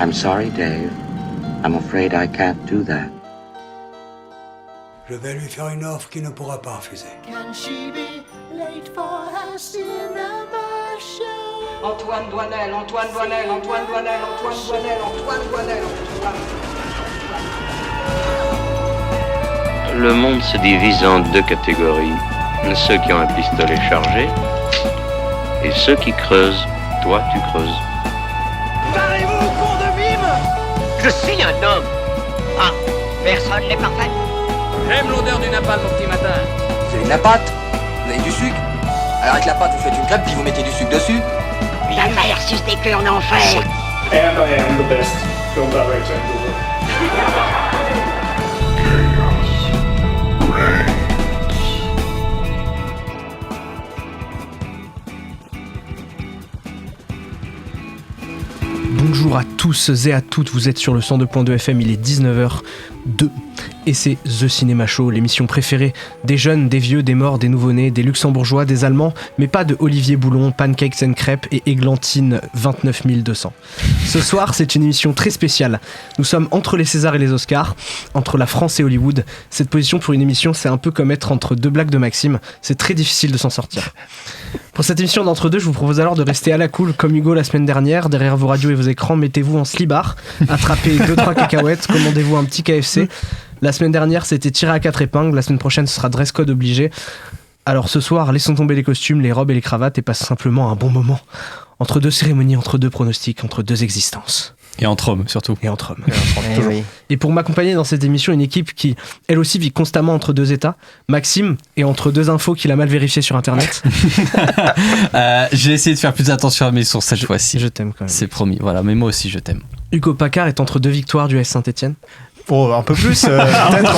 I'm sorry, Dave. I'm afraid I can't do that. Je vais lui faire une offre qu'il ne pourra pas refuser. Can she be late for her cinema show? Antoine Doinel, Antoine Doinel, Antoine Doinel, Antoine Doinel, Antoine Doinel, Antoine. Le monde se divise en deux catégories. Ceux qui ont un pistolet chargé et ceux qui creusent. Toi, tu creuses. Parlez-vous, con de mime! Je suis un homme. Ah, personne n'est parfait. J'aime l'odeur du napalm au petit matin. Vous avez de la pâte? Vous avez du sucre? Alors avec la pâte, vous faites une crêpe puis vous mettez du sucre dessus? La mère suce des queues en enfer. And I am the best film director in the world. Bonjour à tous et à toutes, vous êtes sur le 102.2 FM, il est 19h02 et c'est The Cinema Show, l'émission préférée des jeunes, des vieux, des morts, des nouveau-nés, des luxembourgeois, des allemands, mais pas de Olivier Boulon, Pancakes and Crêpes et Églantine 29200. Ce soir, c'est une émission très spéciale. Nous sommes entre les Césars et les Oscars, entre la France et Hollywood. Cette position pour une émission, c'est un peu comme être entre deux blagues de Maxime, c'est très difficile de s'en sortir. Pour cette émission d'entre-deux, je vous propose alors de rester à la cool comme Hugo la semaine dernière. Derrière vos radios et vos écrans, mettez-vous en slibard, attrapez 2-3 cacahuètes, commandez-vous un petit KFC. La semaine dernière, c'était tiré à 4 épingles. La semaine prochaine, ce sera dress code obligé. Alors ce soir, laissons tomber les costumes, les robes et les cravates et passons simplement un bon moment. Entre deux cérémonies, entre deux pronostics, entre deux existences. Et entre hommes, surtout. Et entre hommes. Oui. Et pour m'accompagner dans cette émission, une équipe qui, elle aussi, vit constamment entre deux états. Maxime est entre deux infos qu'il a mal vérifiées sur Internet. J'ai essayé de faire plus attention à mes sources cette fois-ci. Je t'aime quand même. C'est promis, voilà. Mais moi aussi, je t'aime. Hugo Paccard est entre deux victoires du S Saint-Etienne. Oh, un peu plus. Peut-être.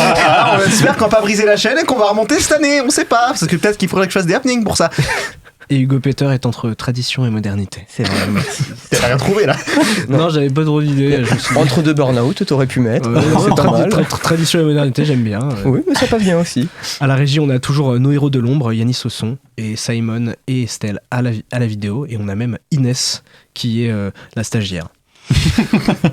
On espère qu'on va pas briser la chaîne et qu'on va remonter cette année. On sait pas. Parce que peut-être qu'il faudrait que je fasse des happenings pour ça. Et Hugo Peter est entre tradition et modernité. C'est vrai, merci. T'as rien trouvé là? Non, j'avais pas trop d'idées. Entre deux burn-out, t'aurais pu mettre. C'est pas mal. Tradition et modernité, j'aime bien. Oui, mais ça passe bien aussi. À la régie, on a toujours nos héros de l'ombre, Yanis au son, et Simon et Estelle à la vidéo. Et on a même Inès, qui est la stagiaire.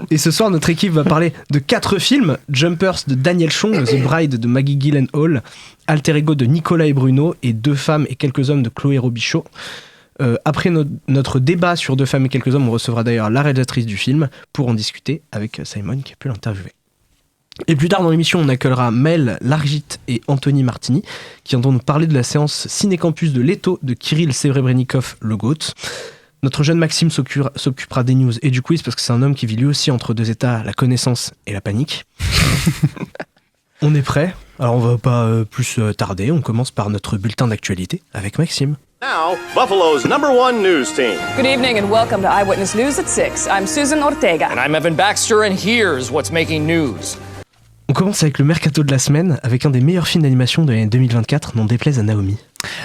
Et ce soir, notre équipe va parler de 4 films: Jumpers de Daniel Chong, The Bride de Maggie Gyllenhaal, Alter Ego de Nicolas et Bruno et Deux femmes et quelques hommes de Chloé Robichaud. Après notre débat sur Deux femmes et quelques hommes, on recevra d'ailleurs la réalisatrice du film pour en discuter avec Simon qui a pu l'interviewer. Et plus tard dans l'émission, on accueillera Mel Largit et Anthony Martini qui viendront nous parler de la séance Ciné-Campus de Leto de Kirill Serebrennikov, le GOAT. Notre jeune Maxime s'occupera des news et du quiz parce que c'est un homme qui vit lui aussi entre deux états, la connaissance et la panique. On est prêt? Alors on va pas plus tarder, on commence par notre bulletin d'actualité avec Maxime. Now, Buffalo's #1 news team. Good evening and welcome to Eyewitness News at 6. I'm Susan Ortega. And I'm Evan Baxter and here's what's making news. On commence avec le mercato de la semaine avec un des meilleurs films d'animation de l'année 2024, n'en déplaise à Naomi.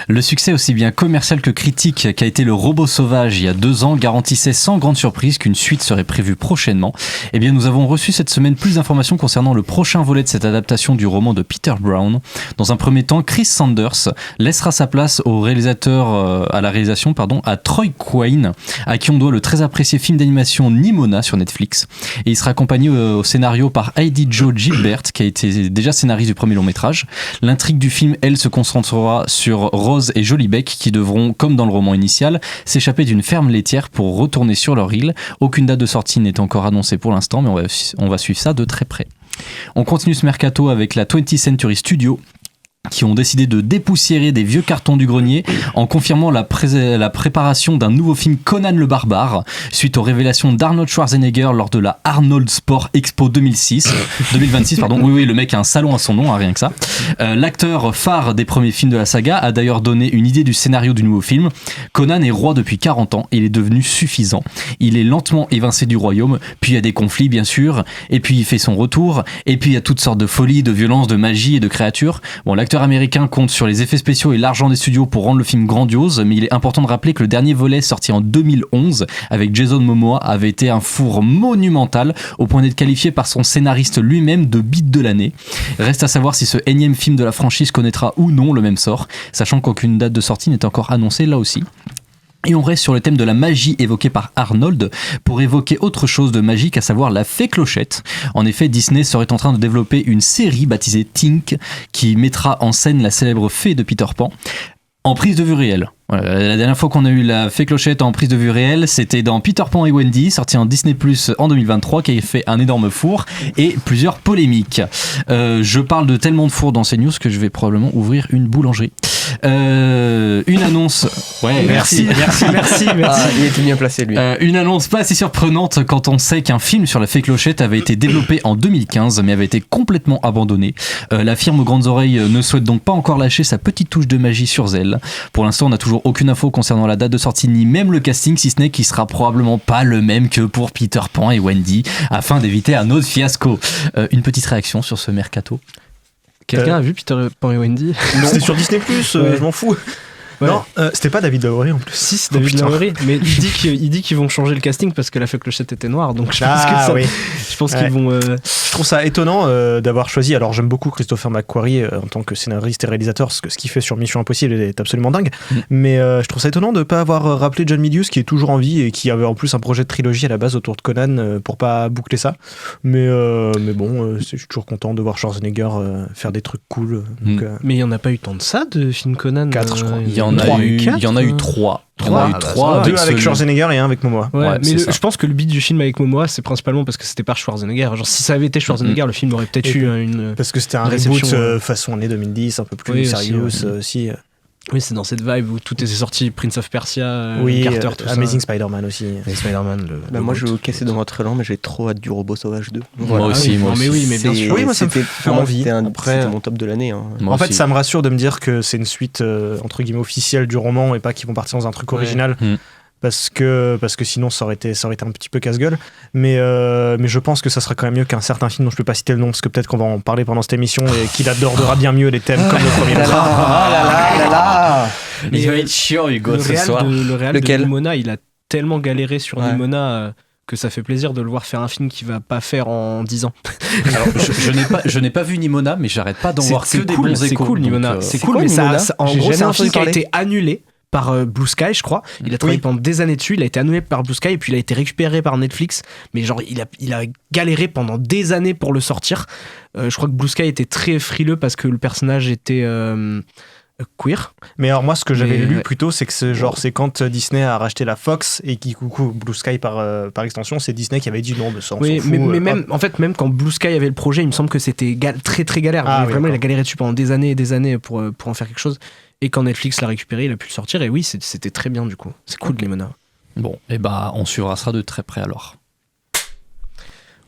Le succès aussi bien commercial que critique qu'a été Le Robot Sauvage il y a 2 ans garantissait sans grande surprise qu'une suite serait prévue prochainement. Eh bien, nous avons reçu cette semaine plus d'informations concernant le prochain volet de cette adaptation du roman de Peter Brown. Dans un premier temps, Chris Sanders laissera sa place au réalisateur, à la réalisation, à Troy Quine, à qui on doit le très apprécié film d'animation Nimona sur Netflix. Et il sera accompagné au scénario par Heidi Jo Gilbert, qui a été déjà scénariste du premier long métrage. L'intrigue du film, elle, se concentrera sur Rose et Joliebec qui devront, comme dans le roman initial, s'échapper d'une ferme laitière pour retourner sur leur île. Aucune date de sortie n'est encore annoncée pour l'instant, mais on va suivre ça de très près. On continue ce mercato avec la 20th Century Studios, qui ont décidé de dépoussiérer des vieux cartons du grenier en confirmant la préparation d'un nouveau film Conan le Barbare suite aux révélations d'Arnold Schwarzenegger lors de la Arnold Sport Expo 2026. Oui, le mec a un salon à son nom, rien que ça. L'acteur phare des premiers films de la saga a d'ailleurs donné une idée du scénario du nouveau film. Conan est roi depuis 40 ans et il est devenu suffisant. Il est lentement évincé du royaume, puis il y a des conflits bien sûr, et puis il fait son retour, et puis il y a toutes sortes de folies, de violences, de magie et de créatures. Bon, l'acteur américain compte sur les effets spéciaux et l'argent des studios pour rendre le film grandiose, mais il est important de rappeler que le dernier volet sorti en 2011 avec Jason Momoa avait été un four monumental au point d'être qualifié par son scénariste lui-même de beat de l'année. Reste à savoir si ce énième film de la franchise connaîtra ou non le même sort, sachant qu'aucune date de sortie n'est encore annoncée là aussi. Et on reste sur le thème de la magie évoqué par Arnold pour évoquer autre chose de magique, à savoir la fée Clochette. En effet, Disney serait en train de développer une série baptisée Tink qui mettra en scène la célèbre fée de Peter Pan en prise de vue réelle. Voilà, la dernière fois qu'on a eu la fée Clochette en prise de vue réelle, c'était dans Peter Pan et Wendy, sorti en Disney Plus en 2023, qui a fait un énorme four et plusieurs polémiques. Je parle de tellement de fours dans ces news que je vais probablement ouvrir une boulangerie. Une annonce. Ouais, merci. Ah, il était bien placé lui. Une annonce pas assez surprenante quand on sait qu'un film sur la fée Clochette avait été développé en 2015 mais avait été complètement abandonné. La firme aux grandes oreilles ne souhaite donc pas encore lâcher sa petite touche de magie sur Zelle. Pour l'instant, on n'a toujours aucune info concernant la date de sortie ni même le casting, si ce n'est qu'il sera probablement pas le même que pour Peter Pan et Wendy, afin d'éviter un autre fiasco. Une petite réaction sur ce mercato. Quelqu'un a vu Peter Pan et Wendy? Non, c'était sur Disney+, je m'en fous. Ouais. Non, c'était pas David Lowery en plus. Si, c'est David Lowery, mais il dit qu'ils vont changer le casting parce que la fée Clochette était noire, donc je pense qu'ils vont... Je trouve ça étonnant d'avoir choisi, alors j'aime beaucoup Christopher McQuarrie en tant que scénariste et réalisateur, parce que ce qu'il fait sur Mission Impossible est absolument dingue, mais je trouve ça étonnant de ne pas avoir rappelé John Milius, qui est toujours en vie et qui avait en plus un projet de trilogie à la base autour de Conan, pour pas boucler ça, mais bon, je suis toujours content de voir Schwarzenegger faire des trucs cool. Donc, mais il n'y en a pas eu tant de ça de films Conan? 4 je crois. Il y en a eu 3. 2 avec Schwarzenegger et 1 avec Momoa. Ouais, mais je pense que le beat du film avec Momoa, c'est principalement parce que c'était par Schwarzenegger. Genre, si ça avait été Schwarzenegger, le film aurait peut-être eu une. Parce que c'était un reboot façon année 2010, un peu plus sérieux aussi. Oui, c'est dans cette vibe où tout est sorti, Prince of Persia, oui, Carter, tout Amazing ça. Spider-Man aussi. Spider-Man, moi, je vais vous casser dans votre élan, mais j'ai trop hâte du Robot Sauvage 2. Voilà. Moi aussi. Mais oui, mais bien sûr. Oui, moi, ça me fait envie. C'était mon top de l'année. Hein. En fait, ça me rassure de me dire que c'est une suite, entre guillemets, officielle du roman et pas qu'ils vont partir dans un truc original. Parce que sinon ça aurait été un petit peu casse-gueule, mais je pense que ça sera quand même mieux qu'un certain film dont je peux pas citer le nom parce que peut-être qu'on va en parler pendant cette émission et qu'il abordera bien mieux les thèmes comme le premier. Il va être chiant Hugo ce soir. Le réal de Nimona, il a tellement galéré sur Nimona que ça fait plaisir de le voir faire un film qu'il va pas faire en 10 ans. Alors, je n'ai pas vu Nimona, mais j'arrête pas d'en voir que des bons échos. C'est cool Nimona, c'est cool, mais en gros c'est un film qui a été annulé par Blue Sky, je crois. Il a travaillé pendant des années dessus, il a été annulé par Blue Sky et puis il a été récupéré par Netflix, mais genre il a galéré pendant des années pour le sortir. Je crois que Blue Sky était très frileux parce que le personnage était queer. Mais alors moi ce que j'avais lu plutôt c'est que c'est quand Disney a racheté la Fox et qui coucou Blue Sky par extension, c'est Disney qui avait dit non mais ça on s'en fout. Mais même quand Blue Sky avait le projet, il me semble que c'était très très galère. Vraiment il a galéré dessus pendant des années et des années pour en faire quelque chose. Et quand Netflix l'a récupéré, il a pu le sortir. Et oui, c'était très bien du coup. C'est cool, Nimona. Bon, et on suivra ça de très près alors.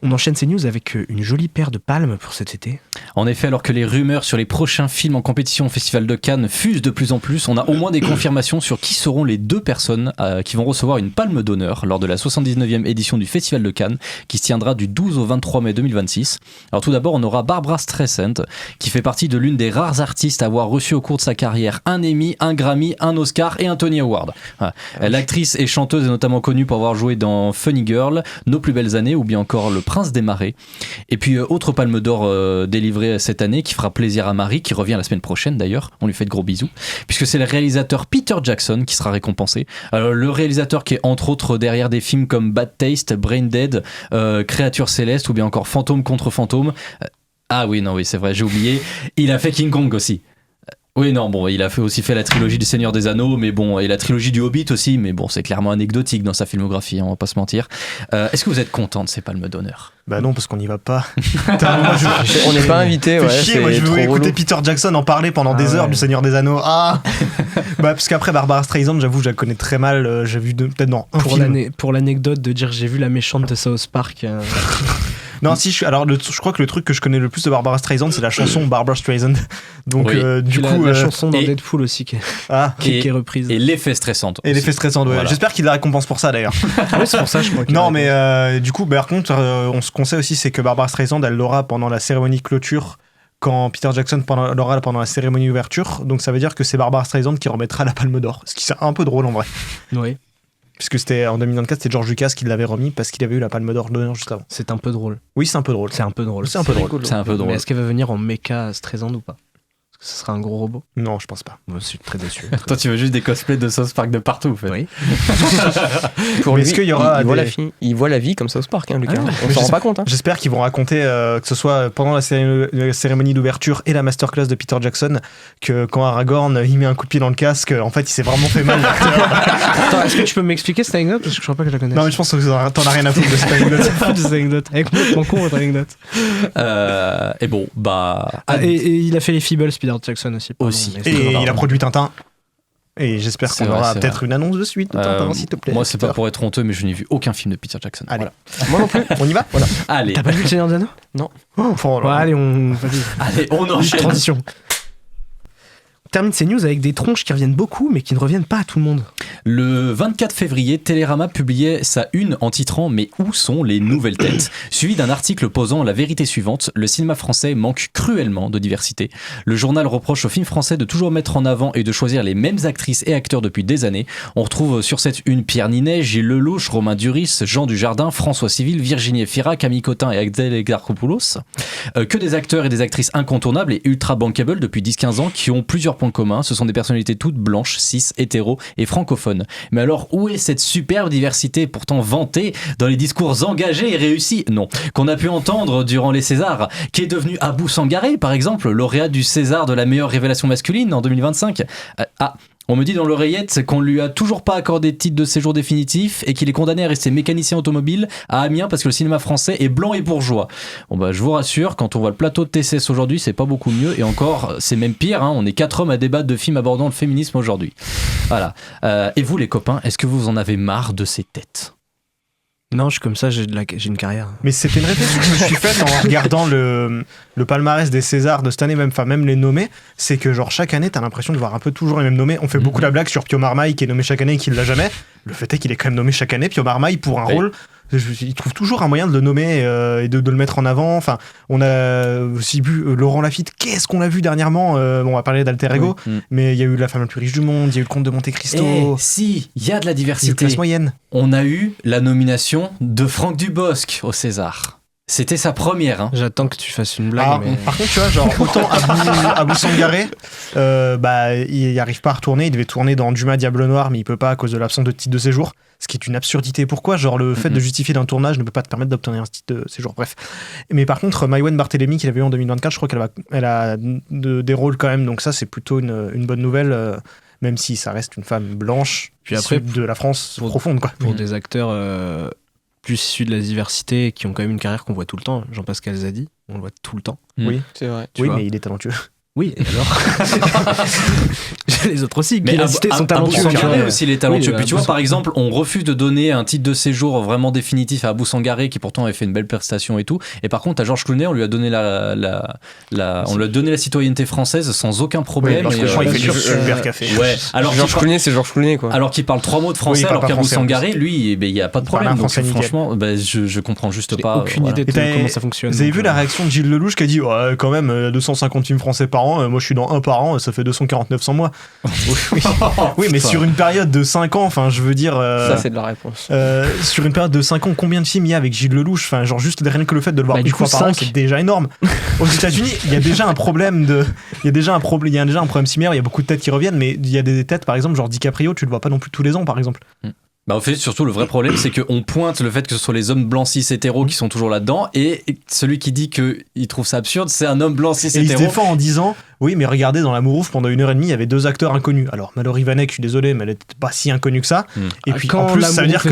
On enchaîne ces news avec une jolie paire de palmes pour cet été. En effet, alors que les rumeurs sur les prochains films en compétition au Festival de Cannes fusent de plus en plus, on a au moins des confirmations sur qui seront les 2 personnes qui vont recevoir une palme d'honneur lors de la 79e édition du Festival de Cannes, qui se tiendra du 12 au 23 mai 2026. Alors tout d'abord, on aura Barbra Streisand, qui fait partie de l'une des rares artistes à avoir reçu au cours de sa carrière un Emmy, un Grammy, un Oscar et un Tony Award. Voilà. L'actrice et chanteuse est notamment connue pour avoir joué dans Funny Girl, Nos plus belles années ou bien encore Le Prince des Marais. Et puis autre palme d'or délivrée cette année qui fera plaisir à Marie, qui revient la semaine prochaine d'ailleurs, on lui fait de gros bisous, puisque c'est le réalisateur Peter Jackson qui sera récompensé. Alors, le réalisateur qui est entre autres derrière des films comme Bad Taste, Brain Dead, Créature Céleste ou bien encore Fantôme contre Fantôme. Oui c'est vrai, j'ai oublié, il a fait King Kong aussi. Oui, non, bon, il a aussi fait la trilogie du Seigneur des Anneaux, mais bon, et la trilogie du Hobbit aussi, mais bon, c'est clairement anecdotique dans sa filmographie, on va pas se mentir. Est-ce que vous êtes content de ces palmes d'honneur ? Bah non, parce qu'on n'y va pas. On n'est pas invité, ouais. Chier, moi je veux écouter Peter Jackson en parler pendant des heures du Seigneur des Anneaux. Parce qu'après Barbra Streisand, j'avoue, je la connais très mal. J'ai vu peut-être dans un film. Pour l'anecdote de dire j'ai vu la méchante de South Park. Non, je crois que le truc que je connais le plus de Barbra Streisand, c'est la chanson Barbra Streisand. Donc, du coup. La chanson dans Deadpool aussi qui est reprise. Et l'effet stressant. Et l'effet stressant, ouais. Voilà. J'espère qu'il la récompense pour ça d'ailleurs. Oui, c'est pour ça, je crois. Non, mais du coup, par contre, ce qu'on sait aussi, c'est que Barbra Streisand, elle l'aura pendant la cérémonie clôture, quand Peter Jackson l'aura pendant la cérémonie ouverture. Donc, ça veut dire que c'est Barbra Streisand qui remettra la Palme d'Or. Ce qui est un peu drôle en vrai. Oui. Puisque c'était en 2024, c'était George Lucas qui l'avait remis parce qu'il avait eu la Palme d'Or juste avant. C'est un peu drôle. Oui, c'est un peu drôle. C'est un peu drôle. C'est un peu drôle. Mais est-ce qu'elle va venir en méca Streisand ou pas ? Ce sera un gros robot. Non, je pense pas. Moi, je suis très déçu. Toi, tu veux juste des cosplays de South Park de partout, en fait. Oui. Pour Mais lui, est-ce qu'il y aura il voit la vie comme South Park, Lucas. Ah ouais. On s'en rend pas compte. J'espère qu'ils vont raconter, que ce soit pendant la cérémonie d'ouverture et la masterclass de Peter Jackson, que quand Aragorn il met un coup de pied dans le casque, en fait il s'est vraiment fait mal, l'acteur. Attends, est-ce que tu peux m'expliquer cette anecdote? Parce que je crois pas que je la connaisse. Non, mais je pense que t'en as rien à foutre de cette anecdote. Elle est complètement con, votre anecdote. Et bon, bah. Et il a fait les Feebles, Peter Jackson aussi. Pardon, Et il a produit Tintin. Et j'espère C'est qu'on vrai, aura c'est peut-être vrai. une annonce de suite de Tintin, s'il te plaît. Moi, c'est pas pour être honteux, mais je n'ai vu aucun film de Peter Jackson. Allez. Voilà. Moi non plus. On y va. Voilà. Allez. T'as pas vu le Seigneur des Anneaux? Non. Enfin, Ouais, allez, on enchaîne. Transition. On termine ces news avec des tronches qui reviennent beaucoup, mais qui ne reviennent pas à tout le monde. Le 24 février, Télérama publiait sa une en titrant « Mais où sont les nouvelles têtes ?» suivi d'un article posant la vérité suivante: le cinéma français manque cruellement de diversité. Le journal reproche au film français de toujours mettre en avant et de choisir les mêmes actrices et acteurs depuis des années. On retrouve sur cette une Pierre Ninet, Gilles Lelouch, Romain Duris, Jean Dujardin, François Civil, Virginie Efira, Camille Cotin et Adèle Exarchopoulos. Que des acteurs et des actrices incontournables et ultra bankable depuis 10-15 ans qui ont plusieurs points communs. Ce sont des personnalités toutes blanches, cis, hétéros et francophones. Mais alors, où est cette superbe diversité pourtant vantée dans les discours engagés et réussis, non, qu'on a pu entendre durant les Césars, qui est devenu Abou Sangaré, par exemple, lauréat du César de la meilleure révélation masculine en 2025. On me dit dans l'oreillette qu'on lui a toujours pas accordé de titre de séjour définitif et qu'il est condamné à rester mécanicien automobile à Amiens parce que le cinéma français est blanc et bourgeois. Bon bah je vous rassure, quand on voit le plateau de TCS aujourd'hui, c'est pas beaucoup mieux et encore c'est même pire, hein, on est 4 hommes à débattre de films abordant le féminisme aujourd'hui. Voilà. Et vous les copains, est-ce que vous en avez marre de ces têtes ? Non, je suis comme ça, j'ai une carrière. Mais c'était une réflexion que je me suis faite en regardant le palmarès des Césars de cette année, même les nommés. C'est que genre chaque année, t'as l'impression de voir un peu toujours les mêmes nommés. On fait beaucoup la blague sur Pio Marmaille qui est nommé chaque année et qui l'a jamais. Le fait est qu'il est quand même nommé chaque année. Pio Marmaille pour un rôle. Il trouve toujours un moyen de le nommer et de le mettre en avant. Enfin, on a aussi vu Laurent Lafitte. Qu'est-ce qu'on a vu dernièrement on va parler d'Alter Ego, mais il y a eu La femme la plus riche du monde, il y a eu Le Comte de Monte Cristo. Et si, il y a de la diversité. Classe moyenne. On a eu la nomination de Franck Dubosc au César. C'était sa première. Hein. J'attends que tu fasses une blague. Mais... Par contre, tu vois, genre, autant Abou Sangaré, il n'y arrive pas à retourner. Il devait tourner dans Dumas Diable Noir, mais il peut pas à cause de l'absence de titre de séjour. Ce qui est une absurdité. Pourquoi? Genre, le fait de justifier d'un tournage ne peut pas te permettre d'obtenir un titre de séjour. Bref. Mais par contre, Maïwenn Barthélémy, qu'il avait eu en 2024, je crois qu'elle a des rôles quand même. Donc ça, c'est plutôt une bonne nouvelle. Même si ça reste une femme blanche, puis après, de la France profonde. Quoi. Pour des acteurs plus issus de la diversité qui ont quand même une carrière qu'on voit tout le temps. Jean-Pascal Zadi, on le voit tout le temps. Oui, c'est vrai. Oui, mais il est talentueux. Oui, et alors les autres aussi, mais sont talentueux. Abou Sangaré aussi, il est talentueux. Oui, puis tu vois, par exemple, on refuse de donner un titre de séjour vraiment définitif à Abou Sangaré, qui pourtant avait fait une belle prestation et tout. Et par contre, à Georges Clooney, on lui a donné on lui a donné la citoyenneté française sans aucun problème. Oui, parce que il fait du super café. Ouais. Alors Georges Clooney, c'est Georges Clooney, quoi. Alors qu'il parle 3 mots de français, alors qu'Abou Sangaré, lui, il n'y a pas de problème. Donc franchement, je comprends juste pas. Aucune idée de comment ça fonctionne. Vous avez vu la réaction de Gilles Lelouch qui a dit ouais, quand même 250 films français par an, moi je suis dans un par an, ça fait 249 sans mois. Oui, mais sur une période de 5 ans, enfin je veux dire. Ça c'est de la réponse. Sur une période de 5 ans, combien de films il y a avec Gilles Lelouch? Enfin, genre juste rien que le fait de le voir une fois par an, c'est déjà énorme. Aux États-Unis, il y a déjà un problème il y a déjà un problème similaire, il y a beaucoup de têtes qui reviennent, mais il y a des têtes par exemple, genre DiCaprio, tu le vois pas non plus tous les ans par exemple. Bah au fait, surtout le vrai problème, c'est qu'on pointe le fait que ce soit les hommes blancs cis hétéros qui sont toujours là-dedans, et celui qui dit qu'il trouve ça absurde, c'est un homme blanc cis hétéro. Et il se défend en disant oui, mais regardez, dans L'Amourouf, pendant 1h30, il y avait 2 acteurs inconnus. Alors Mallory Vanek, je suis désolé, mais elle était pas si inconnue que ça. Et puis en plus, ça veut dire que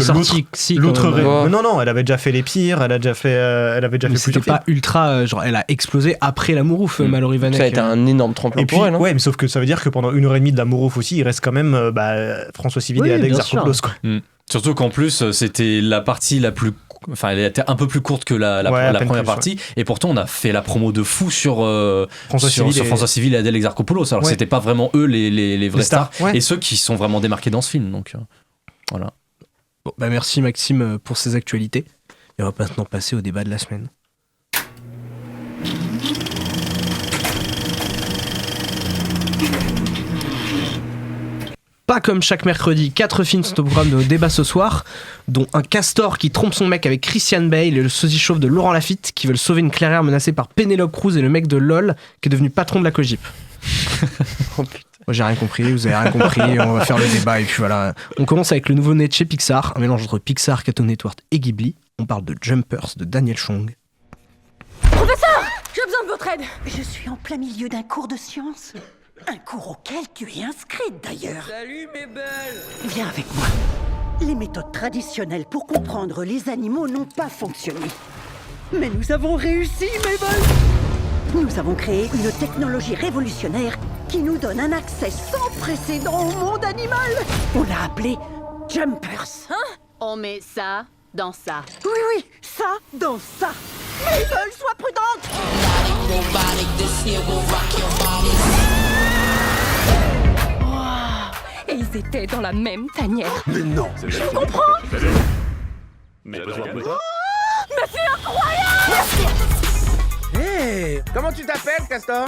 l'autre non, elle avait déjà fait Les Pires, elle avait déjà fait plusieurs films. C'était pas ultra, genre elle a explosé après L'Amourouf, Mallory Vanek. Ça a été un énorme tremplin pour elle. Ouais, mais sauf que ça veut dire que pendant 1h30 de L'Amourouf aussi, il reste quand même François Civil et Adèle Exarchopoulos, quoi. Surtout qu'en plus, c'était la partie la plus. Enfin, elle était un peu plus courte que la première partie, ouais. Et pourtant on a fait la promo de fou sur François Civil et Adèle Exarchopoulos, alors que c'était pas vraiment eux les vrais stars, et ceux qui sont vraiment démarqués dans ce film. Donc voilà. Bon, merci Maxime pour ces actualités. Et on va maintenant passer au débat de la semaine. Pas comme chaque mercredi, 4 films sont au programme de nos débats ce soir, dont un castor qui trompe son mec avec Christian Bale et le sosie chauve de Laurent Lafitte qui veulent sauver une clairière menacée par Penélope Cruz et le mec de LOL qui est devenu patron de la Cogip. Oh putain. Moi j'ai rien compris, vous avez rien compris, on va faire le débat et puis voilà. On commence avec le nouveau net chez Pixar, un mélange entre Pixar, Cartoon Network et Ghibli. On parle de Jumpers de Daniel Chong. Professeur, j'ai besoin de votre aide. Je suis en plein milieu d'un cours de sciences. Un cours auquel tu es inscrite d'ailleurs. Salut mes belles. Viens avec moi. Les méthodes traditionnelles pour comprendre les animaux n'ont pas fonctionné. Mais nous avons réussi, Mabel. Nous avons créé une technologie révolutionnaire qui nous donne un accès sans précédent au monde animal. On l'a appelé Jumpers. Hein? On met ça dans ça. Oui, ça dans ça. Mabel, sois prudente. Et ils étaient dans la même tanière. Mais non. Je comprends. Mais Mais c'est incroyable. Hey, comment tu t'appelles, Castor?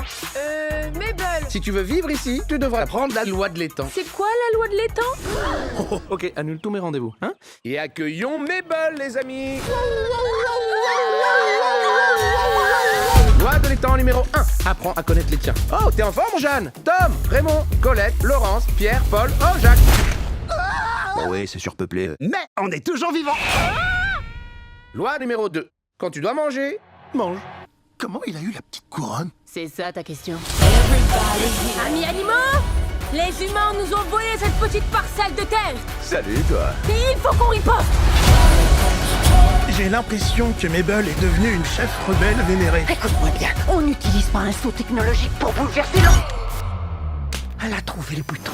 Mabel. Si tu veux vivre ici, tu devras apprendre la loi de l'étang. C'est quoi la loi de l'étang? Oh, ok, annule tous mes rendez-vous, hein? Et accueillons Mabel, les amis. Loi de l'étang numéro 1. Apprends à connaître les tiens. Oh, t'es en forme, Jeanne? Tom, Raymond, Colette, Laurence, Pierre, Paul, oh, Jacques. Bon, oui, c'est surpeuplé. Mais on est toujours vivants. Loi numéro 2. Quand tu dois manger, mange. Comment il a eu la petite couronne? C'est ça ta question. Amis animaux, les humains nous ont volé cette petite parcelle de terre. Salut, toi. Et il faut qu'on riposte. J'ai l'impression que Mabel est devenue une chef rebelle vénérée. Écoute-moi bien, on n'utilise pas un saut technologique pour bouleverser l'eau. Elle a trouvé le bouton.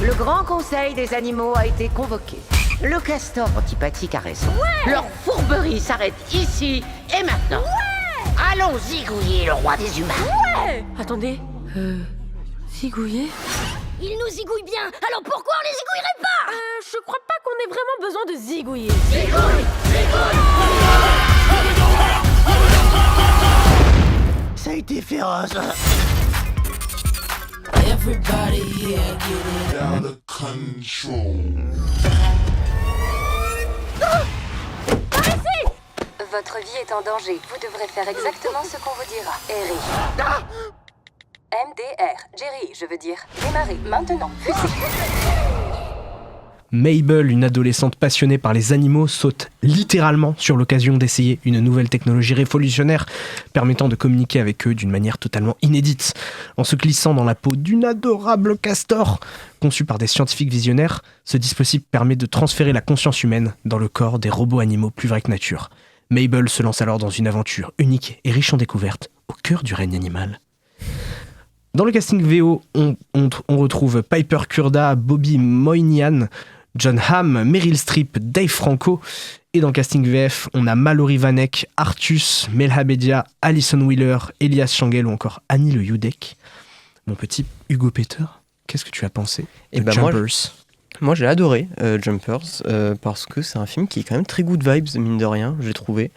Le grand conseil des animaux a été convoqué. Le castor antipathique a raison. Ouais. Leur fourberie s'arrête ici et maintenant. Ouais. Allons zigouiller le roi des humains. Ouais. Attendez, zigouiller? Ils nous zigouillent bien, alors pourquoi on les zigouillerait pas? Je crois pas qu'on ait vraiment besoin de zigouiller. Zigouille, Ça a été féroce. Everybody here get it out of control. Par ici! Votre vie est en danger. Vous devrez faire exactement ce qu'on vous dira. Harry. MDR. Jerry, je veux dire. Démarrez maintenant. Fusée. Mabel, une adolescente passionnée par les animaux, saute littéralement sur l'occasion d'essayer une nouvelle technologie révolutionnaire permettant de communiquer avec eux d'une manière totalement inédite. En se glissant dans la peau d'une adorable castor, conçue par des scientifiques visionnaires, ce dispositif permet de transférer la conscience humaine dans le corps des robots animaux plus vrais que nature. Mabel se lance alors dans une aventure unique et riche en découvertes au cœur du règne animal. Dans le casting VO, on retrouve Piper Curda, Bobby Moynihan, John Hamm, Meryl Streep, Dave Franco. Et dans le casting VF, on a Mallory Vanek, Artus, Melha Bedia, Alison Wheeler, Elias Changel ou encore Annie Le Hudek. Mon petit Hugo Peter, qu'est-ce que tu as pensé de Jumpers? Moi j'ai adoré Jumpers parce que c'est un film qui est quand même très good vibes, mine de rien, j'ai trouvé.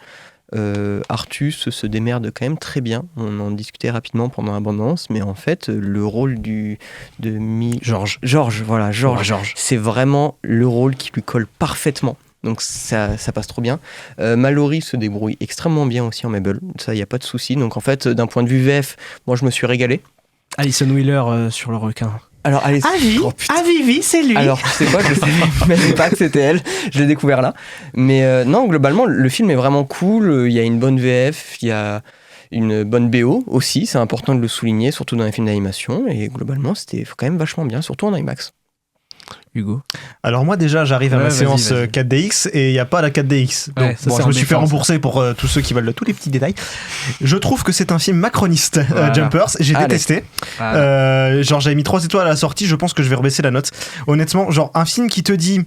Artus se démerde quand même très bien. On en discutait rapidement pendant l'abondance, mais en fait, le rôle George, c'est vraiment le rôle qui lui colle parfaitement. Donc ça passe trop bien. Mallory se débrouille extrêmement bien aussi en Mabel, ça y a pas de souci. Donc en fait, d'un point de vue VF, moi je me suis régalé. Alison Wheeler sur le requin. Alors, Vivi, c'est lui. Alors, tu sais quoi, je sais même pas que c'était elle. Je l'ai découvert là. Mais non, globalement, le film est vraiment cool. Il y a une bonne VF, il y a une bonne BO aussi. C'est important de le souligner, surtout dans les films d'animation. Et globalement, c'était quand même vachement bien, surtout en IMAX. Hugo. Alors moi déjà j'arrive à ma séance 4DX et il n'y a pas la 4DX. Donc bon, je me suis fait rembourser pour tous ceux qui veulent tous les petits détails. Je trouve que c'est un film macroniste, Jumpers. J'ai détesté. Genre j'avais mis 3 étoiles à la sortie, je pense que je vais rebaisser la note. Honnêtement, genre un film qui te dit...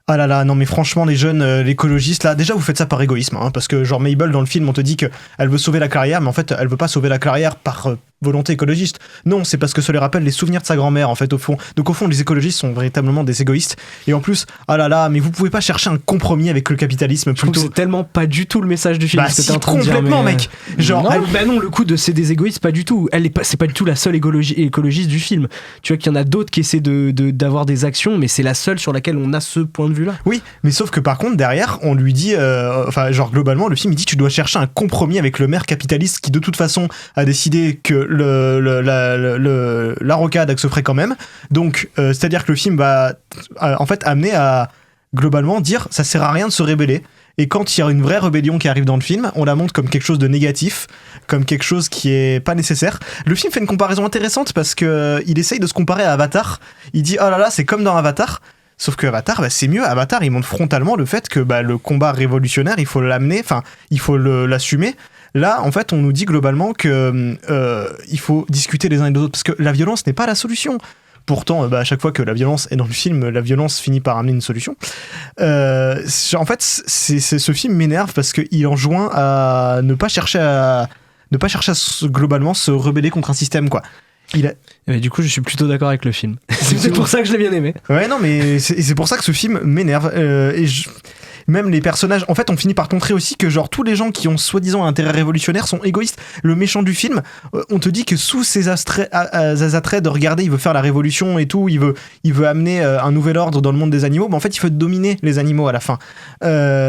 Ah là là, non mais franchement les jeunes, l'écologiste là, déjà vous faites ça par égoïsme, hein, parce que genre Mabel dans le film on te dit qu'elle veut sauver la clairière, mais en fait elle veut pas sauver la clairière par volonté écologiste. Non, c'est parce que ça lui rappelle les souvenirs de sa grand-mère en fait au fond. Donc au fond les écologistes sont véritablement des égoïstes. Et en plus, ah là là, mais vous pouvez pas chercher un compromis avec le capitalisme plutôt. C'est tellement pas du tout le message du film. Bah ce que si, t'es en train de dire, complètement mec. Genre non, le coup de c'est des égoïstes pas du tout. C'est pas du tout la seule écologiste du film. Tu vois qu'il y en a d'autres qui essaient d'avoir des actions, mais c'est la seule sur laquelle on a ce point de vue là. Oui, mais sauf que par contre derrière on lui dit, enfin genre globalement le film il dit tu dois chercher un compromis avec le maire capitaliste qui de toute façon a décidé que la rocade se ferait quand même. Donc, c'est-à-dire que le film va en fait amener à globalement dire ça sert à rien de se rébeller. Et quand il y a une vraie rébellion qui arrive dans le film, on la montre comme quelque chose de négatif, comme quelque chose qui est pas nécessaire. Le film fait une comparaison intéressante parce que il essaye de se comparer à Avatar. Il dit oh là là, c'est comme dans Avatar. Sauf que Avatar, c'est mieux. Avatar, il montre frontalement le fait que le combat révolutionnaire, il faut l'amener, enfin, il faut l'assumer. Là, en fait, on nous dit globalement que il faut discuter les uns et les autres parce que la violence n'est pas la solution. Pourtant, à chaque fois que la violence est dans le film, la violence finit par amener une solution. En fait, ce film m'énerve parce qu'il enjoint à ne pas chercher à globalement se rebeller contre un système, quoi. Mais du coup, je suis plutôt d'accord avec le film. C'est pour ça que je l'ai bien aimé. Ouais, non, mais c'est pour ça que ce film m'énerve. Même les personnages, en fait, on finit par montrer aussi que genre tous les gens qui ont soi-disant un intérêt révolutionnaire sont égoïstes. Le méchant du film, on te dit que sous ses attraits de regarder, il veut faire la révolution et tout, il veut amener un nouvel ordre dans le monde des animaux, mais en fait, il veut dominer les animaux à la fin.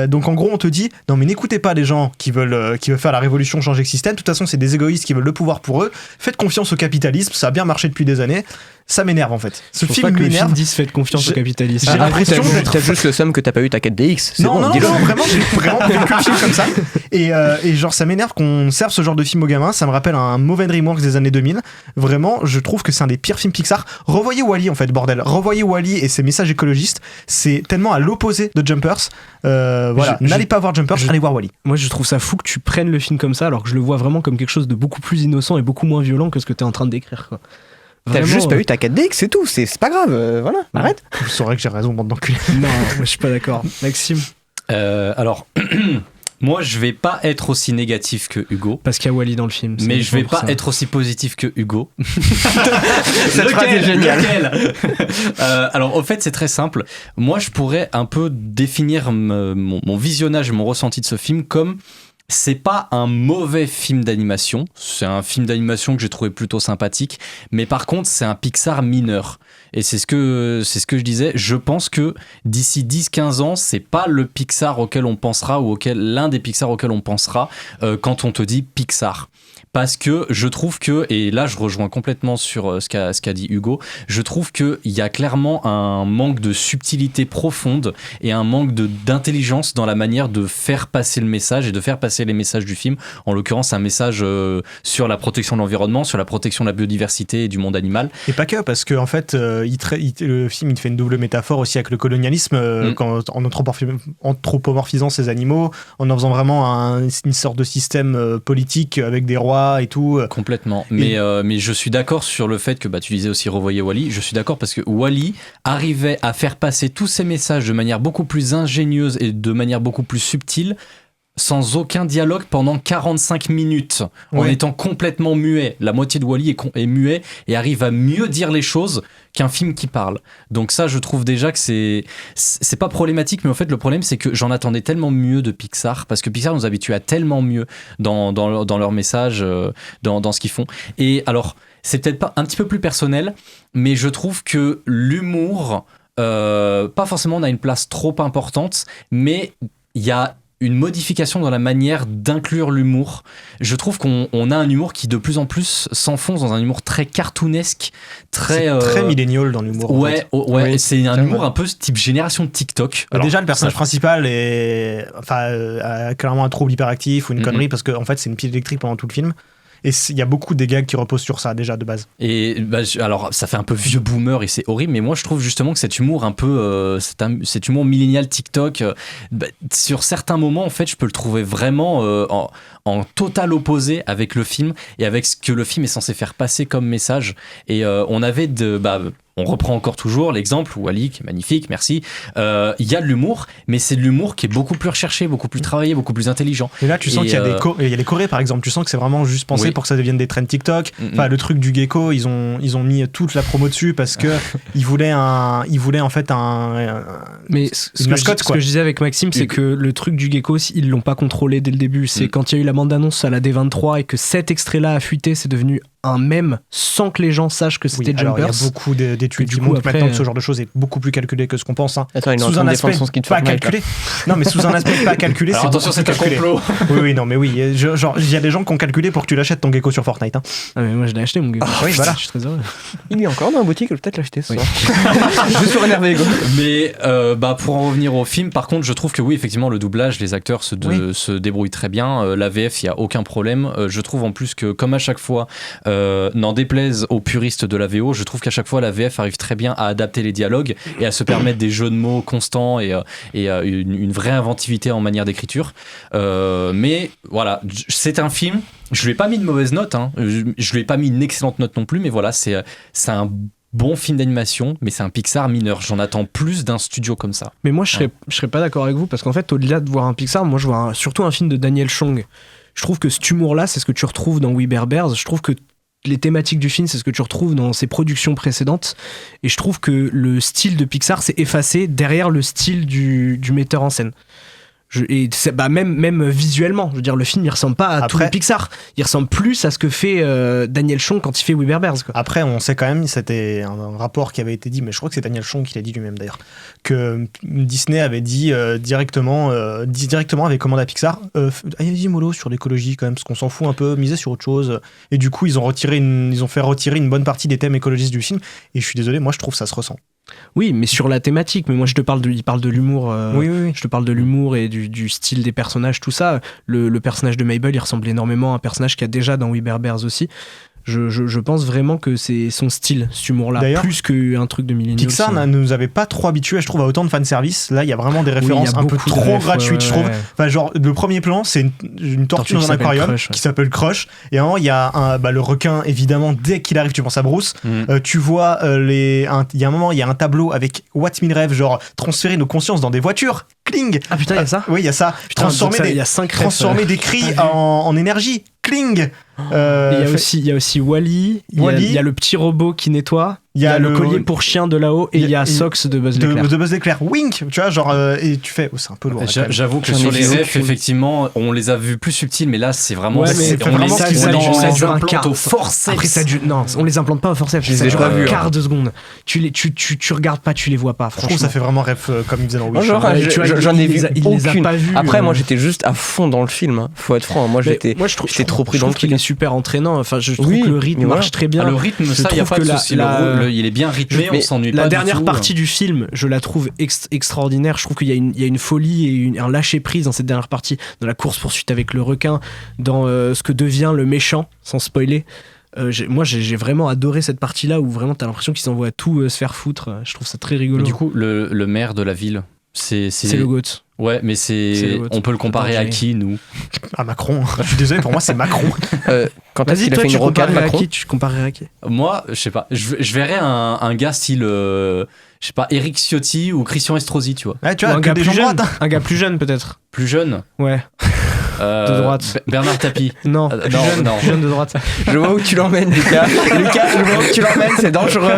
Donc en gros, on te dit non, mais n'écoutez pas les gens qui veulent faire la révolution, changer le système. De toute façon, c'est des égoïstes qui veulent le pouvoir pour eux. Faites confiance au capitalisme, ça a bien marché depuis des années. Ça m'énerve en fait. Ce film m'énerve. Le film dit faites confiance au capitalisme. J'ai l'impression que t'as juste le somme que t'as pas eu ta 4DX. Non, vraiment, j'ai vraiment vécu le film comme ça. Et genre, ça m'énerve qu'on serve ce genre de film aux gamins. Ça me rappelle un mauvais DreamWorks des années 2000. Vraiment, je trouve que c'est un des pires films Pixar. Revoyez Wall-E en fait, bordel. Revoyez Wall-E et ses messages écologistes. C'est tellement à l'opposé de Jumpers. Voilà, n'allez pas voir Jumpers, allez voir Wall-E. Moi, je trouve ça fou que tu prennes le film comme ça, alors que je le vois vraiment comme quelque chose de beaucoup plus innocent et beaucoup moins violent que ce que t'es en train de décrire, quoi. T'as juste pas eu ta 4DX, c'est tout, c'est pas grave, voilà, arrête. Vous saurez que j'ai raison, bande d'enculés. Non, moi je suis pas d'accord. Maxime. Alors, moi je vais pas être aussi négatif que Hugo. Parce qu'il y a Wall-E dans le film. Mais je vais pas être aussi positif que Hugo. Cette phrase est géniale. Alors, au fait, c'est très simple. Moi, je pourrais un peu définir mon visionnage et mon ressenti de ce film comme... C'est pas un mauvais film d'animation, c'est un film d'animation que j'ai trouvé plutôt sympathique, mais par contre c'est un Pixar mineur. Et c'est ce que je disais, je pense que d'ici 10-15 ans, c'est pas le Pixar auquel on pensera ou l'un des Pixar auquel on pensera quand on te dit Pixar. Parce que je trouve que, et là je rejoins complètement sur ce qu'a dit Hugo, je trouve qu'il y a clairement un manque de subtilité profonde et un manque d'intelligence dans la manière de faire passer le message et de faire passer les messages du film. En l'occurrence, un message sur la protection de l'environnement, sur la protection de la biodiversité et du monde animal. Et pas que, parce qu'en fait, le film il fait une double métaphore aussi avec le colonialisme, en anthropomorphisant ces animaux, en faisant vraiment une sorte de système politique avec des rois et tout. Complètement. Mais je suis d'accord sur le fait que tu disais aussi revoyez Wall-E. Je suis d'accord parce que Wall-E arrivait à faire passer tous ces messages de manière beaucoup plus ingénieuse et de manière beaucoup plus subtile, sans aucun dialogue pendant 45 minutes, en étant complètement muet. La moitié de Wall-E est muet et arrive à mieux dire les choses qu'un film qui parle. Donc ça, je trouve déjà que c'est pas problématique, mais en fait, le problème, c'est que j'en attendais tellement mieux de Pixar, parce que Pixar nous habitue à tellement mieux dans leurs messages, dans ce qu'ils font. Et alors, c'est peut-être pas un petit peu plus personnel, mais je trouve que l'humour, pas forcément on a une place trop importante, mais il y a une modification dans la manière d'inclure l'humour. Je trouve qu'on a un humour qui de plus en plus s'enfonce dans un humour très cartoonesque, très millénial dans l'humour. Ouais, c'est un humour un peu type génération de TikTok. Alors, déjà, le personnage principal a clairement un trouble hyperactif ou une connerie parce qu'en fait, c'est une pile électrique pendant tout le film. Et il y a beaucoup de gags qui reposent sur ça déjà de base. Et alors ça fait un peu vieux boomer et c'est horrible, mais moi je trouve justement que cet humour un peu cet humour millénial TikTok, sur certains moments en fait je peux le trouver vraiment en total opposé avec le film et avec ce que le film est censé faire passer comme message. Et on avait on reprend encore toujours l'exemple Wall-E qui est magnifique, merci. Il y a de l'humour, mais c'est de l'humour qui est beaucoup plus recherché, beaucoup plus travaillé, beaucoup plus intelligent. Et là, tu sens qu'il y a des chorés par exemple. Tu sens que c'est vraiment juste pensé pour que ça devienne des trends TikTok. Enfin, le truc du gecko, ils ont mis toute la promo dessus parce que ils voulaient en fait Mais ce que je disais avec Maxime, c'est que le truc du gecko, ils l'ont pas contrôlé dès le début. C'est quand il y a eu la bande-annonce à la D23 et que cet extrait-là a fuité, c'est devenu un mème sans que les gens sachent que c'était Jumpers. Il y a beaucoup d'études qui montrent maintenant que ce genre de choses est beaucoup plus calculé que ce qu'on pense. Hein. Attends, il est en sous train un de aspect défendre son ski de pas Fortnite, calculé. Non, mais sous un aspect pas calculé, Alors c'est attention, c'est un complot. Oui, non, mais oui. Genre, il y a des gens qui ont calculé pour que tu l'achètes ton gecko sur Fortnite. Hein. Ah, mais moi je l'ai acheté mon gecko. Oui, voilà. Je suis très heureux. Il est encore dans la boutique, je vais peut-être l'acheter ce soir. Je suis énervé, Hugo. Mais pour en revenir au film, par contre, je trouve que oui, effectivement, le doublage, les acteurs se débrouillent très bien. La VF, il n'y a aucun problème. Je trouve en plus que, comme à chaque fois, n'en déplaise aux puristes de la VO, je trouve qu'à chaque fois, la VF arrive très bien à adapter les dialogues et à se permettre des jeux de mots constants et une vraie inventivité en manière d'écriture. Mais voilà, c'est un film. Je lui ai pas mis de mauvaise note. Hein. Je lui ai pas mis une excellente note non plus. Mais voilà, c'est un bon film d'animation, mais c'est un Pixar mineur. J'en attends plus d'un studio comme ça. Mais moi, je serais pas d'accord avec vous parce qu'en fait, au-delà de voir un Pixar, moi, je vois surtout un film de Daniel Chong. Je trouve que cet humour-là, c'est ce que tu retrouves dans We Bare Bears. Je trouve que les thématiques du film, c'est ce que tu retrouves dans ses productions précédentes. Et je trouve que le style de Pixar s'est effacé derrière le style du metteur en scène. Même visuellement, je veux dire, le film il ressemble pas à tous les Pixar, il ressemble plus à ce que fait Daniel Chong quand il fait We Bare Bears, quoi. Après, on sait quand même, c'était un rapport qui avait été dit, mais je crois que c'est Daniel Chong qui l'a dit lui-même d'ailleurs, que Disney avait dit directement avait commandé à Pixar, allez-y mollo sur l'écologie quand même, parce qu'on s'en fout un peu, miser sur autre chose. Et du coup, ils ont fait retirer une bonne partie des thèmes écologistes du film. Et je suis désolé, moi je trouve ça se ressent. Oui, mais sur la thématique. Mais moi, il parle de l'humour. Oui. Je te parle de l'humour et du style des personnages, tout ça. Le personnage de Mabel, il ressemble énormément à un personnage qu'il y a déjà dans We Bare Bears aussi. Je pense vraiment que c'est son style, cet humour-là, d'ailleurs, plus qu'un truc de milléniaux. Pixar ne nous avait pas trop habitués, je trouve, à autant de fanservice. Là, il y a vraiment des références un peu trop gratuites, je trouve. Enfin, genre, le premier plan, c'est une tortue dans un aquarium qui s'appelle Crush. Et il y a le requin, évidemment, dès qu'il arrive, tu penses à Bruce. Tu vois, il y a un moment, il y a un tableau avec What Me Rêve, genre transférer nos consciences dans des voitures. Cling. Ah putain, il y a ça. Oui, il y a ça. Transformer des cris en énergie. Cling. Il y a aussi Wall-E, il y a le petit robot qui nettoie, il y a le collier pour chien de là-haut et il y a Sox de Buzz l'éclair. De Buzz l'éclair, wink, tu vois, genre, et tu fais, c'est un peu lourd. J'avoue que sur les refs, effectivement, on les a vus plus subtils, mais là, c'est vraiment. Ouais, mais on les implante au forceps. Après, non, on les implante pas au forceps. Je les ai pas vus. Quart de seconde. Tu regardes pas, tu les vois pas. Je trouve que ça fait vraiment ref comme ils faisaient dans Wish. J'en ai vu il les a pas vus. Après, moi, j'étais juste à fond dans le film. Faut être franc. Moi, j'étais trop pris dans le film. Il est super entraînant. Enfin, je trouve que le rythme marche très bien. Le rythme, ça, il y a pas de souci. Il est bien rythmé, on s'ennuie pas. La dernière partie du film, je la trouve extraordinaire. Je trouve qu'il y a une folie et un lâcher prise dans cette dernière partie, dans la course poursuite avec le requin, dans ce que devient le méchant, sans spoiler. Moi j'ai vraiment adoré cette partie là où vraiment t'as l'impression qu'ils s'envoient tout se faire foutre. Je trouve ça très rigolo. Mais du coup le maire de la ville, c'est le GOAT. Ouais, mais on peut le comparer à qui, nous? À Macron. Je suis désolé, pour moi c'est Macron. Quand est-ce qu'il a fait une rocade, Macron? Tu comparerais à qui? Moi, je sais pas. Je verrais un gars style, je sais pas, Eric Ciotti ou Christian Estrosi, tu vois. Ouais, tu vois, un gars plus jeune. Un gars plus jeune peut-être. Plus jeune? Ouais. De droite. Bernard Tapie. Non, plus jeune de droite. Je vois où tu l'emmènes, Lucas. Je vois où tu l'emmènes, c'est dangereux.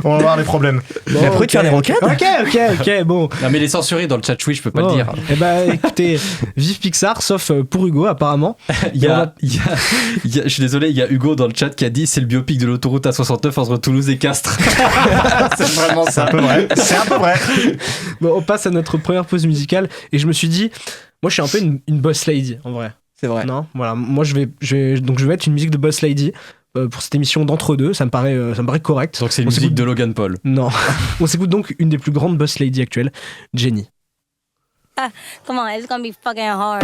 On va avoir des problèmes. Bon, après de faire des rocades. Ok, bon. Non, mais les censurés dans le chat Twitch, je peux pas le dire. Eh ben, écoutez, vive Pixar, sauf pour Hugo, apparemment. Je suis désolé, il y a Hugo dans le chat qui a dit c'est le biopic de l'autoroute A69 entre Toulouse et Castres. C'est vraiment ça. C'est un peu vrai. Bon, on passe à notre première pause musicale et je me suis dit, moi je suis un peu une boss lady en vrai. C'est vrai. Non, voilà, moi je vais mettre une musique de boss lady pour cette émission d'entre-deux, ça me paraît correct. Donc c'est une musique de Logan Paul. Non. On s'écoute donc une des plus grandes boss lady actuelles, Jenny. Come on, it's gonna be fucking hard.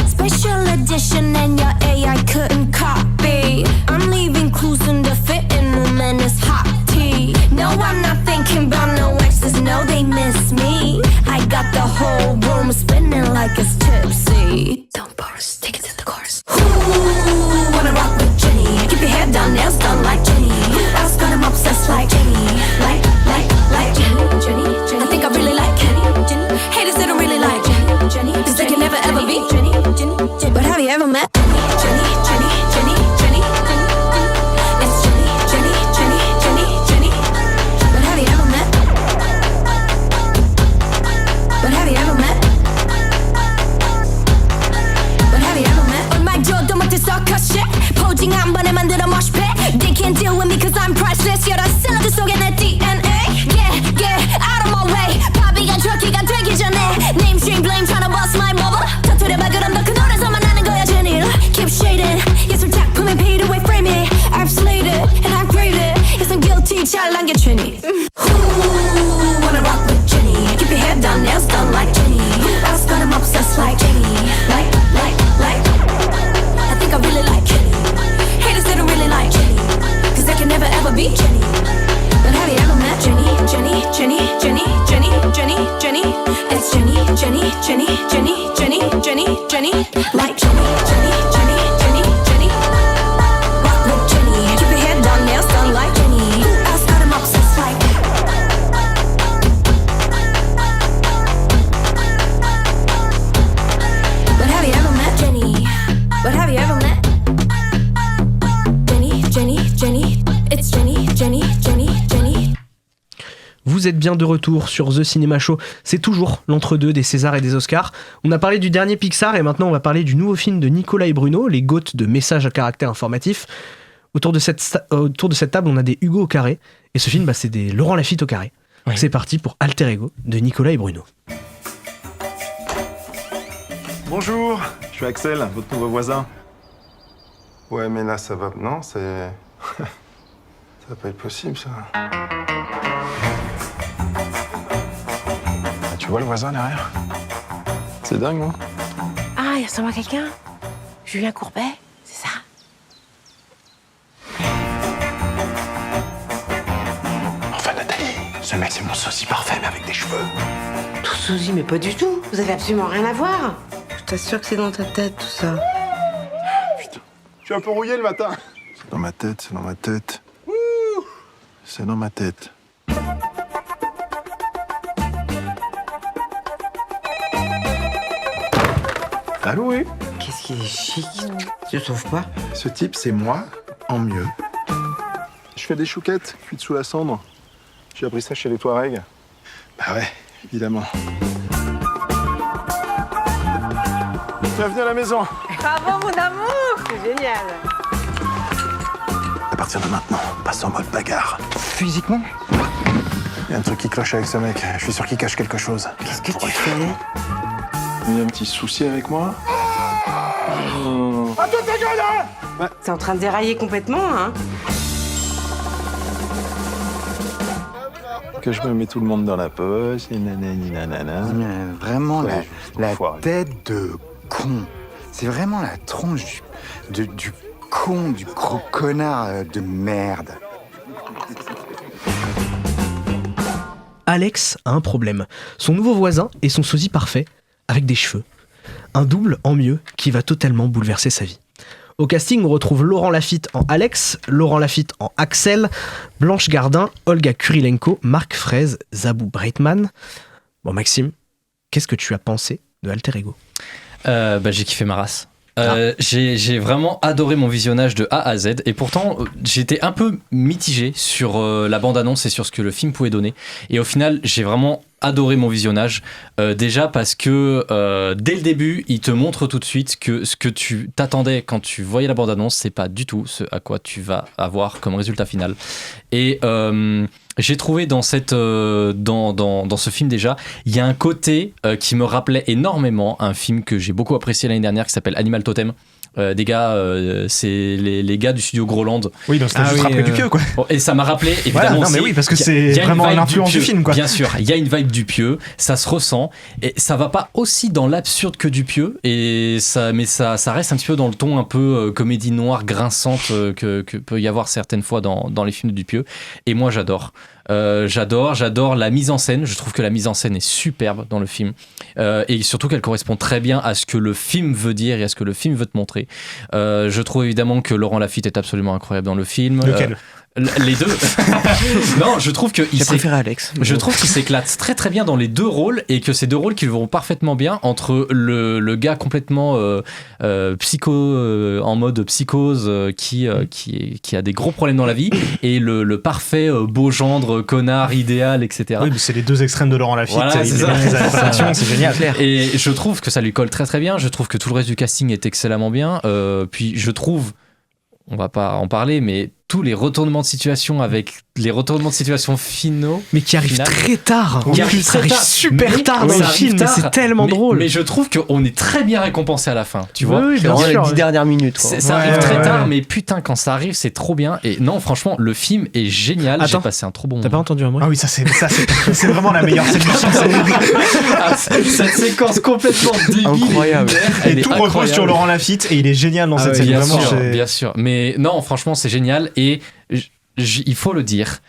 Special edition and your AI couldn't copy. I'm leaving clues in the fitting room and it's hot tea. No, I'm not thinking about no exes, no, they miss me. I got the whole room spinning like it's tipsy. Don't burst, take it to the chorus. Ooh, wanna rock with Jenny. Keep your head down, nails done like Jenny. Else got him obsessed like Jenny. Like Jenny. I think I really like Jenny. Haters that don't really like Jenny. Cause they can never ever be Jenny. But have you ever met Jenny? It's Jenny. But have you ever met? But have 오징어 한 번에 만들어 mosh pit. They can't deal with me cause I'm priceless. You're the 샐러드 속에 내 DNA. Get out of my way. 바비가 트럭키가 되기 전에 Namestream blame tryna bust my bubble. 터뜨려봐 그럼 너 그 노래서만 하는 거야 Jenny. Keep shading. 예술 작품에 paid away frame it. I've slayed it and I've prayed it. Yes I'm guilty 잘 남겨주니. Who wanna rock with Jenny? Keep your head down, nails done like Jenny. Who else got him obsessed like Jenny? Like I think I really like Jenny. Haters they don't really like Jenny, cause they can never ever be Jenny. But have you ever met Jenny? It's Jenny. Like Jenny. Rock with Jenny. Keep your head down, nails done like Jenny. Who else got him obsessed like? But have you ever met Jenny? But have you ever met Jenny? It's Jenny. Vous êtes bien de retour sur The Cinema Show. C'est toujours l'entre-deux des Césars et des Oscars. On a parlé du dernier Pixar et maintenant on va parler du nouveau film de Nicolas et Bruno, les GOAT de messages à caractère informatif. Autour de cette table, on a des Hugo au carré. Et ce film, c'est des Laurent Lafitte au carré. Oui. C'est parti pour Alter Ego de Nicolas et Bruno. Bonjour, je suis Axel, votre nouveau voisin. Ouais, mais là, ça va... Non, c'est... ça va pas être possible, ça. Tu vois le voisin derrière? C'est dingue, non? Ah, il ressemble à quelqu'un? Julien Courbet, c'est ça? Enfin, Nathalie, ce mec, c'est mon sosie parfait, mais avec des cheveux. Tout sosie, mais pas du tout. Vous avez absolument rien à voir. Je t'assure que c'est dans ta tête, tout ça. Putain, je suis un peu rouillé le matin. C'est dans ma tête, c'est dans ma tête. Ouh, c'est dans ma tête. Allô, oui? Qu'est-ce qu'il est chic. Tu trouves pas? Ce type, c'est moi, en mieux. Je fais des chouquettes, cuites sous la cendre. J'ai appris ça chez les Touaregs. Bah ouais, évidemment. Bienvenue à la maison. Bravo, mon amour. C'est génial. À partir de maintenant, passe en mode bagarre. Physiquement? Il y a un truc qui cloche avec ce mec. Je suis sûr qu'il cache quelque chose. Qu'est-ce que tu fais? Il y a un petit souci avec moi? Attends, ta gueule, hein! Ouais. C'est en train de dérailler complètement, hein? Que je me mets tout le monde dans la poche, et nanani nanana. Vraiment, ouais, la tête de con. C'est vraiment la tronche du con, du gros connard de merde. Alex a un problème. Son nouveau voisin est son sosie parfait, avec des cheveux. Un double en mieux qui va totalement bouleverser sa vie. Au casting, on retrouve Laurent Lafitte en Alex, Laurent Lafitte en Axel, Blanche Gardin, Olga Kurilenko, Marc Fraise, Zabou Breitman. Bon, Maxime, qu'est-ce que tu as pensé de Alter Ego? J'ai kiffé ma race. J'ai vraiment adoré mon visionnage de A à Z et pourtant j'étais un peu mitigé sur la bande-annonce et sur ce que le film pouvait donner et au final j'ai vraiment adoré mon visionnage déjà parce que dès le début il te montre tout de suite que ce que tu t'attendais quand tu voyais la bande-annonce c'est pas du tout ce à quoi tu vas avoir comme résultat final et j'ai trouvé dans ce film déjà, il y a un côté qui me rappelait énormément un film que j'ai beaucoup apprécié l'année dernière qui s'appelle Animal Totem. Des gars, c'est les gars du studio Groland. Oui, donc c'était juste rappelé du pieux, quoi. Et ça m'a rappelé, évidemment. Voilà, non, mais oui, parce que c'est vraiment l'influence du film, quoi. Bien sûr, il y a une vibe du pieux, ça se ressent, et ça va pas aussi dans l'absurde que du pieux, mais ça reste un petit peu dans le ton un peu comédie noire grinçante que peut y avoir certaines fois dans les films de Dupieux. Et moi, j'adore. J'adore la mise en scène. Je trouve que la mise en scène est superbe dans le film et surtout qu'elle correspond très bien à ce que le film veut dire et à ce que le film veut te montrer. Je trouve évidemment que Laurent Lafitte est absolument incroyable dans le film. Lequel? Les deux. Non, je trouve qu'il s'éclate très très bien dans les deux rôles et que ces deux rôles qui vont parfaitement bien entre le gars complètement psycho en mode psychose qui a des gros problèmes dans la vie et le parfait beau gendre connard idéal, etc. Oui, mais c'est les deux extrêmes de Laurent Lafitte. Voilà, c'est génial. Et je trouve que ça lui colle très très bien. Je trouve que tout le reste du casting est excellemment bien. Puis je trouve on va pas en parler, mais tous les retournements de situation avec les retournements de situation finaux. Mais qui arrivent très tard. Qui arrivent Ça arrive super tard dans le film, mais c'est tellement drôle. Mais je trouve qu'on est très bien récompensé à la fin, tu vois. Oui, bien sûr. Les 10 dernières minutes. Quoi. Ça arrive très tard, mais putain, quand ça arrive, c'est trop bien. Et non, franchement, le film est génial. Attends, j'ai passé un trop bon moment. T'as pas entendu un mot? Ah oui, ça c'est vraiment la meilleure scène du film. Cette séquence complètement débile. Incroyable. Et tout repose sur Laurent Lafitte et il est génial dans cette scène. Bien sûr. Mais non, franchement, c'est génial. Et il faut le dire,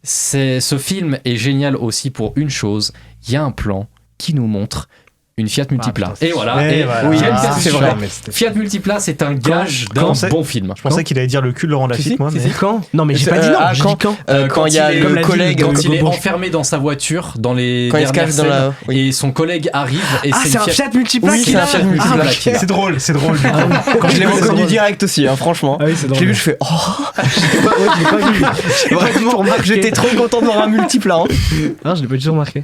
ce film est génial aussi pour une chose, il y a un plan qui nous montre une Fiat Multipla. Et voilà. Oui, c'est vrai. Fiat Multipla, c'est un gage d'un bon film. Je pensais qu'il allait dire le cul de Laurent Lafitte, moi. Mais quand? Non, mais j'ai pas dit non. J'ai dit quand? Quand il y a le collègue, quand il est enfermé dans sa voiture, dans les dernières scènes, et son collègue arrive. Et c'est un Fiat Multipla. Oui, c'est un Fiat Multipla. C'est drôle. Quand je l'ai reconnu direct aussi, franchement. Je l'ai vu, je fais oh. Je l'ai pas vu. Vraiment, j'étais trop content de voir un Multipla. Non, je l'ai pas du tout remarqué.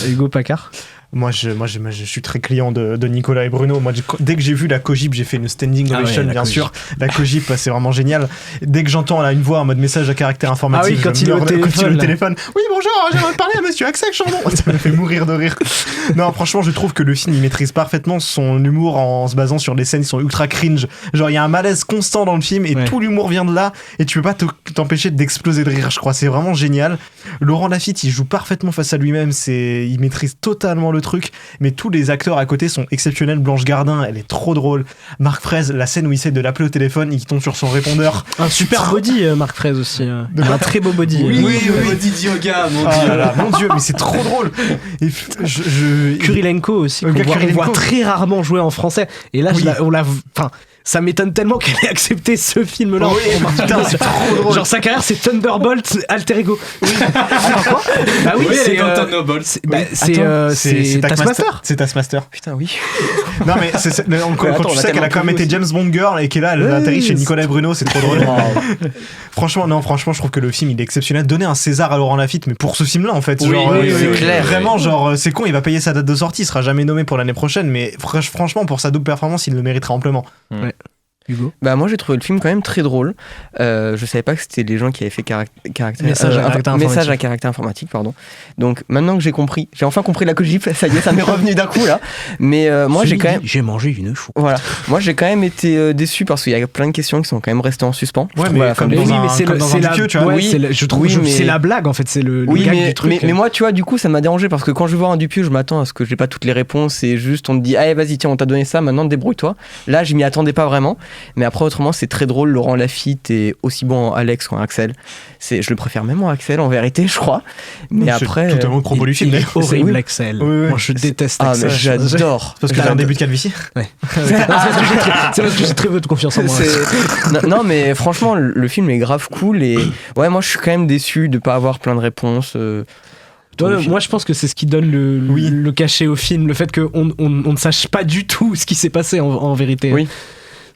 Hugo Paccard. Moi, je suis très client de Nicolas et Bruno. Moi, dès que j'ai vu la Cogip, j'ai fait une standing ovation, bien sûr. La Cogip, c'est vraiment génial. Dès que j'entends une voix en mode message à caractère informatif, quand il est au téléphone. Oui, bonjour, j'aimerais parler à monsieur Axel Chambon. Ça me fait mourir de rire. Non, franchement, je trouve que le film, il maîtrise parfaitement son humour en se basant sur des scènes qui sont ultra cringe. Genre, il y a un malaise constant dans le film et tout l'humour vient de là et tu peux pas t'empêcher d'exploser de rire, je crois. C'est vraiment génial. Laurent Lafitte, il joue parfaitement face à lui-même. Il maîtrise totalement le truc, mais tous les acteurs à côté sont exceptionnels. Blanche Gardin, elle est trop drôle. Marc Fraise, la scène où il essaie de l'appeler au téléphone et qu'il tombe sur son répondeur. Un super body, Marc Fraise aussi. Un très beau body. Oui, body de yoga, mon dieu. Là là, mon dieu, mais c'est trop drôle. Et Kurilenko aussi, qu'on voit très rarement jouer en français. Et là, ça m'étonne tellement qu'elle ait accepté ce film-là. Oui, putain, c'est trop drôle. Genre sa carrière, c'est Thunderbolt alter ego. Oui. Quoi bah oui, c'est Thunderbolt. C'est Taskmaster. C'est Taskmaster. Putain, oui. Non mais quand tu sais qu'elle a quand même été James Bond girl et qu'elle là, elle atterrit chez Nicolas et Bruno, c'est trop drôle. Franchement, je trouve que le film il est exceptionnel. Donner un César à Laurent Lafitte, mais pour ce film-là en fait, c'est clair. Vraiment, genre c'est con, il va payer sa date de sortie, il sera jamais nommé pour l'année prochaine, mais franchement pour sa double performance, il le mériterait amplement. Ouais. Hugo. Bah moi j'ai trouvé le film quand même très drôle. Je savais pas que c'était les gens qui avaient fait message à caractère informatique, pardon. Donc maintenant que j'ai enfin compris la Cogip, ça y est, ça m'est revenu d'un coup là. Mais moi j'ai mangé une chou. Voilà, moi j'ai quand même été déçu parce qu'il y a plein de questions qui sont quand même restées en suspens. Ouais, mais c'est la tu vois. Je trouve c'est la blague en fait, c'est le gag du truc. Mais moi tu vois, du coup ça m'a dérangé parce que quand je vais voir un Dupieux, je m'attends à ce que j'ai pas toutes les réponses et juste on te dit allez vas-y tiens on t'a donné ça, maintenant débrouille-toi. Là je m'y attendais pas vraiment. Mais après, autrement, c'est très drôle. Laurent Lafitte est aussi bon en Alex qu'en Axel. Je le préfère même en Axel, en vérité, je crois. Mais après. C'est totalement le propos du film, d'ailleurs. C'est horrible, Axel. Oui. Moi, je déteste Axel. Ah, mais j'adore. Parce que t'as un début de calvitie. Ouais. C'est parce que j'ai très peu de confiance en moi. Non, mais franchement, le film est grave cool. Et ouais, moi, je suis quand même déçu de pas avoir plein de réponses. Moi je pense que c'est ce qui donne le cachet au film, le fait qu'on ne sache pas du tout ce qui s'est passé en vérité. Oui.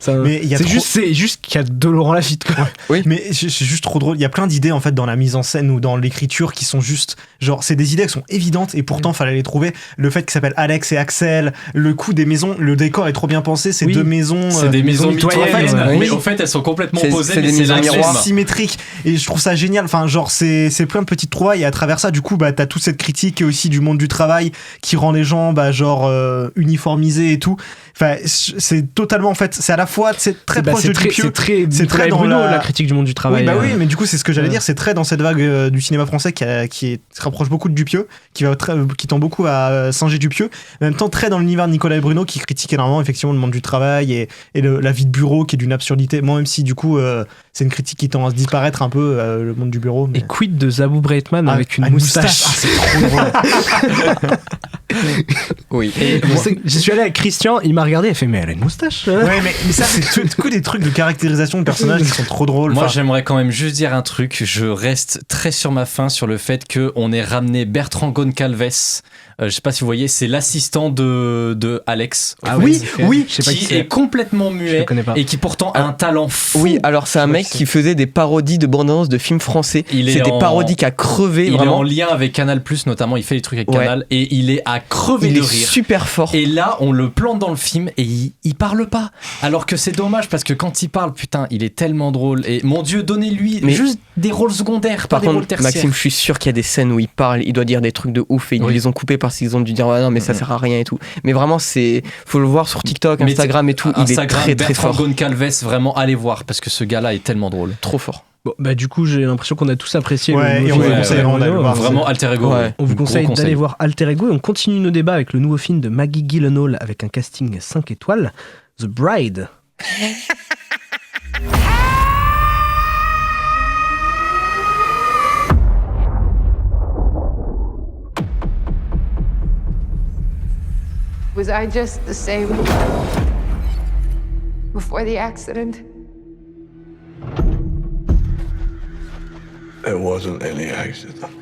C'est juste qu'il y a de Laurent Lafitte quoi. Oui. Mais c'est juste trop drôle. Il y a plein d'idées en fait dans la mise en scène ou dans l'écriture qui sont juste genre c'est des idées qui sont évidentes et pourtant fallait les trouver. Le fait qu'il s'appelle Alex et Axel, le coup des maisons, le décor est trop bien pensé. C'est deux maisons. C'est des maisons mitoyennes. Mais en fait elles sont complètement opposées. C'est des maisons miroirs symétriques et je trouve ça génial. Enfin genre c'est plein de petites trouvailles et à travers ça du coup t'as toute cette critique aussi du monde du travail qui rend les gens uniformisés et tout. Enfin c'est totalement en fait c'est à la fois c'est très proche de Dupieux, c'est très dans la critique du monde du travail. Oui, mais du coup c'est ce que j'allais dire, c'est très dans cette vague du cinéma français qui se rapproche beaucoup de Dupieux, qui tend beaucoup à singer Dupieux, en même temps très dans l'univers de Nicolas et Bruno qui critique énormément effectivement le monde du travail et la vie de bureau qui est d'une absurdité. Moi même si du coup c'est une critique qui tend à se disparaître un peu le monde du bureau. Mais... Et quid de Zabou Breitman avec une moustache. C'est trop drôle. Oui. Je suis allé avec Christian, il m'a regardé, il a fait mais elle a une moustache. Ouais, mais ça c'est tout des trucs de caractérisation de personnages qui sont trop drôles. Moi j'aimerais quand même juste dire un truc, je reste très sur ma faim sur le fait qu'on ait ramené Bertrand Goncalves Je sais pas si vous voyez, c'est l'assistant de Alex. Ah oui, je sais pas qui qui est complètement muet et qui pourtant a un talent fou. Oui, alors c'est un mec qui faisait des parodies de bandes-annonces de films français. C'est des parodies à crever. Il vraiment. est en lien avec Canal+, notamment. Il fait des trucs avec Canal et il est à crever de rire. Il est super fort. Et là, on le plante dans le film et il parle pas. Alors que c'est dommage parce que quand il parle, putain, il est tellement drôle. Et mon Dieu, donnez-lui juste des rôles secondaires, pas des rôles tertiaires. Maxime, je suis sûr qu'il y a des scènes où il parle, il doit dire des trucs de ouf et ils les ont coupés parce qu'ils ont dû dire non mais ça sert à rien et tout. Mais vraiment faut le voir sur TikTok, Instagram et tout. Il est très très fort. Goncalves, vraiment allez voir parce que ce gars-là est tellement drôle. Trop fort. Bon, bah du coup j'ai l'impression qu'on a tous apprécié et on vous conseille vraiment Alter Ego. On vous conseille d'aller voir Alter Ego et on continue nos débats avec le nouveau film de Maggie Gyllenhaal avec un casting 5 étoiles, The Bride. Was I just the same before the accident? There wasn't any accident.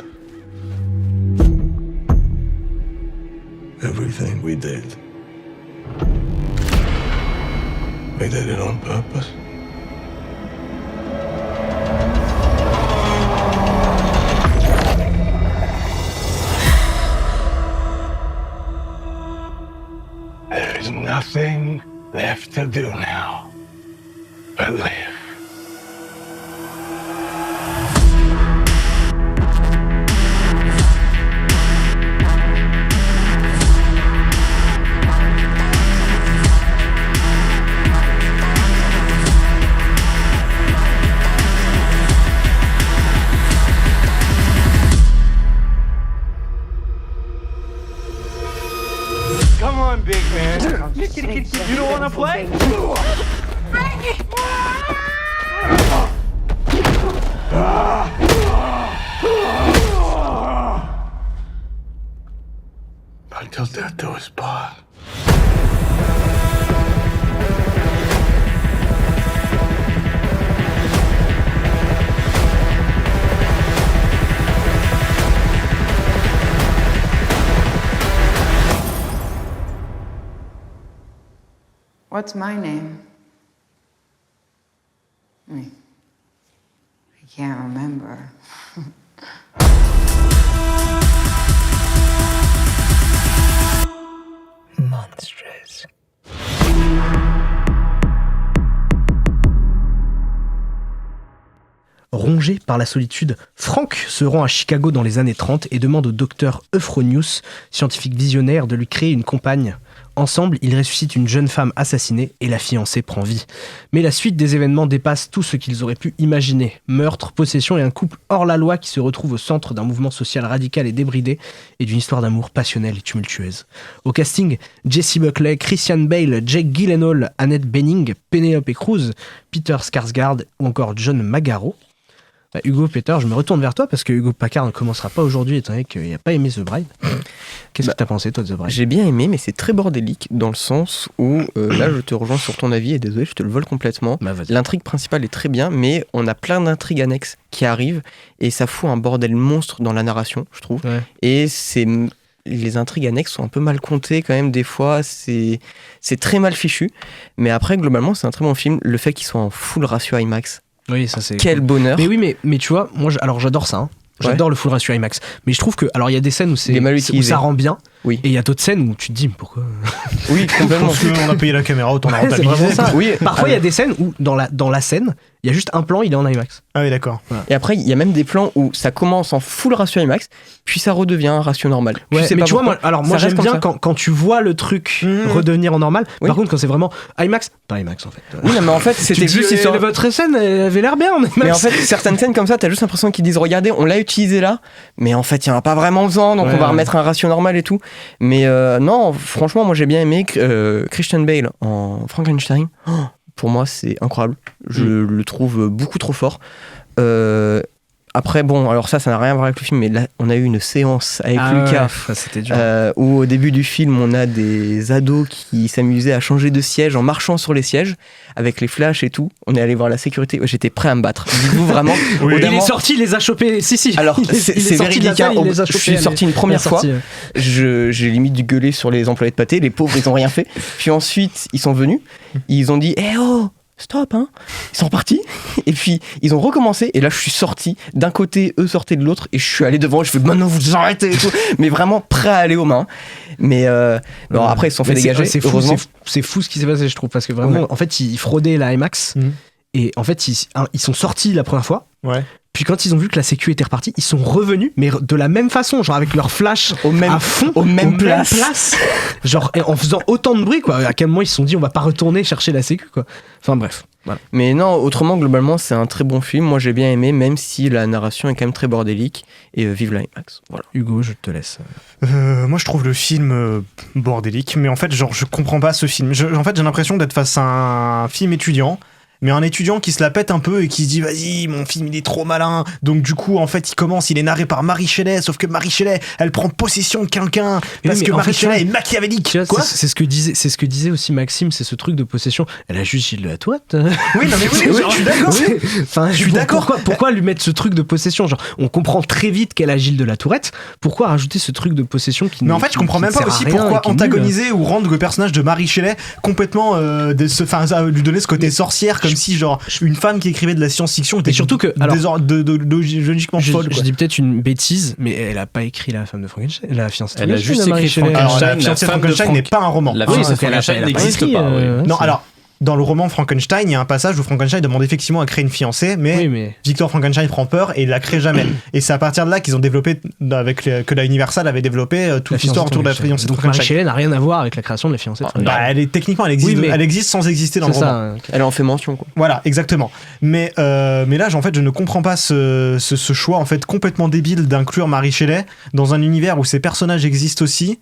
Everything we did it on purpose. There is nothing left to do now but live. Come on, big man. You don't want to play? Until death do us part. What's my name? I can't remember. Monstrous. Rongé par la solitude, Frank se rend à Chicago dans les années 30 et demande au docteur Euphronius, scientifique visionnaire, de lui créer une compagne. Ensemble, ils ressuscitent une jeune femme assassinée et la fiancée prend vie. Mais la suite des événements dépasse tout ce qu'ils auraient pu imaginer. Meurtre, possession et un couple hors la loi qui se retrouve au centre d'un mouvement social radical et débridé et d'une histoire d'amour passionnelle et tumultueuse. Au casting, Jessie Buckley, Christian Bale, Jake Gyllenhaal, Annette Bening, Penelope Cruz, Peter Skarsgård ou encore John Magaro. Hugo Peter, je me retourne vers toi parce que Hugo Packard ne commencera pas aujourd'hui étant donné qu'il n'a pas aimé The Bride. Qu'est-ce que t'as pensé toi de The Bride ? J'ai bien aimé, mais c'est très bordélique dans le sens où là je te rejoins sur ton avis et désolé je te le vole complètement. L'intrigue principale est très bien, mais on a plein d'intrigues annexes qui arrivent et ça fout un bordel monstre dans la narration, je trouve. Et les intrigues annexes sont un peu mal comptées quand même des fois, c'est très mal fichu, mais après globalement c'est un très bon film. Le fait qu'il soit en full ratio IMAX. Oui, ça c'est. Quel bonheur! Mais oui, mais tu vois, moi, alors j'adore ça. Hein. J'adore le full ratio IMAX. Mais je trouve que, alors il y a des scènes où ça rend bien. Oui. Et il y a d'autres scènes où tu te dis pourquoi. Oui, complètement. Parce qu'on a payé la caméra, autant la rentabiliser. Oui. Parfois il y a des scènes où dans la scène, il y a juste un plan, il est en IMAX. Ah oui, d'accord. Voilà. Et après, il y a même des plans où ça commence en full ratio IMAX, puis ça redevient un ratio normal. Ouais, mais tu vois, moi j'aime bien quand tu vois le truc redevenir en normal. Oui. Par contre, quand c'est vraiment IMAX, pas IMAX en fait. Oui, non, mais en fait, c'était juste. Votre scène elle avait l'air bien en IMAX. Mais en fait, certaines scènes comme ça, t'as juste l'impression qu'ils disent regardez, on l'a utilisé là, mais en fait, il n'y en a pas vraiment besoin, donc on va remettre un ratio normal et tout. Mais non, franchement, moi j'ai bien aimé Christian Bale en Frankenstein. Pour moi, c'est incroyable. Je le trouve beaucoup trop fort. Après, bon, alors ça n'a rien à voir avec le film, mais là, on a eu une séance avec Lucas c'était dur. où au début du film, on a des ados qui s'amusaient à changer de siège en marchant sur les sièges avec les flashs et tout. On est allé voir la sécurité. J'étais prêt à me battre. Dites-vous vraiment. Il est sorti, il les a chopés. Si. Alors, c'est véridique. Je suis sorti une première fois. J'ai limite dû gueuler sur les employés de pâté. Les pauvres, ils ont rien fait. Puis ensuite, ils sont venus. Ils ont dit oh, stop, hein. Ils sont repartis. Et puis, ils ont recommencé. Et là, je suis sorti. D'un côté, eux sortaient de l'autre. Et je suis allé devant. Je fais maintenant, vous arrêtez et tout. Mais vraiment prêt à aller aux mains. Mais bon, après, ils se sont fait dégager. C'est fou ce qui s'est passé, je trouve. Parce que vraiment, en fait, ils fraudaient la IMAX. Et en fait, ils sont sortis la première fois. Ouais. Puis quand ils ont vu que la sécu était repartie, ils sont revenus, mais de la même façon, genre avec leur flash à fond, aux mêmes places. Genre en faisant autant de bruit, quoi. À quel moment ils se sont dit, on va pas retourner chercher la sécu, quoi. Enfin bref. Voilà. Mais non, autrement, globalement, c'est un très bon film. Moi, j'ai bien aimé, même si la narration est quand même très bordélique. Et vive la IMAX. Voilà. Hugo, je te laisse. Moi, je trouve le film bordélique, mais en fait, genre, je comprends pas ce film. En fait, j'ai l'impression d'être face à un film étudiant. Mais un étudiant qui se la pète un peu et qui se dit vas-y, mon film il est trop malin. Donc du coup en fait il est narré par Marie Shelley, sauf que Marie Shelley elle prend possession de quelqu'un parce que Marie Shelley est machiavélique. Quoi c'est ce que disait aussi Maxime, c'est ce truc de possession. Elle a juste Gilles de la Tourette. Oui, non mais oui, je suis d'accord. Enfin, je suis d'accord. Pourquoi lui mettre ce truc de possession? Genre on comprend très vite qu'elle a Gilles de la Tourette. Pourquoi rajouter ce truc de possession qui? Mais en fait je comprends même pas aussi pourquoi antagoniser ou rendre le personnage de Marie Shelley complètement lui donner ce côté sorcière comme si genre une femme qui écrivait de la science-fiction était surtout que logiquement folle. Je dis peut-être une bêtise, mais elle a pas écrit La femme de Frankenstein, la fiancée de Elle a juste écrit Frankenstein. La fiancée de Frankenstein n'est pas un roman. La fiancée de Frankenstein n'existe pas. Non, alors dans le roman Frankenstein, il y a un passage où Frankenstein demande effectivement à créer une fiancée, mais Victor Frankenstein prend peur et il la crée jamais. Et c'est à partir de là qu'ils ont développé, que la Universal avait développé toute l'histoire autour de la fiancée de Frankenstein. Marie Shelley n'a rien à voir avec la création de la fiancée de Frankenstein. Elle existe sans exister dans le roman. Elle en fait mention, quoi. Voilà, exactement. Mais là, en fait, je ne comprends pas ce choix en fait complètement débile d'inclure Marie Shelley dans un univers où ces personnages existent aussi.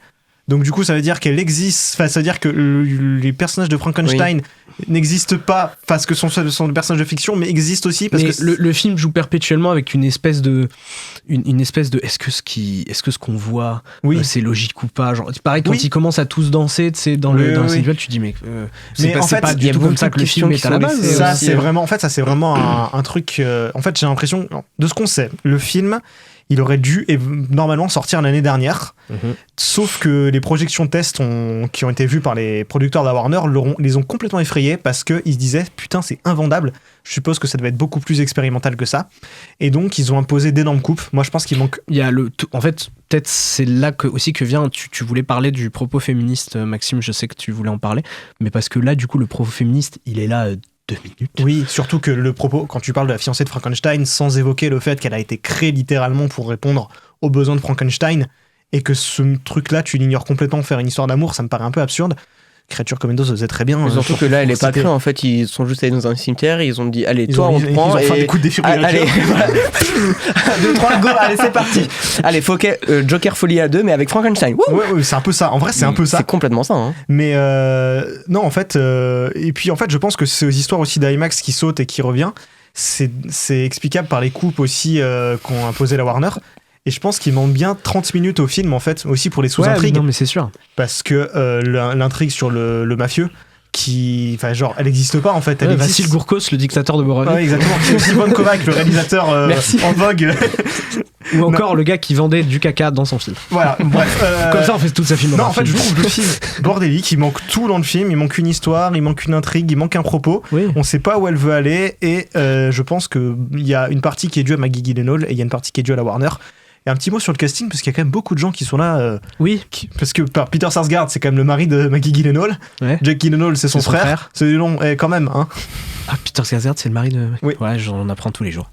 Donc du coup, ça veut dire qu'elle existe. Enfin, ça veut dire que les personnages de Frankenstein n'existent pas parce que sont des personnages de fiction, mais existent aussi parce que le film joue perpétuellement avec une espèce de est-ce que ce qu'on voit c'est logique ou pas. Genre, pareil quand ils commencent à tous danser, tu sais, dans le duel, tu dis mais en fait, pas du tout comme ça que le film est à la base. Ça c'est vraiment un truc. En fait, j'ai l'impression de ce qu'on sait, le film. Il aurait dû normalement sortir l'année dernière, sauf que les projections test qui ont été vues par les producteurs de la Warner les ont complètement effrayés parce qu'ils se disaient putain c'est invendable, je suppose que ça devait être beaucoup plus expérimental que ça, et donc ils ont imposé d'énormes coupes. Moi je pense qu'il manque... En fait peut-être c'est là aussi que vient, tu voulais parler du propos féministe, Maxime, je sais que tu voulais en parler, mais parce que là du coup le propos féministe il est là 2 minutes. Oui, surtout que le propos, quand tu parles de la fiancée de Frankenstein, sans évoquer le fait qu'elle a été créée littéralement pour répondre aux besoins de Frankenstein, et que ce truc-là, tu l'ignores complètement, faire une histoire d'amour, ça me paraît un peu absurde. Créature Commandos se faisait très bien. Mais surtout que là, elle est pas créée, en fait, ils sont juste allés dans un cimetière, ils ont dit, allez, toi, on te prend. Ils ont fait des coups de défibrillation. Allez, voilà. 2, 3, go, allez, c'est parti. Allez, Joker Folie à 2, mais avec Frankenstein. Ouais, c'est un peu ça. En vrai, c'est un peu ça. C'est complètement ça. Hein. Mais non, en fait, et puis en fait, je pense que ces histoires aussi d'IMAX qui saute et qui revient, c'est explicable par les coupes aussi qu'ont imposé la Warner. Et je pense qu'il manque bien 30 minutes au film, en fait, aussi pour les sous-intrigues. Non, mais c'est sûr. Parce que l'intrigue sur le mafieux, enfin, genre, elle n'existe pas, en fait. Elle existe. Vassil Gourkos, le dictateur de Moravie. Ouais, exactement. Simon Kovac, le réalisateur en vogue. Ou encore le gars qui vendait du caca dans son film. Voilà, bref. Comme ça, on fait toute sa filmographie. Non, en fait, je trouve le film bordélique. Il manque tout dans le film. Il manque une histoire, il manque une intrigue, il manque un propos. Oui. On sait pas où elle veut aller. Et je pense qu'il y a une partie qui est due à Maggie Gyllenhaal et il y a une partie qui est due à la Warner. Et un petit mot sur le casting, parce qu'il y a quand même beaucoup de gens qui sont là. Parce que Peter Sarsgaard, c'est quand même le mari de Maggie Gyllenhaal. Ouais. Jack Gyllenhaal, c'est son frère. C'est long, quand même. Hein. Ah, Peter Sarsgaard, c'est le mari de... Oui. Ouais, j'en apprends tous les jours.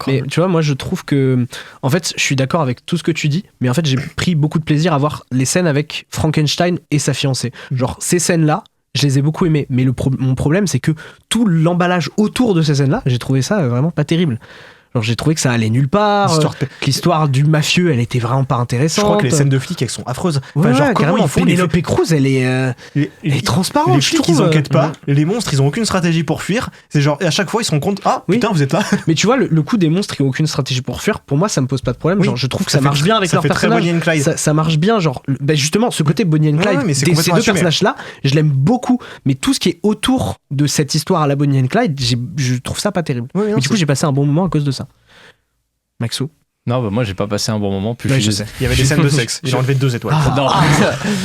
Mais tu vois, moi, je trouve que... En fait, je suis d'accord avec tout ce que tu dis, mais en fait, j'ai pris beaucoup de plaisir à voir les scènes avec Frankenstein et sa fiancée. Genre, ces scènes-là, je les ai beaucoup aimées. Mais mon problème, c'est que tout l'emballage autour de ces scènes-là, j'ai trouvé ça vraiment pas terrible. Genre j'ai trouvé que ça allait nulle part, que l'histoire du mafieux elle était vraiment pas intéressante. Je crois que les scènes de flics elles sont affreuses. Ouais, genre comment ils font Penelope Cruz elle est transparente. Les flics ils enquêtent pas, les monstres ils ont aucune stratégie pour fuir. C'est genre et à chaque fois ils se rendent compte putain vous êtes là. Mais tu vois le coup des monstres qui ont aucune stratégie pour fuir, pour moi ça me pose pas de problème. Genre je trouve que ça marche bien avec leur personnage. Ça marche bien genre justement ce côté Bonnie and Clyde. Ces deux personnages là je l'aime beaucoup, mais tout ce qui est autour de cette histoire à la Bonnie and Clyde je trouve ça pas terrible. Mais du coup j'ai passé un bon moment à cause de ça. Maxou? Non, moi j'ai pas passé un bon moment. Je sais. Il y avait des scènes de sexe. Il a enlevé 2 étoiles. Non,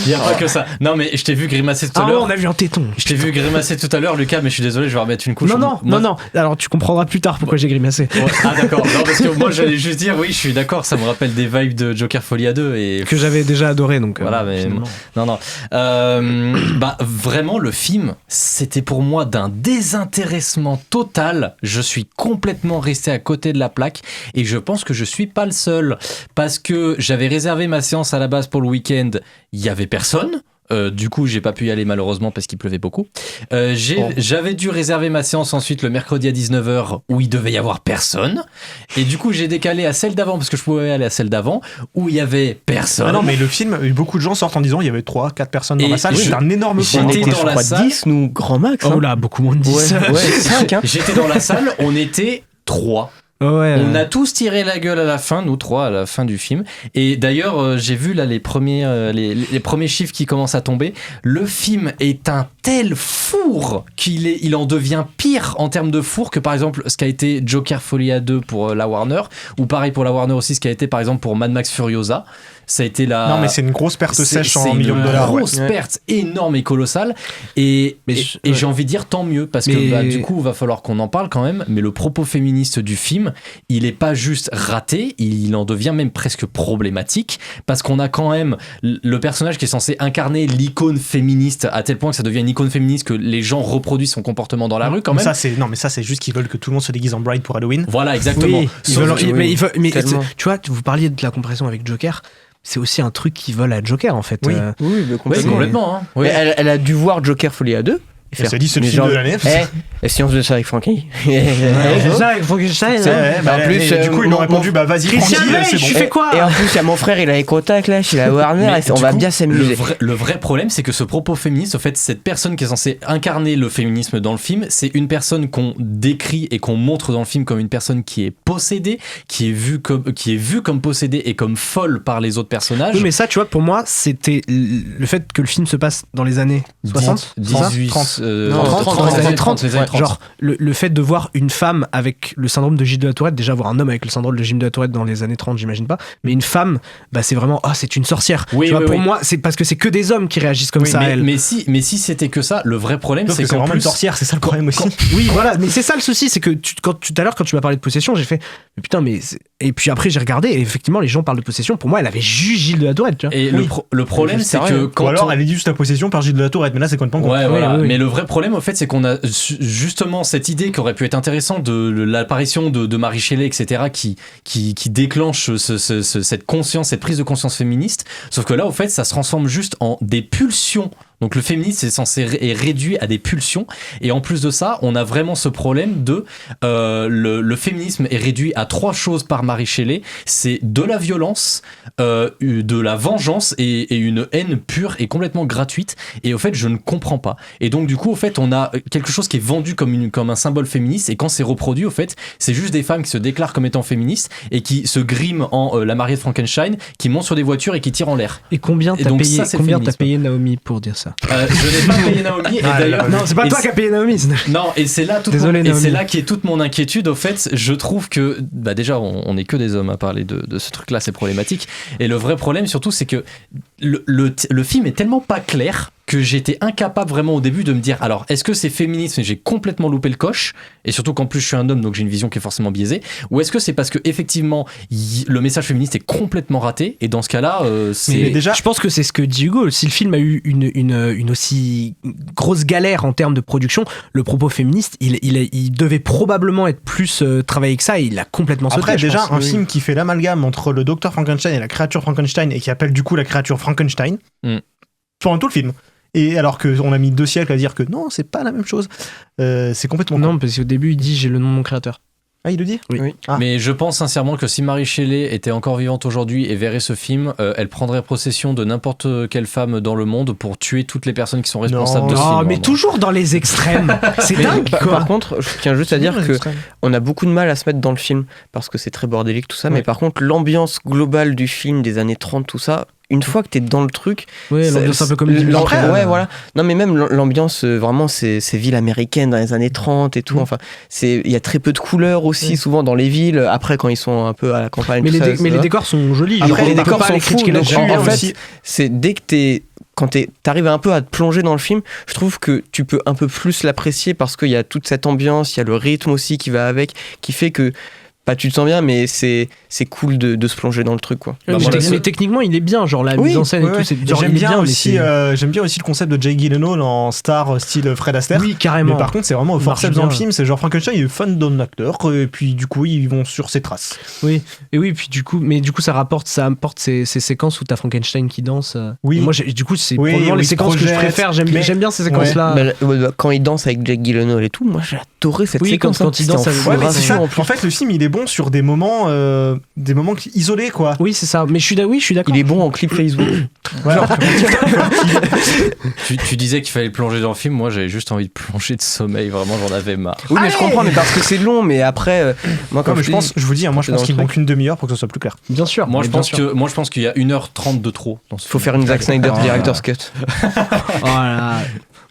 il y a pas que ça. Non, mais je t'ai vu grimacer tout à l'heure. On a vu un téton. Je t'ai vu grimacer tout à l'heure, Lucas, mais je suis désolé, je vais remettre une couche. Non. Alors tu comprendras plus tard pourquoi j'ai grimacé. Ouais. Ah d'accord. Non, parce que moi j'allais juste dire, oui, je suis d'accord, ça me rappelle des vibes de Joker Folia 2 et que j'avais déjà adoré donc. Voilà, mais non. Vraiment, le film, c'était pour moi d'un désintéressement total. Je suis complètement resté à côté de la plaque et je pense que je suis pas le seul parce que j'avais réservé ma séance à la base pour le week-end, il y avait personne. Du coup, j'ai pas pu y aller malheureusement parce qu'il pleuvait beaucoup. J'avais dû réserver ma séance ensuite le mercredi à 19h où il devait y avoir personne. Et du coup, j'ai décalé à celle d'avant parce que je pouvais aller à celle d'avant où il y avait personne. Ah non, mais le film, beaucoup de gens sortent en disant il y avait 3-4 personnes dans la salle. C'était un énorme film. J'étais dans la salle. 10, nous, grand max. Oh là, beaucoup moins de 10. Ouais, 5. J'étais dans la salle, on était 3. On a tous tiré la gueule à la fin, nous 3 à la fin du film. Et d'ailleurs, j'ai vu là les premiers chiffres qui commencent à tomber. Le film est un tel four qu'il en devient pire en termes de four que par exemple ce qu'a été Joker Folia 2 pour la Warner, ou pareil pour la Warner aussi ce qui a été par exemple pour Mad Max Furiosa. Ça a été Non, mais c'est une grosse perte sèche en millions de dollars. C'est une grosse perte énorme et colossale. Et j'ai envie de dire tant mieux, parce que du coup, il va falloir qu'on en parle quand même. Mais le propos féministe du film, il est pas juste raté, il en devient même presque problématique. Parce qu'on a quand même le personnage qui est censé incarner l'icône féministe, à tel point que ça devient une icône féministe que les gens reproduisent son comportement dans la rue quand même. Mais ça, c'est juste qu'ils veulent que tout le monde se déguise en bride pour Halloween. Voilà, exactement. Mais tu vois, vous parliez de la comparaison avec Joker. C'est aussi un truc qui vole à Joker en fait. Oui, complètement. Hein. Oui. Elle a dû voir Joker Folia 2. Elle se dit c'est le film de l'année. Et si on se faisait ça avec Frankie. C'est ça avec Frankenstein. En plus, du coup, ils m'ont répondu vas-y, Christian Bale, tu fais quoi? Et en plus, il y a mon frère, il a les contacts là chez la Warner et on va bien s'amuser. Le vrai problème, c'est que ce propos féministe, en fait, cette personne qui est censée incarner le féminisme dans le film, c'est une personne qu'on décrit et qu'on montre dans le film comme une personne qui est possédée, qui est vue comme possédée et comme folle par les autres personnages. Oui, mais ça, tu vois, pour moi, c'était le fait que le film se passe dans les années 60, 18, 30. Les années 30. Genre le fait de voir une femme avec le syndrome de Gilles de la Tourette, déjà voir un homme avec le syndrome de Gilles de la Tourette dans les années 30, j'imagine pas, mais une femme, c'est vraiment c'est une sorcière. Pour moi, c'est parce que c'est que des hommes qui réagissent comme ça à elle. Mais si c'était que ça, le vrai problème c'est qu'en plus une sorcière, c'est ça le problème aussi. Oui, voilà, mais c'est ça le souci, c'est que tout à l'heure quand tu m'as parlé de possession, j'ai fait mais putain et puis après j'ai regardé et effectivement les gens parlent de possession, pour moi elle avait juste Gilles de la Tourette, tu vois. Et le problème c'est que ou alors elle est dit juste la possession par Gilles de la Tourette, mais là c'est complètement mais le vrai problème au fait c'est qu'on a justement cette idée qui aurait pu être intéressante de l'apparition de Mary Shelley, etc., qui déclenche cette conscience, cette prise de conscience féministe, sauf que là au fait ça se transforme juste en des pulsions. Donc le féminisme est réduit à des pulsions, et en plus de ça on a vraiment ce problème de le féminisme est réduit à 3 choses par Mary Shelley, c'est de la violence, de la vengeance et une haine pure et complètement gratuite, et au fait je ne comprends pas. Et donc du coup au fait on a quelque chose qui est vendu comme un symbole féministe, et quand c'est reproduit au fait c'est juste des femmes qui se déclarent comme étant féministes et qui se griment en la mariée de Frankenstein, qui montent sur des voitures et qui tirent en l'air. Et combien t'as payé Naomi pour dire ça? Je n'ai pas payé Naomi, et d'ailleurs non, c'est pas toi qui as payé Naomi. Non, et c'est là c'est là qui est toute mon inquiétude au fait. Je trouve que déjà on est que des hommes à parler de ce truc là, c'est problématique, et le vrai problème surtout c'est que le film est tellement pas clair que j'étais incapable vraiment au début de me dire alors est-ce que c'est féministe mais j'ai complètement loupé le coche, et surtout qu'en plus je suis un homme donc j'ai une vision qui est forcément biaisée, ou est-ce que c'est parce que effectivement le message féministe est complètement raté, et dans ce cas-là c'est... Mais déjà je pense que c'est ce que dit Hugo, si le film a eu une aussi grosse galère en termes de production, le propos féministe il devait probablement être plus travaillé que ça, et il a complètement sauté. Après déjà un film qui fait l'amalgame entre le docteur Frankenstein et la créature Frankenstein, et qui appelle du coup la créature Frankenstein pendant tout le film. Et alors qu'on a mis 2 siècles à dire que non, c'est pas la même chose. C'est complètement non, parce qu'au début il dit j'ai le nom de mon créateur. Ah, il le dit ? Oui. Ah. Mais je pense sincèrement que si Mary Shelley était encore vivante aujourd'hui et verrait ce film, elle prendrait possession de n'importe quelle femme dans le monde pour tuer toutes les personnes qui sont responsables de ce film. Mais toujours dans les extrêmes. C'est dingue, quoi. Par contre, je tiens juste à dire que on a beaucoup de mal à se mettre dans le film parce que c'est très bordélique tout ça, mais par contre l'ambiance globale du film des années 30, tout ça, une fois que t'es dans le truc, l'ambiance un peu comme du après, voilà. Non mais même l'ambiance, vraiment c'est ville américaine dans les années 30 et tout. Enfin, il y a très peu de couleurs aussi souvent dans les villes. Après quand ils sont un peu à la campagne. Mais les décors sont jolis. Après les décors sont critiquer fous. là-dessus. En fait, c'est dès que t'arrives un peu à te plonger dans le film, je trouve que tu peux un peu plus l'apprécier parce qu'il y a toute cette ambiance, il y a le rythme aussi qui va avec, qui fait que tu te sens bien, mais c'est cool de se plonger dans le truc, quoi. Mais techniquement, il est bien, genre la mise en scène et tout. J'aime bien aussi le concept de Jake Gyllenhaal en star style Fred Astaire. Oui, carrément. Mais par contre, c'est vraiment au forceps dans le film. C'est genre Frankenstein, il est fan d'un acteur, et puis du coup, ils vont sur ses traces. Oui, et oui, puis du coup, ça apporte ces séquences où t'as Frankenstein qui danse. Oui. Et moi, du coup, c'est probablement les séquences que je préfère. J'aime bien ces séquences-là. Quand il danse avec Jake Gyllenhaal et tout, moi, j'ai adoré cette séquence. Quand il danse avec en fait, le film, il est bon sur des moments isolés, quoi. Oui, c'est ça. Mais je suis d'accord. Il est bon en clip Facebook. Tu disais qu'il fallait plonger dans le film. Moi, j'avais juste envie de plonger de sommeil. Vraiment, j'en avais marre. Oui, mais je comprends, mais parce que c'est long. Mais après, moi, quand je pense qu'il manque une demi-heure pour que ce soit plus clair. Bien sûr. Moi, je pense qu'il y a 1h30 de trop. Faut faire une Zack Snyder Director's Cut. Voilà.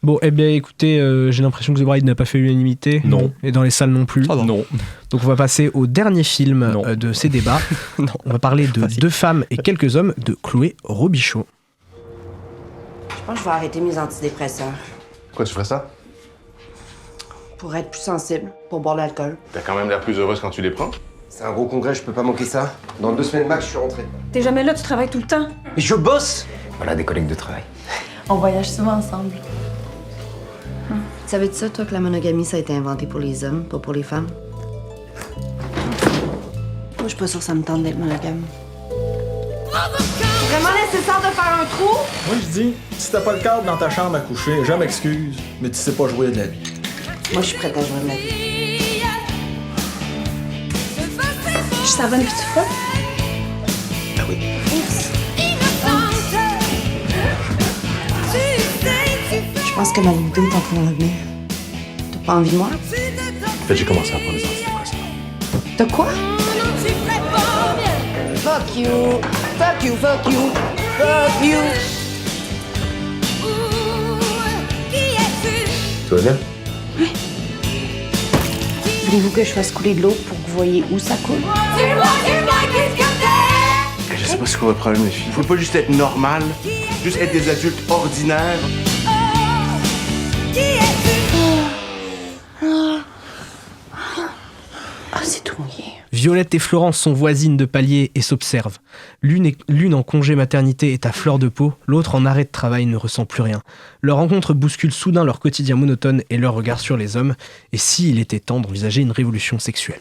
Bon, eh bien, écoutez, j'ai l'impression que The Bride n'a pas fait l'unanimité. Non. Et dans les salles non plus. Non. Donc, on va passer au dernier film de ces débats. On va parler de Deux femmes et quelques hommes de Chloé Robichaud. Je pense que je vais arrêter mes antidépresseurs. Pourquoi tu ferais ça? Pour être plus sensible, pour boire de l'alcool. T'as quand même l'air plus heureuse quand tu les prends. C'est un gros congrès, je peux pas manquer ça. Dans 2 semaines max, je suis rentré. T'es jamais là, tu travailles tout le temps. Mais je bosse! Voilà, des collègues de travail. On voyage souvent ensemble. Savais-tu ça, toi, que la monogamie, ça a été inventé pour les hommes, pas pour les femmes? Moi, je suis pas sûre que ça me tente d'être monogame. C'est vraiment nécessaire de faire un trou? Moi, je dis, si t'as pas le cadre dans ta chambre à coucher, je m'excuse, mais tu sais pas jouer de la vie. Moi, je suis prête à jouer de la vie. Je savonne puis tu frottes? Ah oui. Je pense que ma libido est en train de revenir. T'as pas envie de moi? En fait, j'ai commencé à prendre des antidépresseurs. T'as quoi? Fuck you! Fuck you, fuck you! Fuck you! Tout va bien? Oui. Voulez-vous que je fasse couler de l'eau pour que vous voyez où ça coule? Je sais pas c'est quoi votre problème, les filles. Vous pouvez pas juste être normal, juste être des adultes ordinaires. Ah, c'est tout mouillé. Violette et Florence sont voisines de palier et s'observent. L'une en congé maternité est à fleur de peau, l'autre en arrêt de travail ne ressent plus rien. Leur rencontre bouscule soudain leur quotidien monotone et leur regard sur les hommes, et s'il était temps d'envisager une révolution sexuelle.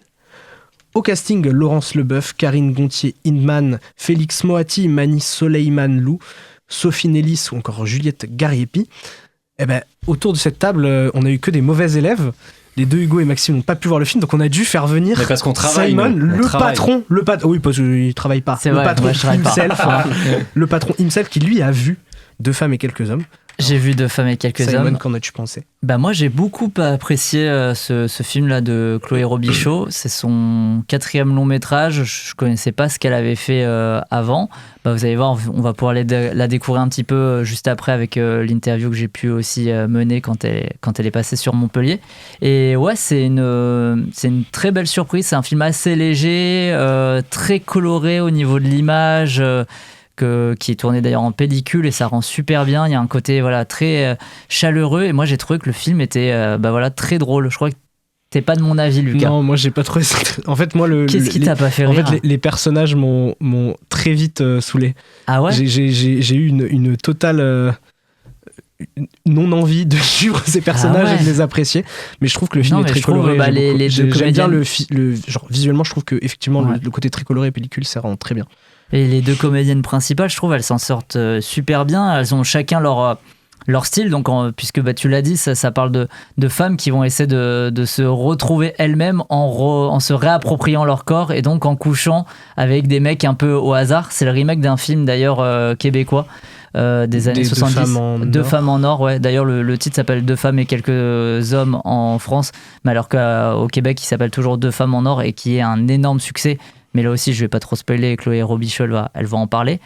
Au casting, Laurence Leboeuf, Karine Gontier-Hindman, Félix Moati, Mani Soleiman-Lou, Sophie Nélis ou encore Juliette Gariepi. Eh ben, autour de cette table, on a eu que des mauvais élèves. Les deux Hugo et Maxime n'ont pas pu voir le film, donc on a dû faire venir mais parce qu'on travaille, Simon, le patron. Oui, parce qu'il ne travaille pas. C'est vrai, patron moi, je travaille pas. himself, le patron himself qui lui a vu Deux femmes et quelques hommes. J'ai vu Deux femmes et quelques hommes. Simon, qu'en as-tu pensé? Bah moi j'ai beaucoup apprécié ce film-là de Chloé Robichaud. C'est son 4e long métrage. Je connaissais pas ce qu'elle avait fait avant. Bah, vous allez voir, on va pouvoir la découvrir un petit peu juste après avec l'interview que j'ai pu aussi mener quand elle est passée sur Montpellier. Et ouais, c'est une très belle surprise. C'est un film assez léger, très coloré au niveau de l'image. Qui est tourné d'ailleurs en pellicule et ça rend super bien. Il y a un côté très chaleureux et moi j'ai trouvé que le film était très drôle. Je crois que t'es pas de mon avis, Lucas. Non, moi j'ai pas trouvé ça. En fait, moi qu'est-ce qui t'a pas fait rire? En fait, les personnages m'ont très vite saoulé. Ah ouais? J'ai eu une totale non-envie de suivre ces personnages et de les apprécier, mais je trouve que le film est très coloré. J'aime bien genre visuellement, je trouve que effectivement le côté très coloré et pellicule ça rend très bien. Et les deux comédiennes principales, je trouve, elles s'en sortent super bien. Elles ont chacun leur style. Donc, puisque tu l'as dit, ça parle de femmes qui vont essayer de se retrouver elles-mêmes en se réappropriant leur corps et donc en couchant avec des mecs un peu au hasard. C'est le remake d'un film d'ailleurs québécois des années 70. Deux femmes en or, ouais. D'ailleurs, le titre s'appelle Deux femmes et quelques hommes en France, mais alors qu'au Québec, il s'appelle toujours Deux femmes en or et qui est un énorme succès. Mais là aussi, je vais pas trop spoiler, Chloé Robichaud, elle va en parler.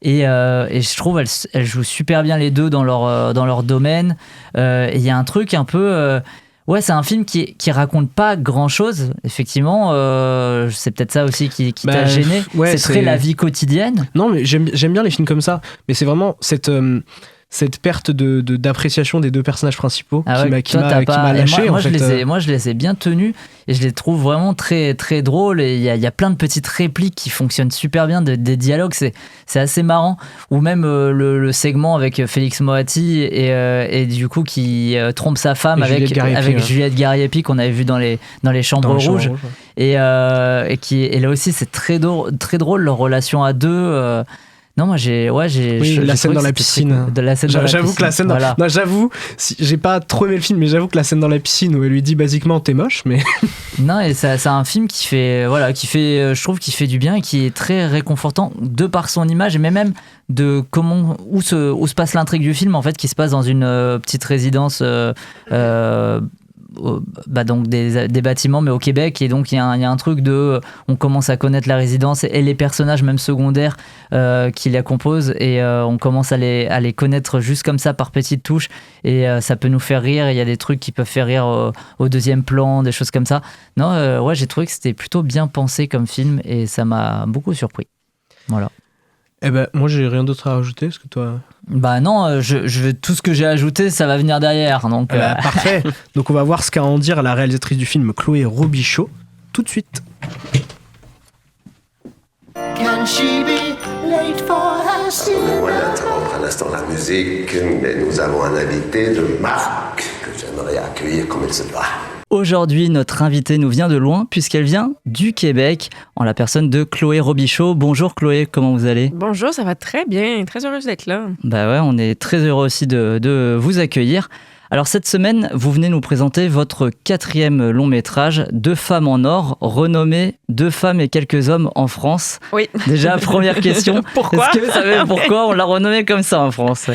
Et je trouve elles jouent super bien les deux dans leur domaine. Et il y a un truc un peu... c'est un film qui raconte pas grand-chose. Effectivement, c'est peut-être ça aussi qui t'a gêné. C'est très la vie quotidienne. Non, mais j'aime bien les films comme ça. Mais c'est vraiment cette perte d'appréciation des deux personnages principaux qui m'a lâché. Moi, je les ai bien tenus et je les trouve vraiment très, très drôles. Et il y a plein de petites répliques qui fonctionnent super bien, des dialogues, c'est assez marrant. Ou même le segment avec Félix Moati et du coup qui trompe sa femme avec Juliette Gariepi qu'on avait vu dans les Chambres Rouges. Et là aussi, c'est très drôle leur relation à deux. Non, moi la scène dans la piscine. J'avoue que la scène non, j'avoue, j'ai pas trop aimé le film, mais j'avoue que la scène dans la piscine où elle lui dit basiquement t'es moche, mais non, et c'est un film qui fait je trouve qu'il fait du bien et qui est très réconfortant de par son image, mais même de où se passe l'intrigue du film en fait, qui se passe dans une petite résidence donc des bâtiments mais au Québec, et donc il y a un truc on commence à connaître la résidence et les personnages même secondaires qui la composent, et on commence à les connaître juste comme ça par petites touches, et ça peut nous faire rire. Il y a des trucs qui peuvent faire rire au deuxième plan, des choses comme ça. Non, j'ai trouvé que c'était plutôt bien pensé comme film et ça m'a beaucoup surpris. Voilà. Moi j'ai rien d'autre à rajouter, parce que toi... Non, tout ce que j'ai ajouté, ça va venir derrière. Donc, parfait. Donc on va voir ce qu'a à en dire la réalisatrice du film, Chloé Robichaud, tout de suite. Can she be late for her cinema? Loin d'attendre un instant la musique, mais nous avons un invité de marque que j'aimerais accueillir comme il se doit. Aujourd'hui, notre invitée nous vient de loin puisqu'elle vient du Québec, en la personne de Chloé Robichaud. Bonjour Chloé, comment vous allez ? Bonjour, ça va très bien, très heureuse d'être là. On est très heureux aussi de vous accueillir. Alors cette semaine, vous venez nous présenter votre 4e long métrage, Deux femmes en or, renommé Deux femmes et quelques hommes en France. Oui. Déjà, première question. Pourquoi ? Est-ce que vous savez pourquoi on l'a renommé comme ça en France ?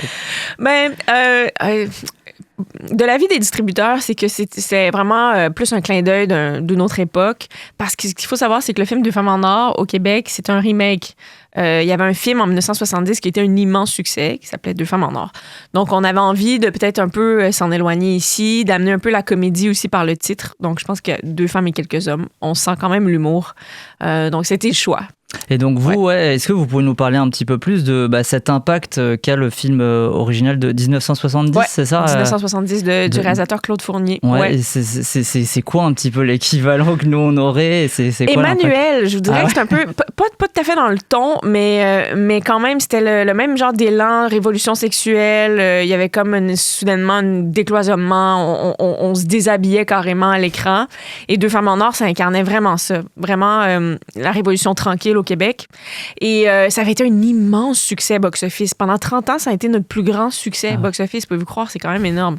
De l'avis des distributeurs, c'est que c'est vraiment plus un clin d'œil d'une autre époque. Parce que ce qu'il faut savoir, c'est que le film Deux femmes en or au Québec, c'est un remake. Il y avait un film en 1970 qui était un immense succès, qui s'appelait Deux femmes en or. Donc, on avait envie de peut-être un peu s'en éloigner ici, d'amener un peu la comédie aussi par le titre. Donc, je pense que Deux femmes et quelques hommes, on sent quand même l'humour. Donc, c'était le choix. Et donc vous, est-ce que vous pouvez nous parler un petit peu plus de cet impact qu'a le film original de 1970, c'est ça 1970 du réalisateur Claude Fournier. Ouais. C'est quoi un petit peu l'équivalent que nous on aurait c'est quoi Emmanuel, je vous dirais que c'est un peu, pas tout à fait dans le ton, mais quand même c'était le même genre d'élan, révolution sexuelle, il y avait comme soudainement un décloisonnement, on se déshabillait carrément à l'écran, et Deux femmes en or, ça incarnait vraiment ça, vraiment la révolution tranquille au Québec. Et ça avait été un immense succès box-office. Pendant 30 ans, ça a été notre plus grand succès box-office. Pouvez-vous croire? C'est quand même énorme.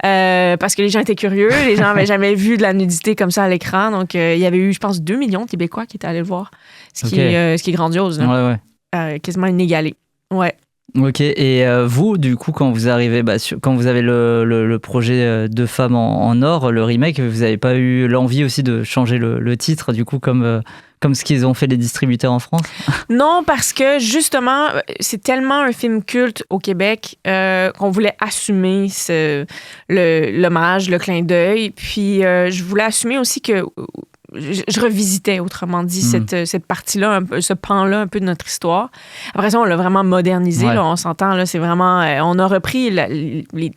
Parce que les gens étaient curieux. Les gens n'avaient jamais vu de la nudité comme ça à l'écran. Donc, il y avait eu, je pense, 2 millions de Québécois qui étaient allés le voir. Ce qui est grandiose. Quasiment inégalé. Ouais. Ok, et vous, du coup, quand vous arrivez, quand vous avez le projet Deux femmes en or, le remake, vous n'avez pas eu l'envie aussi de changer le titre, du coup, comme ce qu'ils ont fait les distributeurs en France? Non, parce que justement, c'est tellement un film culte au Québec qu'on voulait assumer l'hommage, le clin d'œil. Puis je voulais assumer aussi que je revisitais, autrement dit, cette partie-là, ce pan-là un peu de notre histoire. Après ça, on l'a vraiment modernisé, là, on s'entend, là, c'est vraiment... on a repris les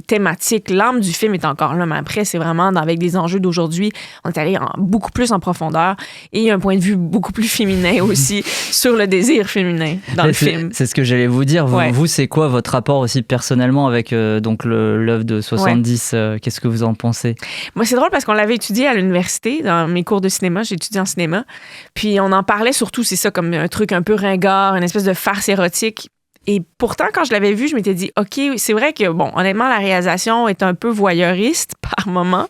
thématiques. L'âme du film est encore là, mais après, c'est vraiment avec des enjeux d'aujourd'hui. On est allé beaucoup plus en profondeur et un point de vue beaucoup plus féminin aussi sur le désir féminin dans le film. C'est ce que j'allais vous dire. Vous, c'est quoi votre rapport aussi personnellement avec donc l'œuvre de 70 Qu'est-ce que vous en pensez? Moi, c'est drôle parce qu'on l'avait étudié à l'université, dans mes cours de cinéma, j'ai étudié en cinéma, puis on en parlait surtout, c'est ça, comme un truc un peu ringard, une espèce de farce érotique. Et pourtant, quand je l'avais vu, je m'étais dit, OK, c'est vrai que, bon, honnêtement, la réalisation est un peu voyeuriste par moment,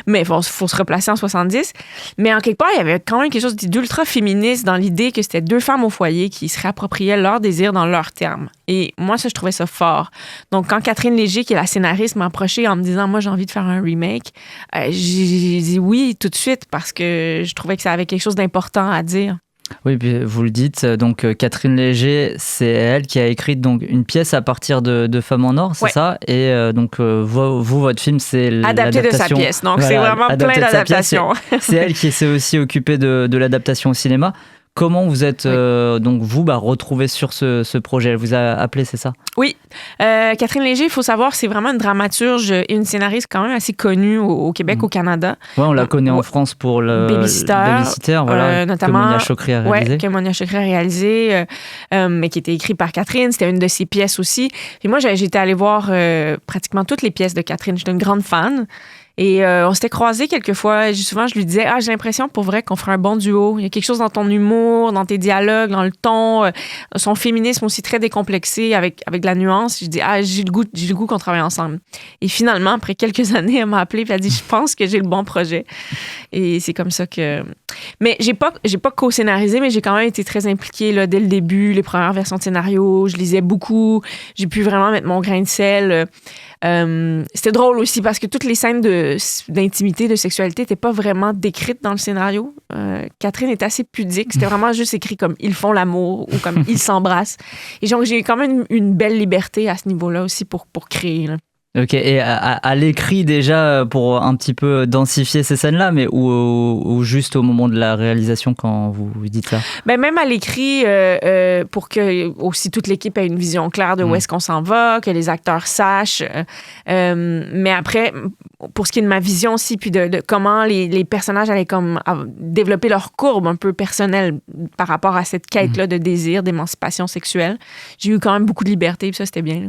mais il faut se replacer en 70. Mais en quelque part, il y avait quand même quelque chose d'ultra féministe dans l'idée que c'était 2 femmes au foyer qui se réappropriaient leur désir dans leurs termes. Et moi, ça, je trouvais ça fort. Donc, quand Catherine Léger, qui est la scénariste, m'a approchée en me disant, moi, j'ai envie de faire un remake, j'ai dit oui tout de suite parce que je trouvais que ça avait quelque chose d'important à dire. Oui, puis vous le dites, donc Catherine Léger, c'est elle qui a écrit donc une pièce à partir de Femmes en Or, c'est ça? Et donc vous, votre film, c'est adapté de sa pièce, donc voilà, c'est vraiment plein d'adaptations. C'est elle qui s'est aussi occupée de l'adaptation au cinéma. Comment vous êtes donc vous retrouvé sur ce projet? Elle vous a appelé, c'est ça? Oui. Catherine Léger, il faut savoir, c'est vraiment une dramaturge et une scénariste quand même assez connue au Québec, au Canada. Ouais, on la connaît en France pour le Babysitter, voilà, notamment, que Monia Chokri a réalisé. Oui, que Monia Chokri a réalisé, mais qui était écrit par Catherine. C'était une de ses pièces aussi. Puis moi, j'étais allée voir pratiquement toutes les pièces de Catherine. J'étais une grande fan. Et on s'était croisés quelques fois. Souvent, je lui disais, j'ai l'impression pour vrai qu'on ferait un bon duo. Il y a quelque chose dans ton humour, dans tes dialogues, dans le ton, son féminisme aussi très décomplexé avec de la nuance. Je dis, j'ai le goût qu'on travaille ensemble. Et finalement, après quelques années, elle m'a appelée et elle a dit, je pense que j'ai le bon projet. Et c'est comme ça que... Mais j'ai pas co-scénarisé, mais j'ai quand même été très impliquée là, dès le début, les premières versions de scénario. Je lisais beaucoup. J'ai pu vraiment mettre mon grain de sel. C'était drôle aussi parce que toutes les scènes d'intimité, de sexualité n'étaient pas vraiment décrites dans le scénario. Catherine est assez pudique. C'était vraiment juste écrit comme « ils font l'amour » ou comme « ils s'embrassent ». Et donc, j'ai quand même une belle liberté à ce niveau-là aussi pour créer. Là. Ok, et à l'écrit déjà pour un petit peu densifier ces scènes-là, mais ou juste au moment de la réalisation quand vous dites ça? Ben même à l'écrit, pour que aussi toute l'équipe ait une vision claire de où est-ce qu'on s'en va, que les acteurs sachent. Mais après, pour ce qui est de ma vision aussi, puis de comment les personnages allaient comme développer leur courbe un peu personnelle par rapport à cette quête-là de désir, d'émancipation sexuelle, j'ai eu quand même beaucoup de liberté, puis ça, c'était bien. Là.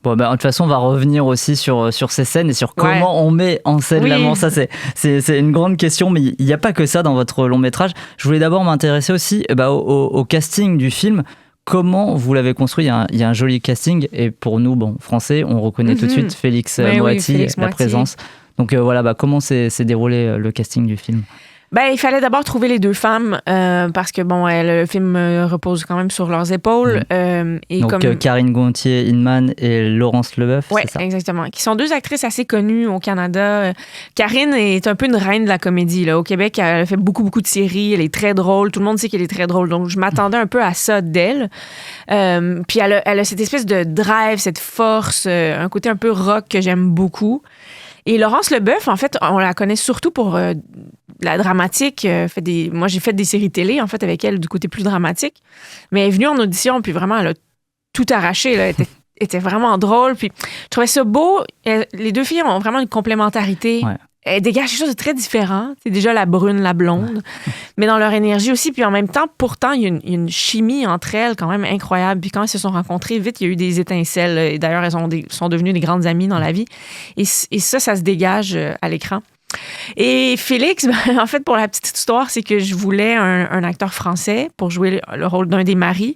Bon, de toute façon, on va revenir aussi sur ces scènes et sur comment on met en scène l'amour. Ça, c'est une grande question, mais il n'y a pas que ça dans votre long métrage. Je voulais d'abord m'intéresser aussi au casting du film. Comment vous l'avez construit? Il y a un joli casting, et pour nous, français, on reconnaît tout de suite Félix Moati, la présence. Donc voilà, comment s'est déroulé le casting du film? Il fallait d'abord trouver les 2 femmes parce que le film repose quand même sur leurs épaules. Et donc Karine Gontier-Inman et Laurence Leboeuf, c'est ça? Oui, exactement. Qui sont 2 actrices assez connues au Canada. Karine est un peu une reine de la comédie. Là. Au Québec, elle a fait beaucoup de séries. Elle est très drôle. Tout le monde sait qu'elle est très drôle. Donc, je m'attendais un peu à ça d'elle. Puis elle a cette espèce de drive, cette force, un côté un peu rock que j'aime beaucoup. Et Laurence Leboeuf, en fait, on la connaît surtout pour la dramatique. Moi, j'ai fait des séries télé, en fait, avec elle, du côté plus dramatique. Mais elle est venue en audition, puis vraiment, elle a tout arraché. Là. Elle était vraiment drôle. Puis je trouvais ça beau. Les 2 filles ont vraiment une complémentarité. Ouais. Elles dégagent quelque chose de très différent. C'est déjà la brune, la blonde, mais dans leur énergie aussi. Puis en même temps, pourtant, il y a une chimie entre elles quand même incroyable. Puis quand elles se sont rencontrées, vite, il y a eu des étincelles. Et d'ailleurs, elles sont devenues des grandes amies dans la vie. Et ça se dégage à l'écran. Et Félix, en fait, pour la petite histoire, c'est que je voulais un acteur français pour jouer le rôle d'un des maris.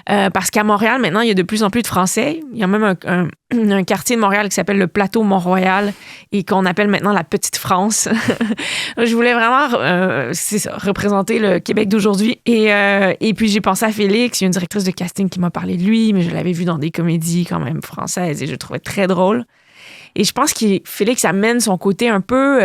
Parce qu'à Montréal, maintenant, il y a de plus en plus de Français. Il y a même un quartier de Montréal qui s'appelle le Plateau Mont-Royal et qu'on appelle maintenant la Petite France. Je voulais vraiment représenter le Québec d'aujourd'hui. Et puis, j'ai pensé à Félix. Il y a une directrice de casting qui m'a parlé de lui, mais je l'avais vu dans des comédies quand même françaises et je le trouvais très drôle. Et je pense que Félix amène son côté un peu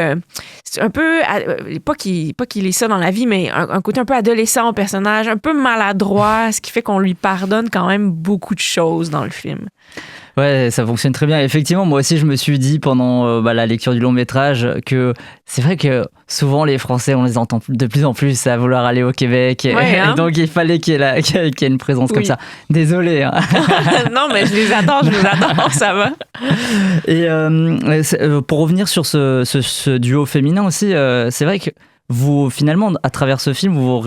pas qu'il est ça dans la vie, mais un côté un peu adolescent au personnage, un peu maladroit, ce qui fait qu'on lui pardonne quand même beaucoup de choses dans le film. Ouais, ça fonctionne très bien. Effectivement, moi aussi, je me suis dit pendant la lecture du long métrage que c'est vrai que souvent les Français, on les entend de plus en plus à vouloir aller au Québec. Ouais, hein? Et donc, il fallait qu'il y ait une présence comme ça. Désolé. Hein. Non, mais je les adore, ça va. Et pour revenir sur ce duo féminin aussi, c'est vrai que vous, finalement, à travers ce film, vous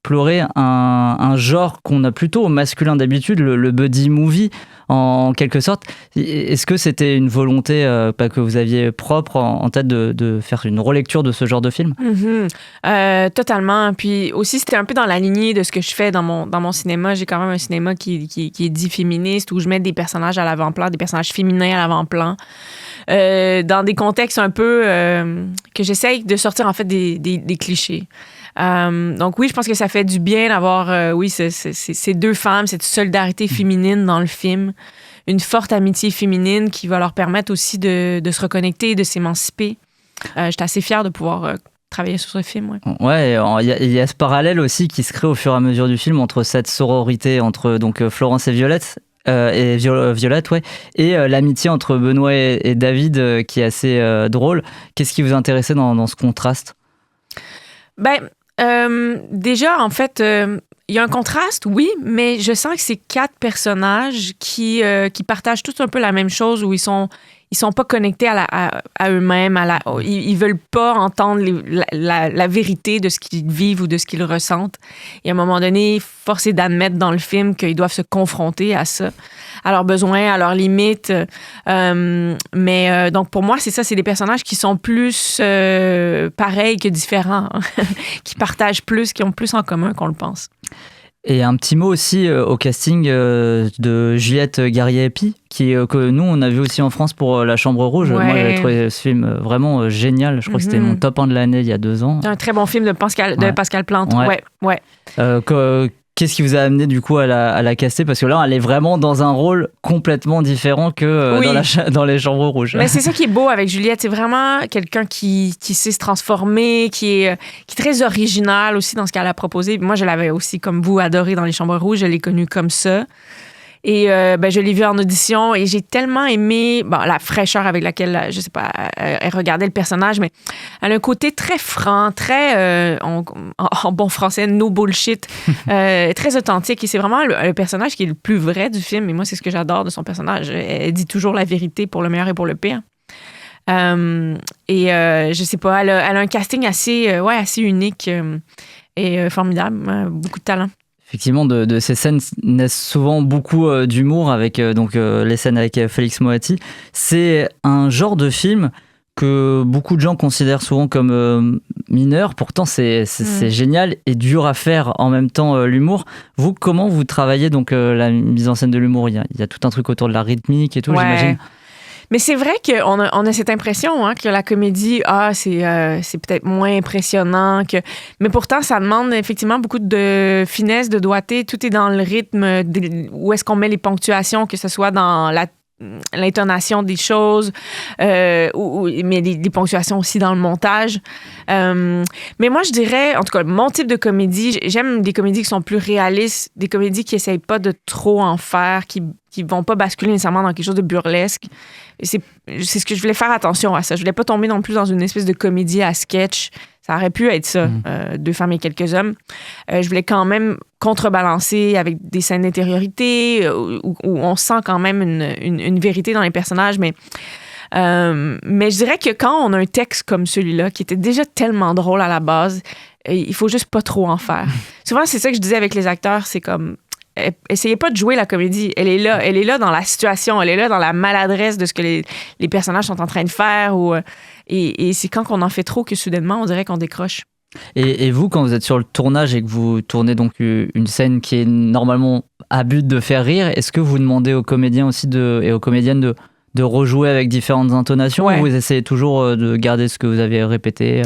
explorer un genre qu'on a plutôt au masculin d'habitude, le buddy movie, en quelque sorte. Est-ce que c'était une volonté que vous aviez propre en tête de faire une relecture de ce genre de film? Totalement. Puis aussi, c'était un peu dans la lignée de ce que je fais dans mon cinéma. J'ai quand même un cinéma qui est dit féministe, où je mets des personnages à l'avant-plan, des personnages féminins à l'avant-plan. Dans des contextes un peu que j'essaye de sortir en fait des clichés. Donc oui, je pense que ça fait du bien d'avoir ces deux femmes, cette solidarité féminine dans le film, une forte amitié féminine qui va leur permettre aussi de se reconnecter, de s'émanciper. J'étais assez fière de pouvoir travailler sur ce film. Ouais, il y a ce parallèle aussi qui se crée au fur et à mesure du film entre cette sororité entre donc Florence et Violette. Violette, ouais, et l'amitié entre Benoît et David qui est assez drôle. Qu'est-ce qui vous intéressait dans ce contraste? Déjà, en fait, il y a un contraste, oui, mais je sens que c'est 4 personnages qui partagent tous un peu la même chose, où ils sont pas connectés à eux-mêmes, ils veulent pas entendre la vérité de ce qu'ils vivent ou de ce qu'ils ressentent. Et à un moment donné, force est d'admettre dans le film qu'ils doivent se confronter à ça, à leurs besoins, à leurs limites. Donc pour moi, c'est ça, c'est des personnages qui sont plus pareils que différents, qui partagent plus, qui ont plus en commun qu'on le pense. Et un petit mot aussi au casting de Juliette Garrier-Épy, que nous, on a vu aussi en France pour La Chambre Rouge. Ouais. Moi, j'ai trouvé ce film vraiment génial. Je crois que c'était mon top 1 de l'année il y a 2 ans. Un très bon film de Pascal Plante. Ouais. Qu'est-ce qui vous a amené du coup à la caster? Parce que là, elle est vraiment dans un rôle complètement différent que dans Les Chambres Rouges. Mais c'est ça qui est beau avec Juliette. C'est vraiment quelqu'un qui sait se transformer, qui est très original aussi dans ce qu'elle a proposé. Moi, je l'avais aussi, comme vous, adoré dans Les Chambres Rouges. Je l'ai connue comme ça. Et je l'ai vue en audition et j'ai tellement aimé la fraîcheur avec laquelle, je sais pas, elle regardait le personnage, mais elle a un côté très franc, très, en bon français, no bullshit, très authentique. Et c'est vraiment le personnage qui est le plus vrai du film. Et moi, c'est ce que j'adore de son personnage. Elle dit toujours la vérité pour le meilleur et pour le pire. Je sais pas, elle a un casting assez unique et formidable. Beaucoup de talent. Effectivement, de ces scènes naissent souvent beaucoup d'humour avec les scènes avec Félix Moati. C'est un genre de film que beaucoup de gens considèrent souvent comme mineur. Pourtant, c'est génial et dur à faire en même temps l'humour. Vous, comment vous travaillez donc la mise en scène de l'humour? Il y a tout un truc autour de la rythmique et tout, j'imagine. Mais c'est vrai qu'on a cette impression que la comédie, c'est peut-être moins impressionnant. Mais pourtant, ça demande effectivement beaucoup de finesse, de doigté. Tout est dans le rythme, où est-ce qu'on met les ponctuations, que ce soit dans l'intonation des choses, mais les ponctuations aussi dans le montage. Mais moi, je dirais, en tout cas, mon type de comédie, j'aime des comédies qui sont plus réalistes, des comédies qui n'essayent pas de trop en faire, qui vont pas basculer nécessairement dans quelque chose de burlesque. Et c'est ce que je voulais faire attention à ça. Je voulais pas tomber non plus dans une espèce de comédie à sketch. Ça aurait pu être ça, 2 femmes et quelques hommes. Je voulais quand même contrebalancer avec des scènes d'intériorité où on sent quand même une vérité dans les personnages. Mais je dirais que quand on a un texte comme celui-là, qui était déjà tellement drôle à la base, il faut juste pas trop en faire. Souvent, c'est ça que je disais avec les acteurs, c'est comme... Essayez pas de jouer la comédie. Elle est là dans la situation, elle est là dans la maladresse de ce que les personnages sont en train de faire. Et c'est quand on en fait trop que soudainement, on dirait qu'on décroche. Et vous, quand vous êtes sur le tournage et que vous tournez donc une scène qui est normalement à but de faire rire, est-ce que vous demandez aux comédiens aussi et aux comédiennes de rejouer avec différentes intonations, ou vous essayez toujours de garder ce que vous avez répété?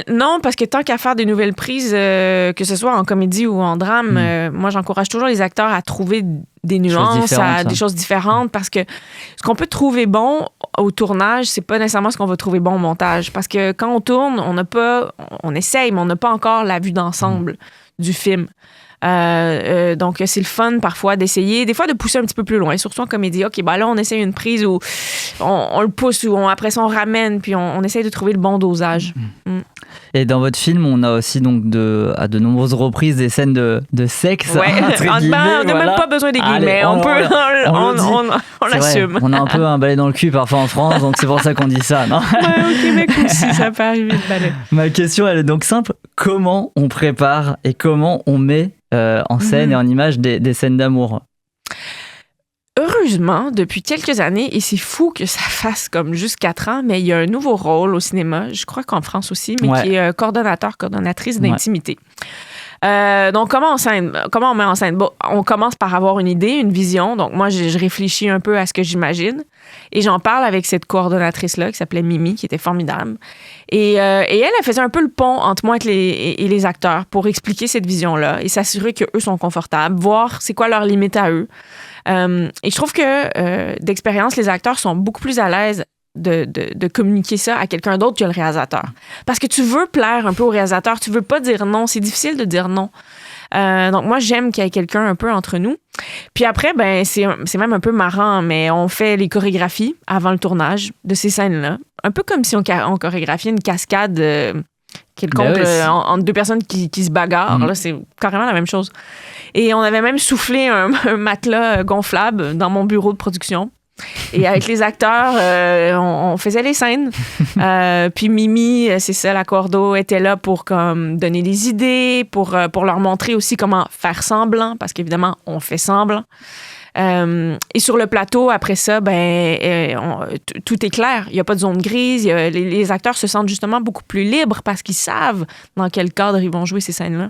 Non, parce que tant qu'à faire des nouvelles prises, que ce soit en comédie ou en drame, moi j'encourage toujours les acteurs à trouver des nuances, des choses différentes, parce que ce qu'on peut trouver bon au tournage, c'est pas nécessairement ce qu'on va trouver bon au montage, parce que quand on tourne, on essaye, mais on n'a pas encore la vue d'ensemble du film. Donc, c'est le fun parfois d'essayer, des fois de pousser un petit peu plus loin, surtout en comédie. OK, là, on essaye une prise où on le pousse, ou après ça, on ramène, puis on essaye de trouver le bon dosage. Et dans votre film, on a aussi donc à de nombreuses reprises des scènes de sexe. Ouais, on n'a même pas besoin des guillemets. On l'assume. On a un peu un balai dans le cul parfois en France, donc c'est pour ça qu'on dit ça, non? Au Québec aussi, ça peut arriver le balai. Ma question, elle est donc simple. comment on prépare et comment on met en scène et en image des scènes d'amour? Heureusement, depuis quelques années, et c'est fou que ça fasse comme juste 4 ans, mais il y a un nouveau rôle au cinéma, je crois qu'en France aussi, mais qui est coordonnatrice d'intimité. Donc, comment on met en scène? Bon, on commence par avoir une idée, une vision. Donc, moi, je réfléchis un peu à ce que j'imagine et j'en parle avec cette coordonnatrice-là qui s'appelait Mimi, qui était formidable. Et elle faisait un peu le pont entre moi et les acteurs pour expliquer cette vision-là et s'assurer qu'eux sont confortables, voir c'est quoi leurs limites à eux. Et je trouve que d'expérience, les acteurs sont beaucoup plus à l'aise de communiquer ça à quelqu'un d'autre que le réalisateur. Parce que tu veux plaire un peu au réalisateur, tu veux pas dire non, c'est difficile de dire non. Donc moi, j'aime qu'il y ait quelqu'un un peu entre nous. Puis après, ben c'est même un peu marrant, mais on fait les chorégraphies avant le tournage de ces scènes-là. Un peu comme si on chorégraphiait une cascade quelconque entre deux personnes qui se bagarrent. Là, c'est carrément la même chose. Et on avait même soufflé un matelas gonflable dans mon bureau de production. Et avec les acteurs, on faisait les scènes. Puis Mimi, c'est ça, la cordo, était là pour comme, donner des idées, pour leur montrer aussi comment faire semblant, parce qu'évidemment, on fait semblant. Et sur le plateau, après ça, tout est clair. Il n'y a pas de zone grise. Les acteurs se sentent justement beaucoup plus libres parce qu'ils savent dans quel cadre ils vont jouer ces scènes-là.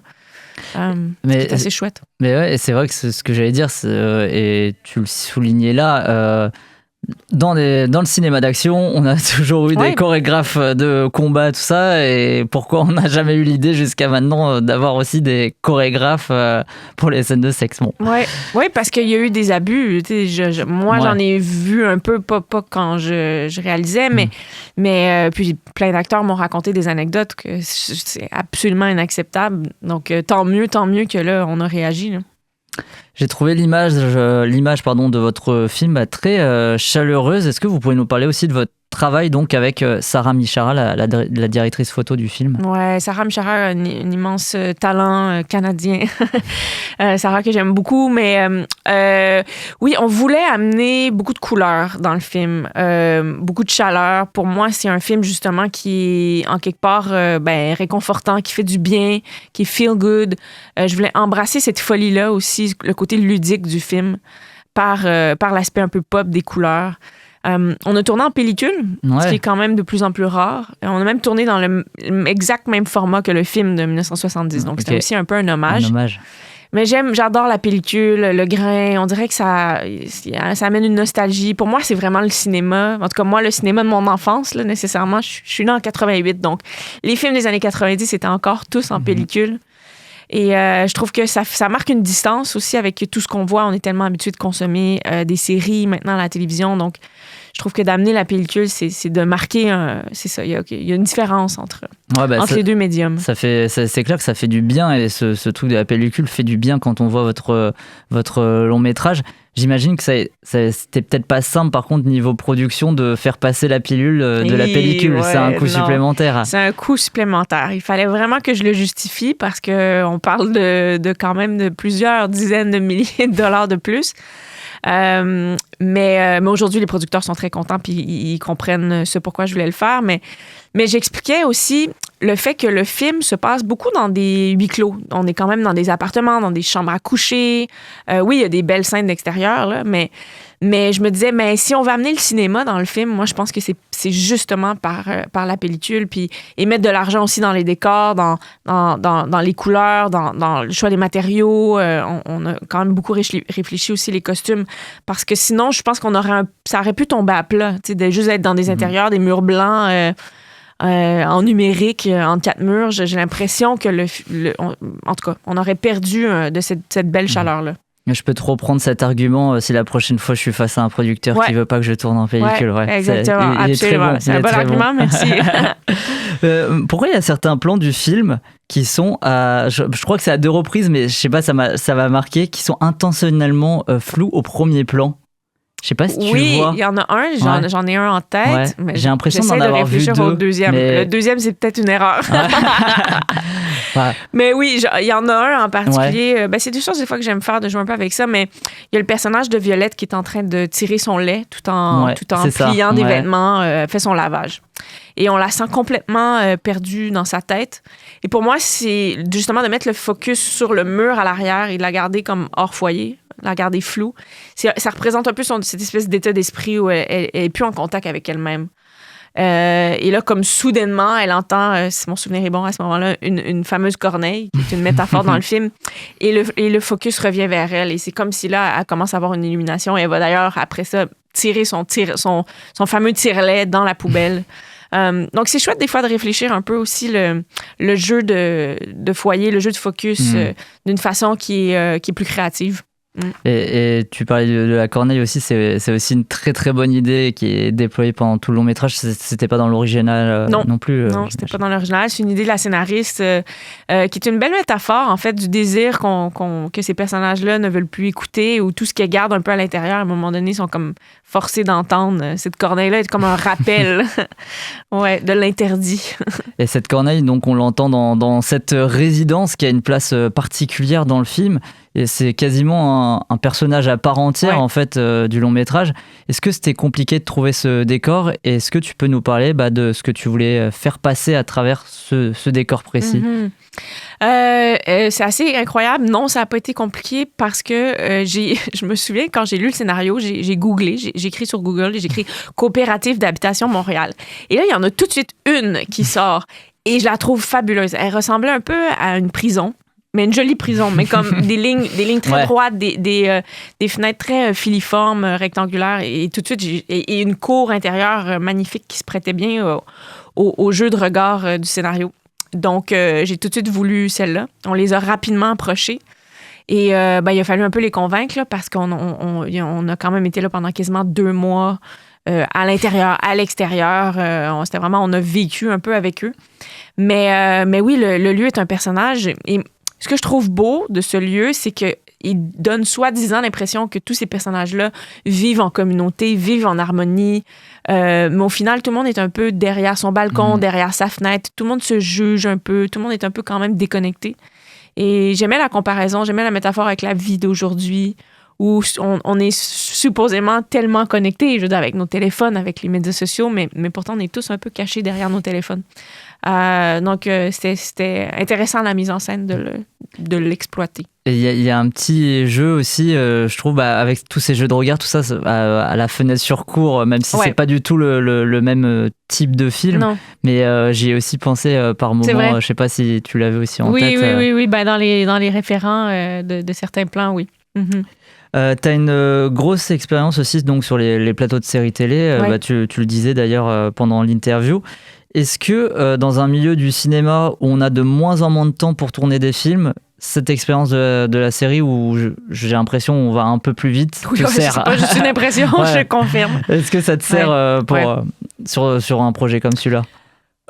C'est assez chouette. Mais ouais, c'est vrai que c'est ce que j'allais dire, et tu le soulignais là, dans le cinéma d'action, on a toujours eu des chorégraphes de combat, tout ça, et pourquoi on n'a jamais eu l'idée jusqu'à maintenant d'avoir aussi des chorégraphes pour les scènes de sexe? Bon. Oui, parce qu'il y a eu des abus. Moi, j'en ai vu un peu, pas quand je réalisais, mais puis plein d'acteurs m'ont raconté des anecdotes que c'est absolument inacceptable. Donc, tant mieux que là, on a réagi. Là. J'ai trouvé l'image de votre film très chaleureuse. Est-ce que vous pouvez nous parler aussi de votre travail donc avec Sarah Michara, la directrice photo du film? Ouais, Sarah Michara a un immense talent canadien. Sarah que j'aime beaucoup, mais oui, on voulait amener beaucoup de couleurs dans le film, beaucoup de chaleur. Pour moi, c'est un film justement qui est en quelque part réconfortant, qui fait du bien, qui est feel good. Je voulais embrasser cette folie-là aussi, le côté ludique du film, par l'aspect un peu pop des couleurs. On a tourné en pellicule, ce qui est quand même de plus en plus rare. On a même tourné dans le exact même format que le film de 1970. Donc, c'était aussi un peu un hommage. Mais j'adore la pellicule, le grain. On dirait que ça amène une nostalgie. Pour moi, c'est vraiment le cinéma. En tout cas, moi, le cinéma de mon enfance, là, nécessairement. Je suis née en 88. Donc, les films des années 90 étaient encore tous en pellicule. Et je trouve que ça marque une distance aussi avec tout ce qu'on voit. On est tellement habitué de consommer des séries maintenant à la télévision. Donc, je trouve que d'amener la pellicule, c'est de marquer... c'est ça, il y a une différence entre les deux médiums. C'est clair que ça fait du bien, et ce truc de la pellicule fait du bien quand on voit votre long métrage. J'imagine que c'était peut-être pas simple, par contre, niveau production, de faire passer la pilule de la pellicule. C'est un coût supplémentaire. C'est un coût supplémentaire. Il fallait vraiment que je le justifie parce qu'on parle de quand même de plusieurs dizaines de milliers de dollars de plus. Mais aujourd'hui, les producteurs sont très contents puis ils comprennent ce pourquoi je voulais le faire. Mais j'expliquais aussi le fait que le film se passe beaucoup dans des huis clos. On est quand même dans des appartements, dans des chambres à coucher. Oui, il y a des belles scènes d'extérieur, là, mais je me disais, mais si on veut amener le cinéma dans le film, moi, je pense que c'est justement par la pellicule, puis et mettre de l'argent aussi dans les décors, dans les couleurs, dans le choix des matériaux. On a quand même beaucoup réfléchi aussi les costumes, parce que sinon, je pense ça aurait pu tomber à plat, tu sais, de juste être dans des intérieurs, des murs blancs, en numérique, entre 4 murs. J'ai l'impression que en tout cas, on aurait perdu de cette belle chaleur-là. Je peux te reprendre cet argument si la prochaine fois je suis face à un producteur qui veut pas que je tourne en pellicule. Exactement, absolument. C'est un bon argument, merci. Pourquoi il y a certains plans du film qui sont, je crois que c'est à 2 reprises, mais je sais pas, ça m'a marqué, qui sont intentionnellement flous au premier plan? Je sais pas si tu le vois. Oui, il y en a un, j'en ai un en tête, mais j'ai l'impression d'en avoir vu 2. Au deuxième. Mais... Le deuxième, c'est peut-être une erreur. Mais oui, il y en a un en particulier. C'est des choses des fois que j'aime faire, de jouer un peu avec ça, mais il y a le personnage de Violette qui est en train de tirer son lait tout en pliant des vêtements, fait son lavage. Et on la sent complètement perdue dans sa tête. Et pour moi, c'est justement de mettre le focus sur le mur à l'arrière et de la garder comme hors foyer, la garder floue. Ça représente un peu cette espèce d'état d'esprit où elle est plus en contact avec elle-même. Et là, comme soudainement, elle entend, si mon souvenir est bon à ce moment-là, une fameuse corneille, qui est une métaphore dans le film, et le focus revient vers elle. Et c'est comme si là, elle commence à avoir une illumination. Et elle va d'ailleurs, après ça, tirer son fameux tire-lait dans la poubelle. Donc, c'est chouette des fois de réfléchir un peu aussi le jeu de foyer, le jeu de focus d'une façon qui est plus créative. Et tu parlais de la corneille aussi, c'est aussi une très très bonne idée qui est déployée pendant tout le long métrage. C'était pas dans l'original non plus. Non, c'était pas dans l'original. C'est une idée de la scénariste qui est une belle métaphore en fait du désir que ces personnages-là ne veulent plus écouter ou tout ce qu'ils gardent un peu à l'intérieur. À un moment donné, ils sont comme forcés d'entendre. Cette corneille-là est comme un rappel de l'interdit. Et cette corneille, donc on l'entend dans cette résidence qui a une place particulière dans le film. Et c'est quasiment un personnage à part entière en fait du long métrage. Est-ce que c'était compliqué de trouver ce décor et est-ce que tu peux nous parler de ce que tu voulais faire passer à travers ce décor précis? C'est assez incroyable. Non, ça n'a pas été compliqué parce que je me souviens quand j'ai lu le scénario, j'ai googlé, j'ai écrit sur Google, j'ai écrit Coopérative d'habitation Montréal. Et là, il y en a tout de suite une qui sort et je la trouve fabuleuse. Elle ressemblait un peu à une prison. Mais une jolie prison, mais comme des lignes très droites, des fenêtres très filiformes, rectangulaires, et tout de suite, et une cour intérieure magnifique qui se prêtait bien au jeu de regard du scénario. Donc, j'ai tout de suite voulu celle-là. On les a rapidement approchés. Et il a fallu un peu les convaincre, là, parce qu'on a quand même été là pendant quasiment 2 mois à l'intérieur, à l'extérieur. C'était vraiment, on a vécu un peu avec eux. Mais oui, le lieu est un personnage. Et ce que je trouve beau de ce lieu, c'est qu'il donne soi-disant l'impression que tous ces personnages-là vivent en communauté, vivent en harmonie. Mais au final, tout le monde est un peu derrière son balcon, derrière sa fenêtre. Tout le monde se juge un peu. Tout le monde est un peu quand même déconnecté. Et j'aimais la comparaison, j'aimais la métaphore avec la vie d'aujourd'hui, où on est supposément tellement connectés, je veux dire, avec nos téléphones, avec les médias sociaux, mais pourtant, on est tous un peu cachés derrière nos téléphones. Donc, c'était intéressant la mise en scène de l'exploiter. Et il y a un petit jeu aussi, je trouve, avec tous ces jeux de regard, tout ça, à la fenêtre sur cour, même si c'est pas du tout le même type de film. Non. Mais j'y ai aussi pensé par moments, je sais pas si tu l'avais aussi en tête. Oui, dans les référents de certains plans, oui. T'as une grosse expérience aussi donc, sur les plateaux de séries télé, tu le disais d'ailleurs pendant l'interview. Est-ce que dans un milieu du cinéma où on a de moins en moins de temps pour tourner des films, cette expérience de la série où j'ai l'impression qu'on va un peu plus vite te sert? C'est pas juste une impression, je confirme. Est-ce que ça te sert sur un projet comme celui-là?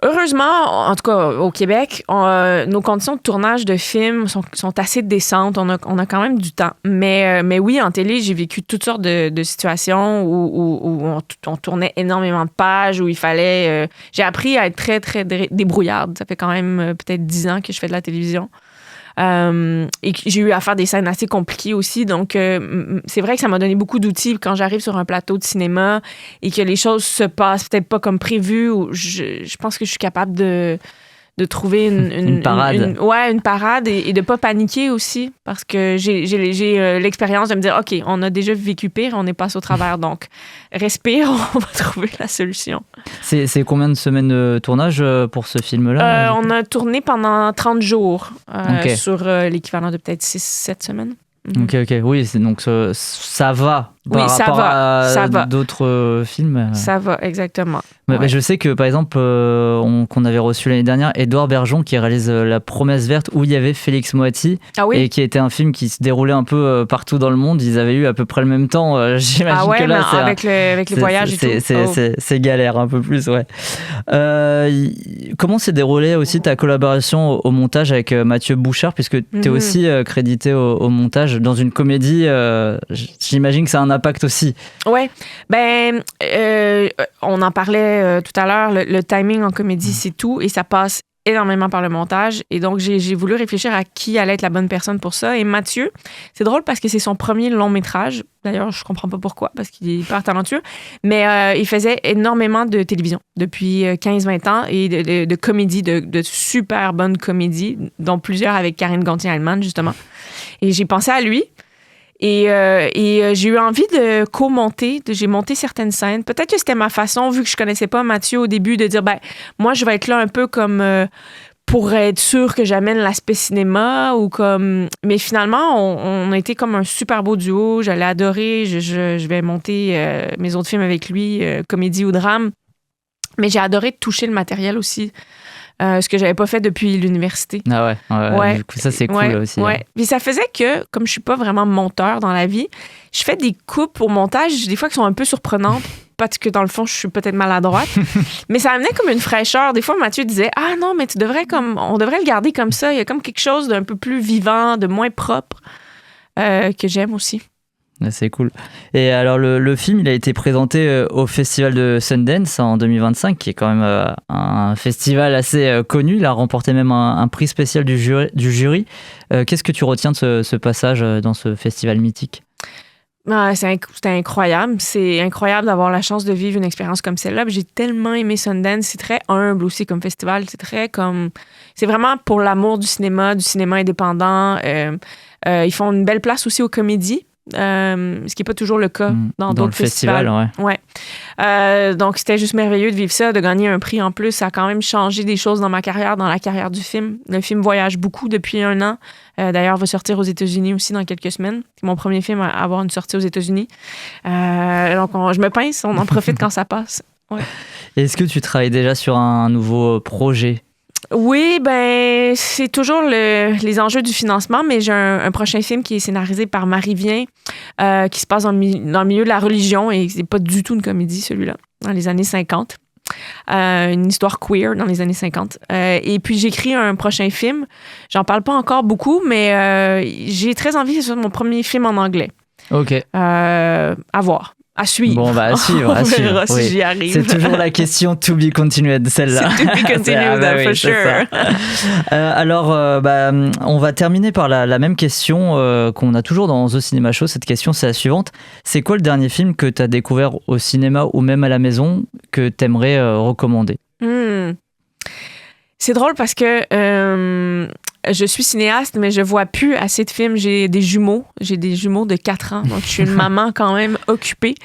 Heureusement, en tout cas au Québec, nos conditions de tournage de films sont assez décentes. On a quand même du temps. Mais oui, en télé, j'ai vécu toutes sortes de situations où on tournait énormément de pages, où il fallait... j'ai appris à être très, très débrouillarde. Ça fait quand même peut-être 10 ans que je fais de la télévision. Et j'ai eu à faire des scènes assez compliquées aussi, donc c'est vrai que ça m'a donné beaucoup d'outils quand j'arrive sur un plateau de cinéma et que les choses se passent peut-être pas comme prévu, ou je pense que je suis capable de trouver une parade. Une parade et de pas paniquer aussi, parce que j'ai l'expérience de me dire OK, on a déjà vécu pire, on est passé au travers, donc respire, on va trouver la solution. C'est combien de semaines de tournage pour ce film-là? On a tourné pendant 30 jours sur l'équivalent de peut-être 6-7 semaines. Ok, oui, donc ça va par rapport à d'autres films. Ça va, exactement. Mais je sais que, par exemple, qu'on avait reçu l'année dernière, Édouard Bergeon, qui réalise La Promesse Verte, où il y avait Félix Moati, et qui était un film qui se déroulait un peu partout dans le monde. Ils avaient eu à peu près le même temps. J'imagine que là, avec les voyages et tout. C'est galère un peu plus, Comment s'est déroulée aussi ta collaboration au montage avec Mathieu Bouchard, puisque tu es aussi crédité au montage dans une comédie, j'imagine que ça a un impact aussi. Ouais, on en parlait tout à l'heure, le timing en comédie, c'est tout, et ça passe énormément par le montage. Et donc, j'ai voulu réfléchir à qui allait être la bonne personne pour ça. Et Mathieu, c'est drôle parce que c'est son premier long métrage. D'ailleurs, je comprends pas pourquoi, parce qu'il est hyper talentueux. Mais il faisait énormément de télévision depuis 15-20 ans et de comédies, de super bonnes comédies, dont plusieurs avec Karine Gontier-Heilmann, justement. Et j'ai pensé à lui. Et j'ai eu envie de co-monter, j'ai monté certaines scènes. Peut-être que c'était ma façon, vu que je connaissais pas Mathieu au début, de dire, ben, moi, je vais être là un peu comme pour être sûr que j'amène l'aspect cinéma ou comme... Mais finalement, on a été comme un super beau duo. J'allais adorer. Je vais monter mes autres films avec lui, comédie ou drame. Mais j'ai adoré toucher le matériel aussi. Ce que j'avais pas fait depuis l'université. Ah ouais. Du coup, ça, c'est cool aussi. Ouais. Hein. Puis ça faisait que, comme je suis pas vraiment monteur dans la vie, je fais des coupes au montage, des fois qui sont un peu surprenantes, parce que dans le fond, je suis peut-être maladroite. Mais ça amenait comme une fraîcheur. Des fois, Mathieu disait, ah non, mais on devrait le garder comme ça. Il y a comme quelque chose d'un peu plus vivant, de moins propre, que j'aime aussi. C'est cool. Et alors, le film, il a été présenté au Festival de Sundance en 2025, qui est quand même un festival assez connu. Il a remporté même un prix spécial du jury. Qu'est-ce que tu retiens de ce passage dans ce festival mythique? C'était incroyable. C'est incroyable d'avoir la chance de vivre une expérience comme celle-là. J'ai tellement aimé Sundance. C'est très humble aussi comme festival. C'est vraiment pour l'amour du cinéma indépendant. Ils font une belle place aussi aux comédies. Ce qui n'est pas toujours le cas dans d'autres festivals. Donc, c'était juste merveilleux de vivre ça, de gagner un prix en plus. Ça a quand même changé des choses dans ma carrière, dans la carrière du film. Le film voyage beaucoup depuis 1 an. D'ailleurs, va sortir aux États-Unis aussi dans quelques semaines. C'est mon premier film à avoir une sortie aux États-Unis. Donc, je me pince, on en profite quand ça passe. Ouais. Est-ce que tu travailles déjà sur un nouveau projet? Oui, ben c'est toujours les enjeux du financement, mais j'ai un prochain film qui est scénarisé par Marie Vien, qui se passe dans le milieu de la religion, et c'est pas du tout une comédie, celui-là, dans les années 50. Une histoire queer dans les années 50. Et puis j'écris un prochain film. J'en parle pas encore beaucoup, mais j'ai très envie, c'est mon premier film en anglais. OK. À voir. À suivre. Bon, bah, à suivre. On verra si j'y arrive. C'est toujours la question to be continued, celle-là. C'est to be continued, for sure. Alors, on va terminer par la même question qu'on a toujours dans The Cinema Show. Cette question, c'est la suivante. C'est quoi le dernier film que tu as découvert au cinéma ou même à la maison que tu aimerais recommander? C'est drôle parce que je suis cinéaste, mais je vois plus assez de films. J'ai des jumeaux de 4 ans, donc je suis une maman quand même occupée.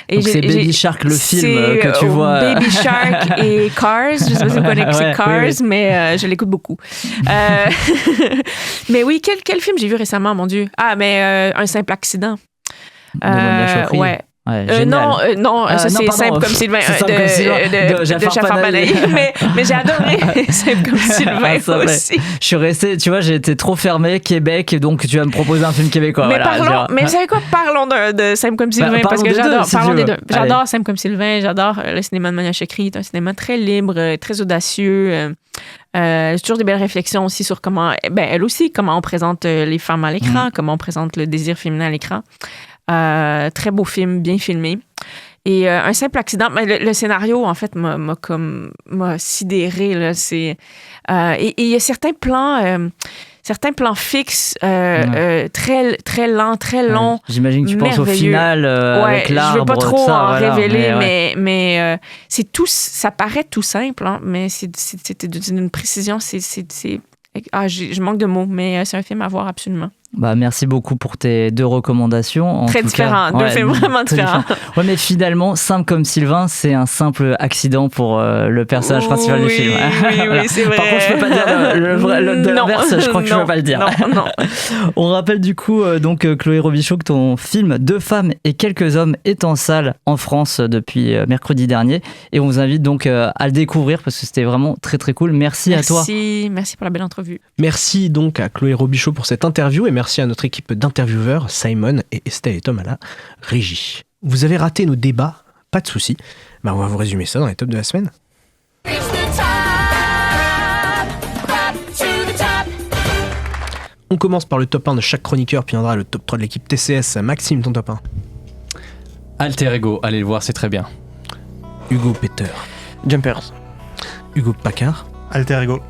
Et donc c'est Baby Shark, le film que tu vois. Baby Shark et Cars. Je sais pas si vous connaissez Cars, oui. Mais je l'écoute beaucoup. Mais oui, quel film j'ai vu récemment, mon Dieu? Ah, mais Un simple accident. Ouais. Non, ça c'est Simple comme Sylvain de Jafar Panahi, mais j'ai adoré Simple comme Sylvain aussi. Je suis resté, tu vois, j'ai été trop fermé Québec, donc tu vas me proposer un film québécois. Mais mais vous savez quoi, parlons de Simple comme Sylvain, parce que j'adore. Parlons des deux. J'adore Simple comme Sylvain, j'adore le cinéma de Mania Chakri. C'est un cinéma très libre, très audacieux. Toujours des belles réflexions aussi sur comment, elle aussi, comment on présente les femmes à l'écran, comment on présente le désir féminin à l'écran. Très beau film, bien filmé. Et Un simple accident, le scénario, en fait, m'a sidéré. Là, et il y a certains plans fixes, très, très lents, très longs. J'imagine que tu penses au final avec l'arbre. Je ne veux pas trop en révéler, mais c'est tout, ça paraît tout simple, hein, mais c'est d'une précision. Je manque de mots, mais c'est un film à voir absolument. Merci beaucoup pour tes 2 recommandations. Très différents, 2 films vraiment différents. Ouais, mais finalement, Simple comme Sylvain, c'est un simple accident pour le personnage principal du film. Oui, c'est vrai. Par contre, je peux pas dire de l'inverse, je crois que je peux pas le dire. Non. On rappelle du coup, Chloé Robichaud, que ton film 2 femmes et quelques hommes est en salle en France depuis mercredi dernier. Et on vous invite donc à le découvrir parce que c'était vraiment très très cool. Merci à toi. Merci pour la belle entrevue. Merci donc à Chloé Robichaud pour cette interview et merci à notre équipe d'intervieweurs, Simon et Estelle et Tom à la régie. Vous avez raté nos débats, pas de souci. On va vous résumer ça dans les tops de la semaine. On commence par le top 1 de chaque chroniqueur, puis viendra le top 3 de l'équipe TCS. Maxime, ton top 1. Alter Ego, allez le voir, c'est très bien. Hugo Peter. Jumpers. Hugo Paccard. Alter Ego.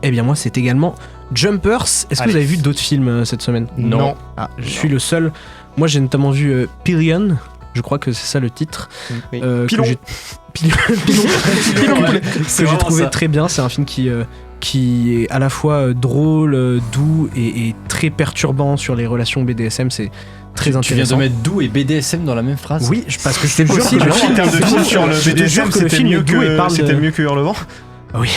Eh bien moi c'est également Jumpers. Est-ce que vous avez vu d'autres films cette semaine? Non. Ah, je suis le seul. Moi j'ai notamment vu Pillion, je crois que c'est ça le titre. Oui. Pilon. Pilon, que j'ai trouvé très bien. C'est un film qui est à la fois drôle, doux et très perturbant sur les relations BDSM. C'est très intéressant. Tu viens de mettre doux et BDSM dans la même phrase? Oui, parce que c'est possible. En termes de film sur le BDSM, c'était mieux que Hurlevent. Oui.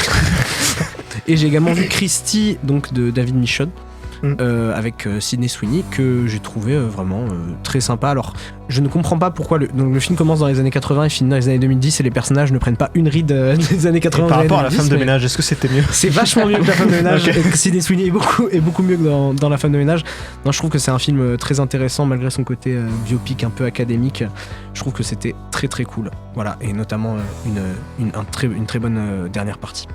Et j'ai également vu Christie, donc de David Michôd, avec Sydney Sweeney, que j'ai trouvé vraiment très sympa. Alors, je ne comprends pas pourquoi donc le film commence dans les années 80 et finit dans les années 2010 et les personnages ne prennent pas une ride des années 80. Et par rapport à la femme de ménage, est-ce que c'était mieux? C'est vachement mieux que la femme de ménage. Okay. Sydney Sweeney est beaucoup mieux que dans la femme de ménage. Non, je trouve que c'est un film très intéressant malgré son côté biopic un peu académique. Je trouve que c'était très très cool. Voilà, et notamment une très bonne dernière partie.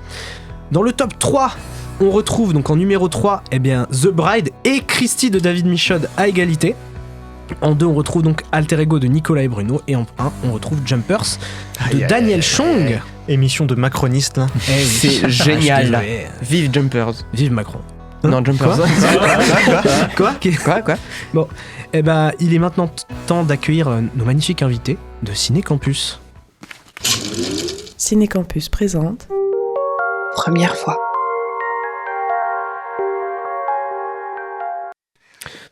Dans le top 3, on retrouve donc en numéro 3 The Bride et Christie de David Michôd à égalité. En 2, on retrouve donc Alter Ego de Nicolas et Bruno. Et en 1, on retrouve Jumpers de Daniel Chong. Émission de macroniste. Hein. C'est génial. Vive Jumpers. Vive Macron. Non, Jumpers. Quoi Bon, il est maintenant temps d'accueillir nos magnifiques invités de Ciné Campus. Ciné Campus présente Première fois.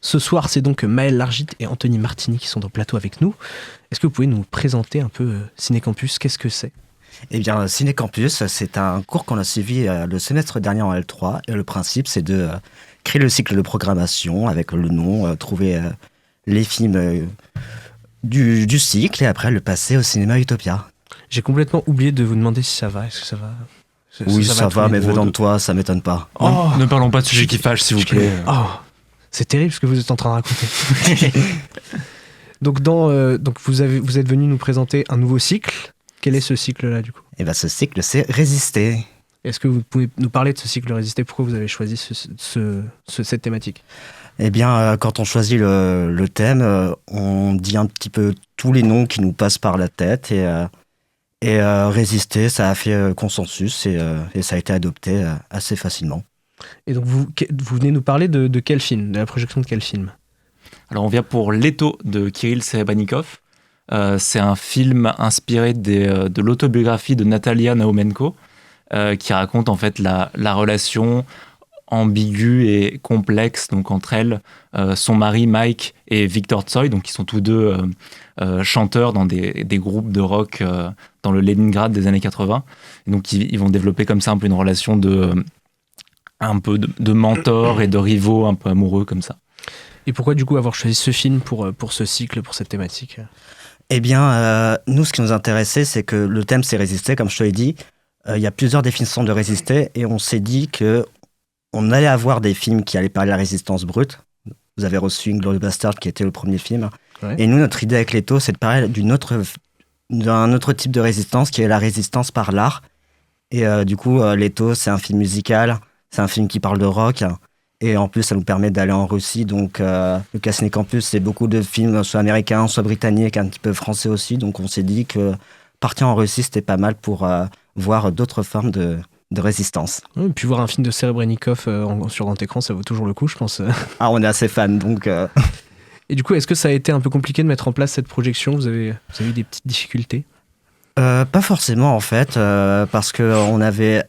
Ce soir, c'est donc Maël Largit et Anthony Martini qui sont au plateau avec nous. Est-ce que vous pouvez nous présenter un peu Ciné Campus? Qu'est-ce que c'est? Eh bien, Ciné Campus, c'est un cours qu'on a suivi le semestre dernier en L3. Et le principe, c'est de créer le cycle de programmation avec le nom, trouver les films du cycle et après le passer au cinéma Utopia. J'ai complètement oublié de vous demander si ça va. Est-ce que ça va? Oui, ça va, mais venant de toi, ça m'étonne pas. Oh, ne parlons pas de sujets qui fâchent, s'il vous plaît. Oh, c'est terrible ce que vous êtes en train de raconter. Donc, vous êtes venu nous présenter un nouveau cycle. Quel est ce cycle-là, du coup? Eh bien, ce cycle, c'est Résister. Est-ce que vous pouvez nous parler de ce cycle Résister? Pourquoi vous avez choisi cette thématique? Eh bien, quand on choisit le thème, on dit un petit peu tous les noms qui nous passent par la tête et Résister, ça a fait consensus et ça a été adopté assez facilement. Et donc, vous venez nous parler de quel film? De la projection de quel film? Alors, on vient pour Leto de Kirill Serebrennikov. C'est un film inspiré de l'autobiographie de Natalia Naumenko, qui raconte en fait la relation ambiguë et complexe donc entre elle, son mari Mike et Victor Tsoi, donc qui sont tous deux chanteurs dans des groupes de rock dans le Leningrad des années 80. Et donc ils vont développer comme ça un peu une relation un peu de mentors et de rivaux un peu amoureux comme ça. Et pourquoi du coup avoir choisi ce film pour ce cycle, pour cette thématique? Eh bien, nous, ce qui nous intéressait, c'est que le thème, c'est Résister, comme je te l'ai dit. Il y a plusieurs définitions de Résister, et on s'est dit qu'on allait avoir des films qui allaient parler de la résistance brute. Vous avez reçu Inglourious Basterds, qui était le premier film. Ouais. Et nous, notre idée avec Leto, c'est de parler d'un autre type de résistance, qui est la résistance par l'art. Et du coup, Leto, c'est un film musical, c'est un film qui parle de rock. Et en plus, ça nous permet d'aller en Russie. Donc, le Ciné Campus, c'est beaucoup de films, soit américains, soit britanniques, un petit peu français aussi. Donc, on s'est dit que partir en Russie, c'était pas mal pour voir d'autres formes de résistance. Et puis voir un film de Serebrennikov sur grand écran, ça vaut toujours le coup, je pense. Ah, on est assez fans, donc... Et du coup, est-ce que ça a été un peu compliqué de mettre en place cette projection? Vous avez eu des petites difficultés? Pas forcément, en fait, parce qu'on avait...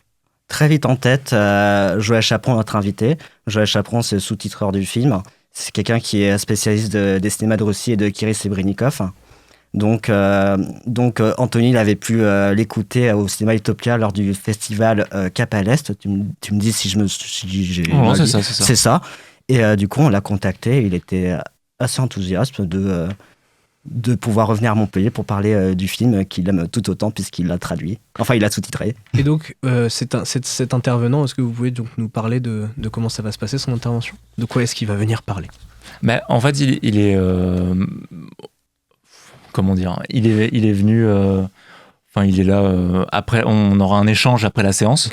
très vite en tête, Joël Chaperon, notre invité. Joël Chaperon, c'est le sous-titreur du film. C'est quelqu'un qui est spécialiste des cinémas de Russie et de Kirill Serebrennikov. Donc Anthony, il avait pu l'écouter au cinéma Utopia lors du festival Cap à l'Est. Tu me dis si j'ai... Oh, c'est ça. C'est ça. Et du coup, on l'a contacté. Il était assez enthousiaste de pouvoir revenir à Montpellier pour parler du film qu'il aime tout autant puisqu'il l'a traduit. Enfin, il l'a sous-titré. Et donc, cet intervenant, est-ce que vous pouvez donc nous parler de comment ça va se passer, son intervention? De quoi est-ce qu'il va venir parler? En fait, il est... comment dire? Il est venu Enfin, il est là. Après, on aura un échange après la séance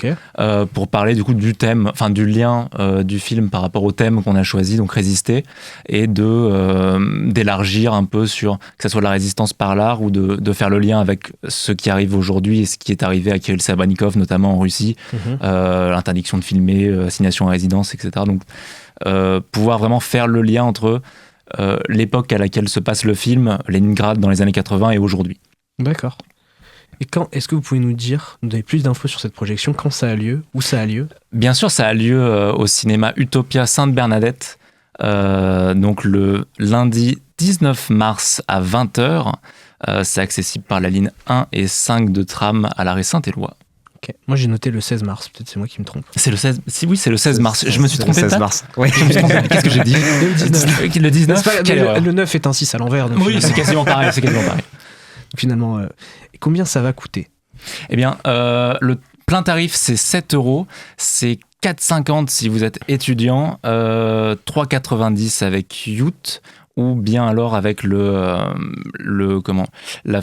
pour parler du coup du thème, enfin du lien du film par rapport au thème qu'on a choisi, donc résister, et d'élargir un peu sur que ça soit la résistance par l'art ou de faire le lien avec ce qui arrive aujourd'hui et ce qui est arrivé à Kirill Sabanikov, notamment en Russie, l'interdiction de filmer, assignation à résidence, etc. Donc pouvoir vraiment faire le lien entre l'époque à laquelle se passe le film, Leningrad dans les années 80 et aujourd'hui. D'accord. Et quand est-ce que vous pouvez nous donner plus d'infos sur cette projection, quand ça a lieu, où ça a lieu? Bien sûr, ça a lieu au cinéma Utopia Sainte-Bernadette, donc le lundi 19 mars à 20h. C'est accessible par la ligne 1 et 5 de tram à l'arrêt Saint-Éloi. Ok. Moi j'ai noté le 16 mars, peut-être c'est moi qui me trompe. C'est le 16. Si oui, c'est le 16 mars. Je me suis trompé. Le 16 mars. Oui. Je me suis trompé. Qu'est-ce que j'ai dit? Le 19. Le 19. Le 9 est un 6 à l'envers. Oui, c'est quasiment pareil. C'est quasiment pareil. Finalement, combien ça va coûter? Eh bien, le plein tarif c'est 7 €. C'est 4,50 si vous êtes étudiant, 3,90 avec Youth, ou bien alors avec la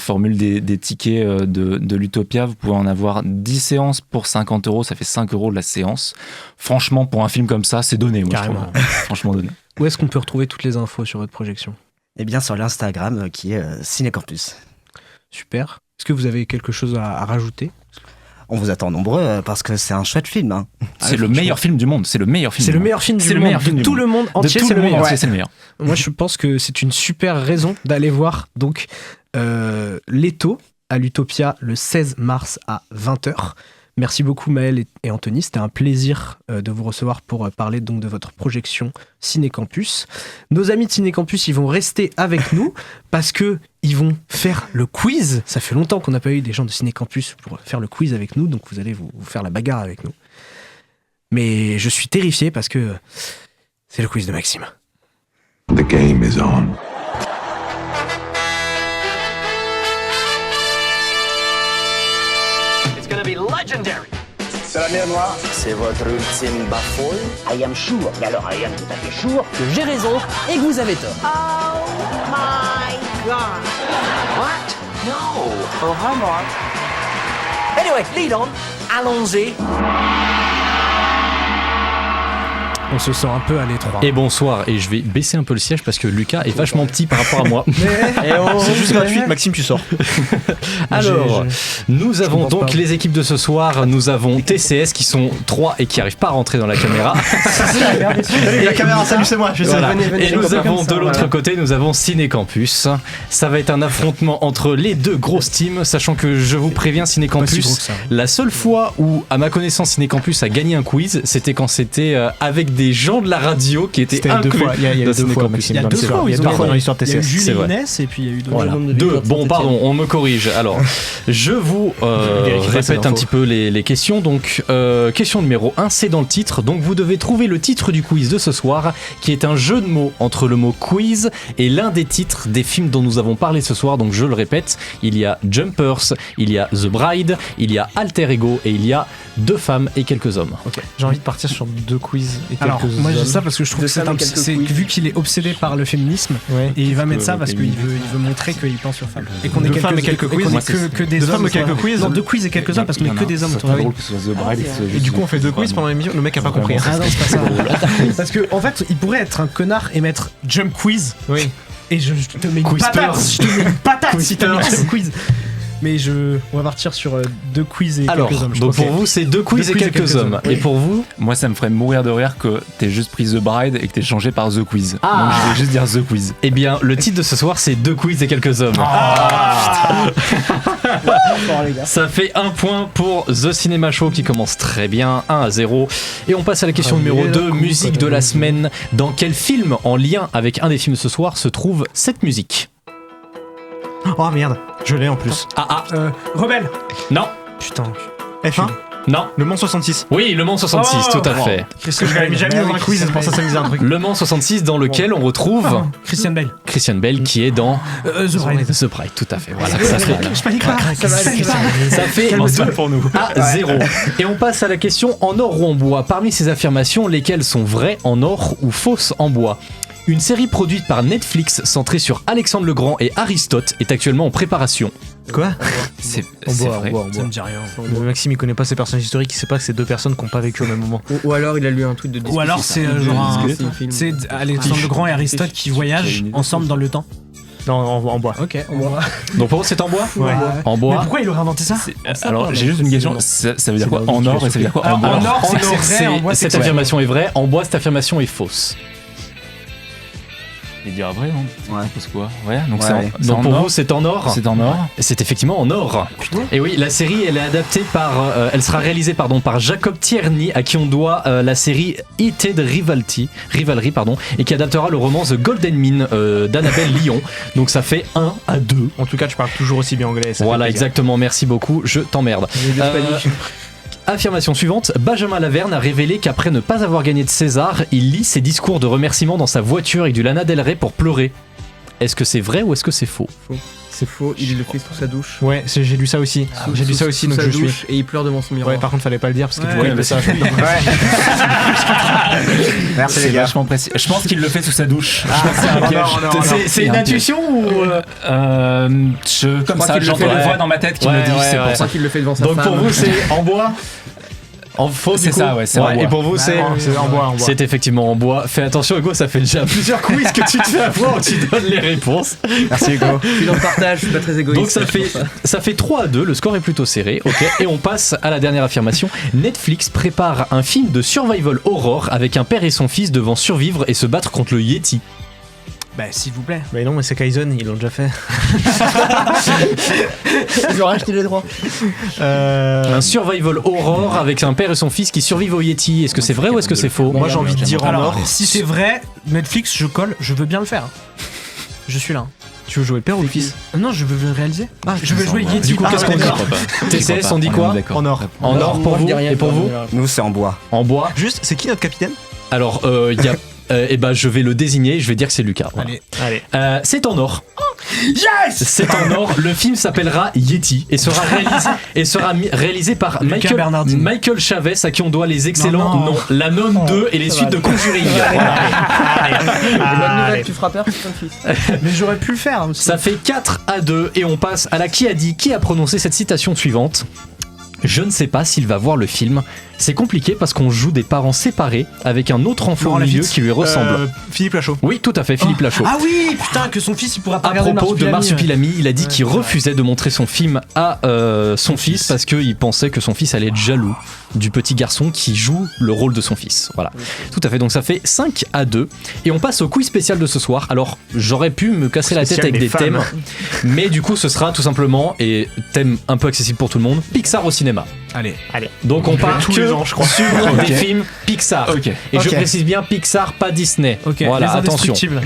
formule des tickets de l'Utopia. Vous pouvez en avoir 10 séances pour 50 €, ça fait 5 € la séance. Franchement, pour un film comme ça, c'est donné, moi, je trouve. Franchement donné. Où est-ce qu'on peut retrouver toutes les infos sur votre projection? Eh bien, sur l'Instagram qui est Cinécampus. Super. Est-ce que vous avez quelque chose à rajouter? On vous attend nombreux parce que c'est un chouette film. Hein. C'est le meilleur film du monde. C'est le meilleur film. C'est le meilleur film du monde. De tout le monde entier, c'est le meilleur. C'est le meilleur. Moi, je pense que c'est une super raison d'aller voir donc Leto à l'Utopia le 16 mars à 20h. Merci beaucoup Maël et Anthony, c'était un plaisir de vous recevoir pour parler donc de votre projection Cinécampus. Nos amis de Cinécampus, ils vont rester avec nous parce que ils vont faire le quiz. Ça fait longtemps qu'on n'a pas eu des gens de Cinécampus pour faire le quiz avec nous, donc vous allez vous faire la bagarre avec nous. Mais je suis terrifié parce que c'est le quiz de Maxime. The game is on. It's gonna be legendary. C'est la mer Noire. C'est votre ultime bafouille. I am sure, et alors I am tout à fait sure que j'ai raison et que vous avez tort. Oh my god. What? No. Oh, hi, Mark. Anyway, lead on. Allons-y. On se sent un peu à l'étroit. Et bonsoir, et je vais baisser un peu le siège parce que Lucas est vachement petit par rapport à moi. C'est juste gratuit, Maxime, tu sors. Alors, nous avons donc les équipes de ce soir. Nous avons TCS qui sont 3 et qui n'arrivent pas à rentrer dans la caméra. La caméra, salut, c'est moi. Voilà. Venez, et nous avons de l'autre côté, nous avons Cinécampus. Ça va être un affrontement entre les deux grosses teams, sachant que je vous préviens, Cinécampus, la seule fois où, à ma connaissance, Cinécampus a gagné un quiz, c'était quand c'était avec des gens de la radio qui étaient inclus. Il y a deux fois, Maxime. Il y a deux fois dans l'histoire de TCS. Il y a eu Jules C'est et vrai. Inès et puis il y a eu Voilà. Deux. Bon, pardon, on me corrige. Alors, je vous répète un petit peu les questions. Donc, question numéro 1, c'est dans le titre. Donc, vous devez trouver le titre du quiz de ce soir, qui est un jeu de mots entre le mot quiz et l'un des titres des films dont nous avons parlé ce soir. Donc, je le répète, il y a Jumpers, il y a The Bride, il y a Alter Ego et il y a Deux femmes et quelques hommes. Ok. J'ai envie de partir sur deux quiz et Alors, quelques moi hommes. j'ai ça parce que je trouve que c'est vu qu'il est obsédé par le féminisme et il va mettre ça parce qu'il veut montrer qu'il pense aux femmes et qu'on est Deux femmes et quelques quiz, que des deux hommes. femmes et quelques quiz. Non, deux quiz et quelques hommes parce qu'on est que des hommes autour de nous. Et du coup, on fait deux quiz pendant l'émission. Le mec a pas compris. Ah non, c'est pas ça. Parce que en fait, il pourrait être un connard et mettre Jump Quiz. Oui. Et je te mets une patate. Je te mets une patate si t'as mis Jump Quiz. Mais on va partir sur deux quiz et Alors, quelques hommes. donc pour vous, c'est deux quiz et quelques hommes. Oui. Et pour vous? Moi, ça me ferait mourir de rire que t'aies juste pris The Bride et que t'aies changé par The Quiz. Ah. Donc je vais juste dire The Quiz. Eh bien, le titre de ce soir, c'est Deux quiz et quelques hommes. Ça fait un point pour The Cinema Show qui commence très bien, 1-0. Et on passe à la question numéro 2, musique de la semaine. Dans quel film, en lien avec un des films de ce soir, se trouve cette musique? Oh merde, je l'ai en plus. Rebelle. Non. Putain. F1. Non. Le Mans 66. Oui, Le Mans 66, tout à fait. Je l'avais jamais mis dans un quiz, c'est pour ça que ça me disait un truc. Le Mans 66 dans lequel on retrouve Christian Bale. Christian Bale qui est dans The Bride. The Bride, tout à fait. Voilà, ça fait, Je panique pas. ça fait 2 pour nous à 0. Et on passe à la question en or ou en bois. Parmi ces affirmations, lesquelles sont vraies en or ou fausses en bois? Une série produite par Netflix centrée sur Alexandre le Grand et Aristote est actuellement en préparation. Quoi? C'est vrai. Ça me dit rien. Maxime, il connaît pas ces personnages historiques, il sait pas que c'est deux personnes qui n'ont pas vécu au même moment. Ou alors il a lu un tweet de Ou alors c'est genre c'est Alexandre le Grand et Aristote qui voyagent ensemble dans le temps. Non, en bois. Ok, en bois. Donc pour vous, c'est en bois? Ouais. En bois. Mais pourquoi il aurait inventé ça? Alors j'ai juste une question, ça veut dire quoi en or et ça veut dire quoi en bois? En or, c'est que c'est vrai, en bois, c'est cette affirmation est vraie, en bois, cette affirmation est fausse. Il dira vrai, non? Ouais. Parce quoi? Ouais, donc Ouais. c'est Donc en pour or. vous, c'est en or. C'est en or. C'est effectivement en or. Et oui, la série, elle est adaptée par, elle sera réalisée par Jacob Tierney, à qui on doit la série Heated Rivalry, et qui adaptera le roman The Golden Mine d'Annabelle Lyon. Donc ça fait 1-2. En tout cas, tu parles toujours aussi bien anglais. Voilà, exactement. Merci beaucoup. Je t'emmerde. Affirmation suivante, Benjamin Laverne a révélé qu'après ne pas avoir gagné de César, il lit ses discours de remerciement dans sa voiture avec du Lana Del Rey pour pleurer. Est-ce que c'est vrai ou est-ce que c'est faux? C'est faux, il le fait sous sa douche. Ouais, j'ai lu ça aussi. J'ai lu ça aussi, donc je suis. Et il pleure devant son miroir. Ouais, par contre, fallait pas le dire parce que tu Ouais, vois le mais message. Merci les gars. Vachement précis. Je pense qu'il le fait sous sa douche. C'est une intuition ou comme ça, j'entends la voix dans ma tête qui me dit c'est pour ça qu'il le fait devant sa Donc femme. pour vous, c'est en bois? En faux, C'est du coup. ça, ouais, c'est en bois. Et pour vous, c'est en bois. C'est effectivement en bois. Fais attention, Hugo, ça fait déjà plusieurs quiz que tu te fais avoir où tu donnes les réponses. Merci, Hugo. Je suis dans le partage, je suis pas très égoïste. Donc ça fait 3-2, le score est plutôt serré. Ok. Et on passe à la dernière affirmation. Netflix prépare un film de survival horror avec un père et son fils devant survivre et se battre contre le Yeti. Bah s'il vous plaît. Mais non, mais c'est Kaizen, ils l'ont déjà fait. Ils ont racheté les droits. Un survival horror avec un père et son fils qui survivent au Yeti. Est-ce que c'est vrai ou est-ce que c'est faux? Moi, j'ai envie de dire en Alors, or. si c'est vrai, Netflix, je colle, je veux bien le faire. Je suis là. Tu veux jouer le père ou le fils? Non, je veux le réaliser. Je veux jouer Yeti. Du coup, qu'est-ce qu'on dit? TCS, on dit quoi? En or. En or pour vous et pour vous? Nous, c'est en bois. En bois. Juste, c'est qui notre capitaine? Alors, il y a. Et ben, je vais le désigner. Je vais dire que c'est Lucas. Voilà. Allez. C'est en or. Yes! C'est en or. Le film s'appellera Yeti et sera réalisé par Michael Chavez, à qui on doit les excellents noms La Nonne 2 et les suites de Conjuring. Bonne nouvelle, tu feras peur, c'est ton fils. Mais j'aurais pu le faire. Ça fait 4-2 et on passe à la qui a dit, qui a prononcé cette citation suivante. Je ne sais pas s'il va voir le film. C'est compliqué parce qu'on joue des parents séparés avec un autre enfant au milieu qui lui ressemble. Philippe Lachaud. Oui, tout à fait, Philippe Lachaud. Ah oui, putain, que son fils il pourra pas À regarder propos de Marsupilami, il a dit Ouais, qu'il refusait de montrer son film à son fils parce qu'il pensait que son fils allait être jaloux du petit garçon qui joue le rôle de son fils. Voilà. Tout à fait, donc ça fait 5-2. Et on passe au quiz spécial de ce soir. Alors, j'aurais pu me casser la tête avec des thèmes, mais du coup, ce sera tout simplement, et thème un peu accessible pour tout le monde, Pixar au cinéma. Allez. Donc on part tous les ans, je crois. sur des films Pixar. Ok. Et je précise bien Pixar, pas Disney. Ok, Voilà, les attention. indestructibles.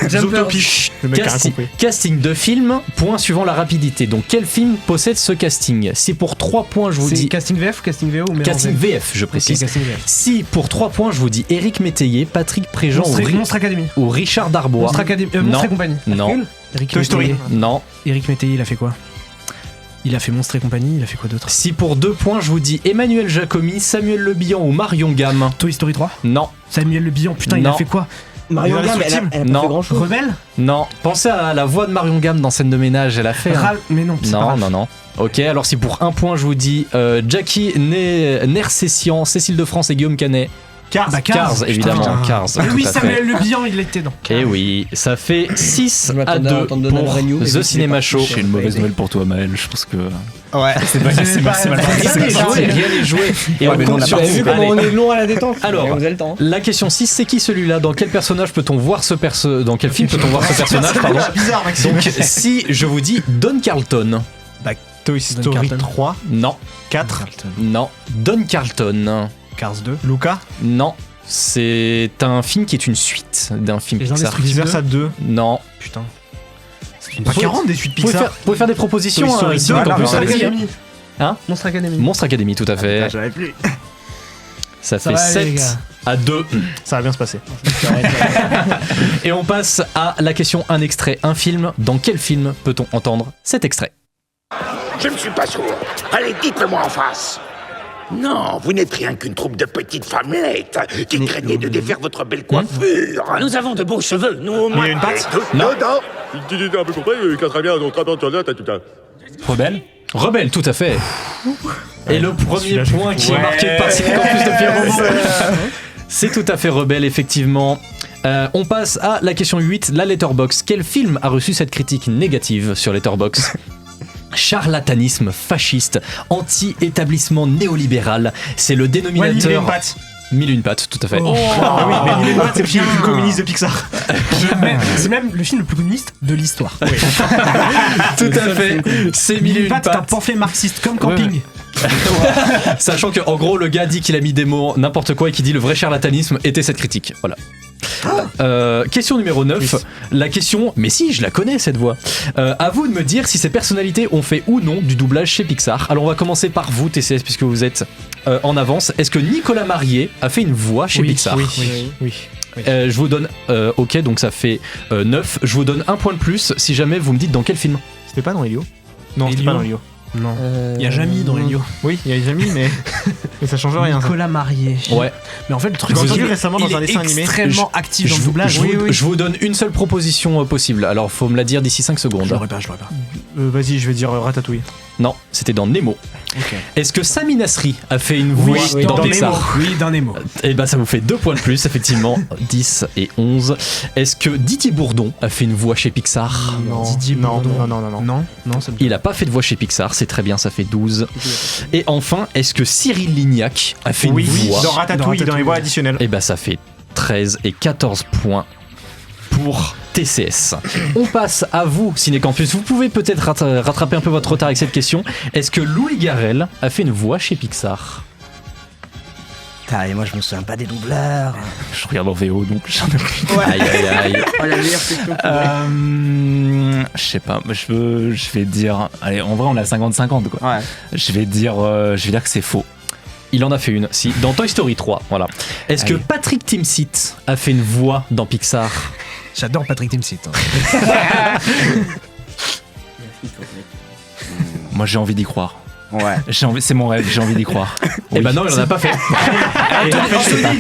Zootopie. Le mec a rien compris. Casting de film, point suivant la rapidité. Donc quel film possède ce casting? Si pour 3 points je vous C'est dis... casting VF ou casting VO ou mélangé? Casting VF, je précise. Ok, casting VF. Si pour 3 points je vous dis Éric Métayer, Patrick Préjean Monstre Academy. ou Richard Darbois. Monstre Academy. Non. Monstre et compagnie. Non. Eric Toy Story. Métayer. Non. Eric Métayer, il a fait quoi? Il a fait Monstre et compagnie, il a fait quoi d'autre? Si pour 2 points je vous dis Emmanuel Jacomi, Samuel Le Bihan ou Marion Gamme. Toy Story 3. Non. Samuel Le Bihan, putain, il Non. a fait quoi? Marion Gamme, elle a pas Non. fait grand chose. Rebelle? Non. Pensez à la voix de Marion Gamme dans Scène de ménage, elle a fait... Mais non, c'est pas Non, Ralph. non. Ok, alors si pour 1 point je vous dis Jackie Nersessian, Cécile de France et Guillaume Canet. Cars, Cars, évidemment, putain. Cars. Ah oui, tout à fait. Samuel Le Bihan, il était dans. Et oui, ça fait 6-2 m'attendais à pour Renew, mais The je Cinema Show. J'ai une mauvaise nouvelle pour toi, Maël. Je pense que. Ouais. C'est mal Rien n'est joué. Et on compte sur Vous avez vu comment on Allez. est long à la détente? Alors, vous avez le temps. la question 6, c'est qui celui-là? Dans quel personnage peut-on voir ce dans quel film peut-on voir ce personnage? Pardon. Bizarre, Maxime. Donc, si je vous dis Don Carlton. Toy Story Carlton. 3, Non. 4, Non. Don Carlton. Cars 2. Luca, Non. C'est un film qui est une suite d'un film Les Pixar. Indestructibles. Vice Versa 2. Non. Putain. Pas 40 des suites Vous pouvez Pixar. faire des propositions. Toy Story si 2, en plus, Monstre allez-y. Academy. Hein Monstre Academy. Monstre Academy, tout à fait. J'avais plus. Ça Ça fait va aller, les 7 gars. à 2. Ça va bien se passer. Et on passe à la question un extrait, un film. Dans quel film peut-on entendre cet extrait? Je ne suis pas sourd. Allez, dites-le-moi en face. Non, vous n'êtes rien qu'une troupe de petites femmelettes qui craignez de défaire votre belle coiffure. Nous avons de beaux cheveux, nous au moins. Il y a une patte? Non. Rebelle? Rebelle, tout à fait. Et le premier point qui est marqué par Ciné-Campus depuis un moment. C'est tout à fait Rebelle, effectivement. On passe à la question 8, la Letterboxd. Quel film a reçu cette critique négative sur Letterboxd? Charlatanisme fasciste, anti-établissement néolibéral, c'est le dénominateur. Mille et une pattes, tout à fait. Oh. Ah oui, mais Mille et une pattes, c'est le film le plus communiste de Pixar. C'est même le film le plus communiste de l'histoire. Oui. Tout à fait. C'est Mille et une pattes. C'est un pamphlet marxiste comme Camping. Sachant que en gros le gars dit qu'il a mis des mots n'importe quoi et qu'il dit le vrai charlatanisme était cette critique. Voilà. Question numéro 9. La question, mais si, je la connais cette voix. À vous de me dire si ces personnalités ont fait ou non du doublage chez Pixar. Alors on va commencer par vous, TCS, puisque vous êtes en avance. Est-ce que Nicolas Marié a fait une voix chez Pixar? Oui. Je vous donne ok, donc ça fait 9. Je vous donne un point de plus si jamais vous me dites dans quel film. C'était pas dans Elio? Non, c'était pas dans Elio. Non. Il y a Jamie dans Elio. Oui, il y a Jamie, mais ça change rien. Nicolas Marié. Ouais. Mais en fait, le truc, j'ai c'est entendu récemment dans un dessin animé. Extrêmement actif dans le doublage. Je vous donne une seule proposition possible. Alors, faut me la dire d'ici 5 secondes. Je l'aurais pas. Vas-y, je vais dire Ratatouille. Non, c'était dans Nemo. Okay. Est-ce que Sami Nasri a fait une voix dans Pixar? Oui, dans Nemo. Et ben ça vous fait 2 points de plus, effectivement. 10 et 11. Est-ce que Didier Bourdon a fait une voix chez Pixar? Non. Didier Bourdon. Non, ça me... Il a pas fait de voix chez Pixar, c'est très bien, ça fait 12. Et enfin, est-ce que Cyril Lignac a fait une voix dans Ratatouille, dans les voix additionnelles? Et ben ça fait 13 et 14 points pour TCS. On passe à vous, Ciné-Campus. Vous pouvez peut-être rattraper un peu votre retard avec cette question. Est-ce que Louis Garrel a fait une voix chez Pixar? Et moi je me souviens pas des doubleurs. Je regarde en VO donc j'en ai plus. Aïe. Oh, la meilleure question. Je sais pas, je vais dire. Allez, en vrai, on a 50-50 quoi. Ouais. Je vais dire que c'est faux. Il en a fait une, si, dans Toy Story 3, voilà. Est-ce que Patrick Timsit a fait une voix dans Pixar? J'adore Patrick Timsit. Moi, j'ai envie d'y croire. Ouais. C'est mon rêve, j'ai envie d'y croire. Eh ben non, il en a pas fait.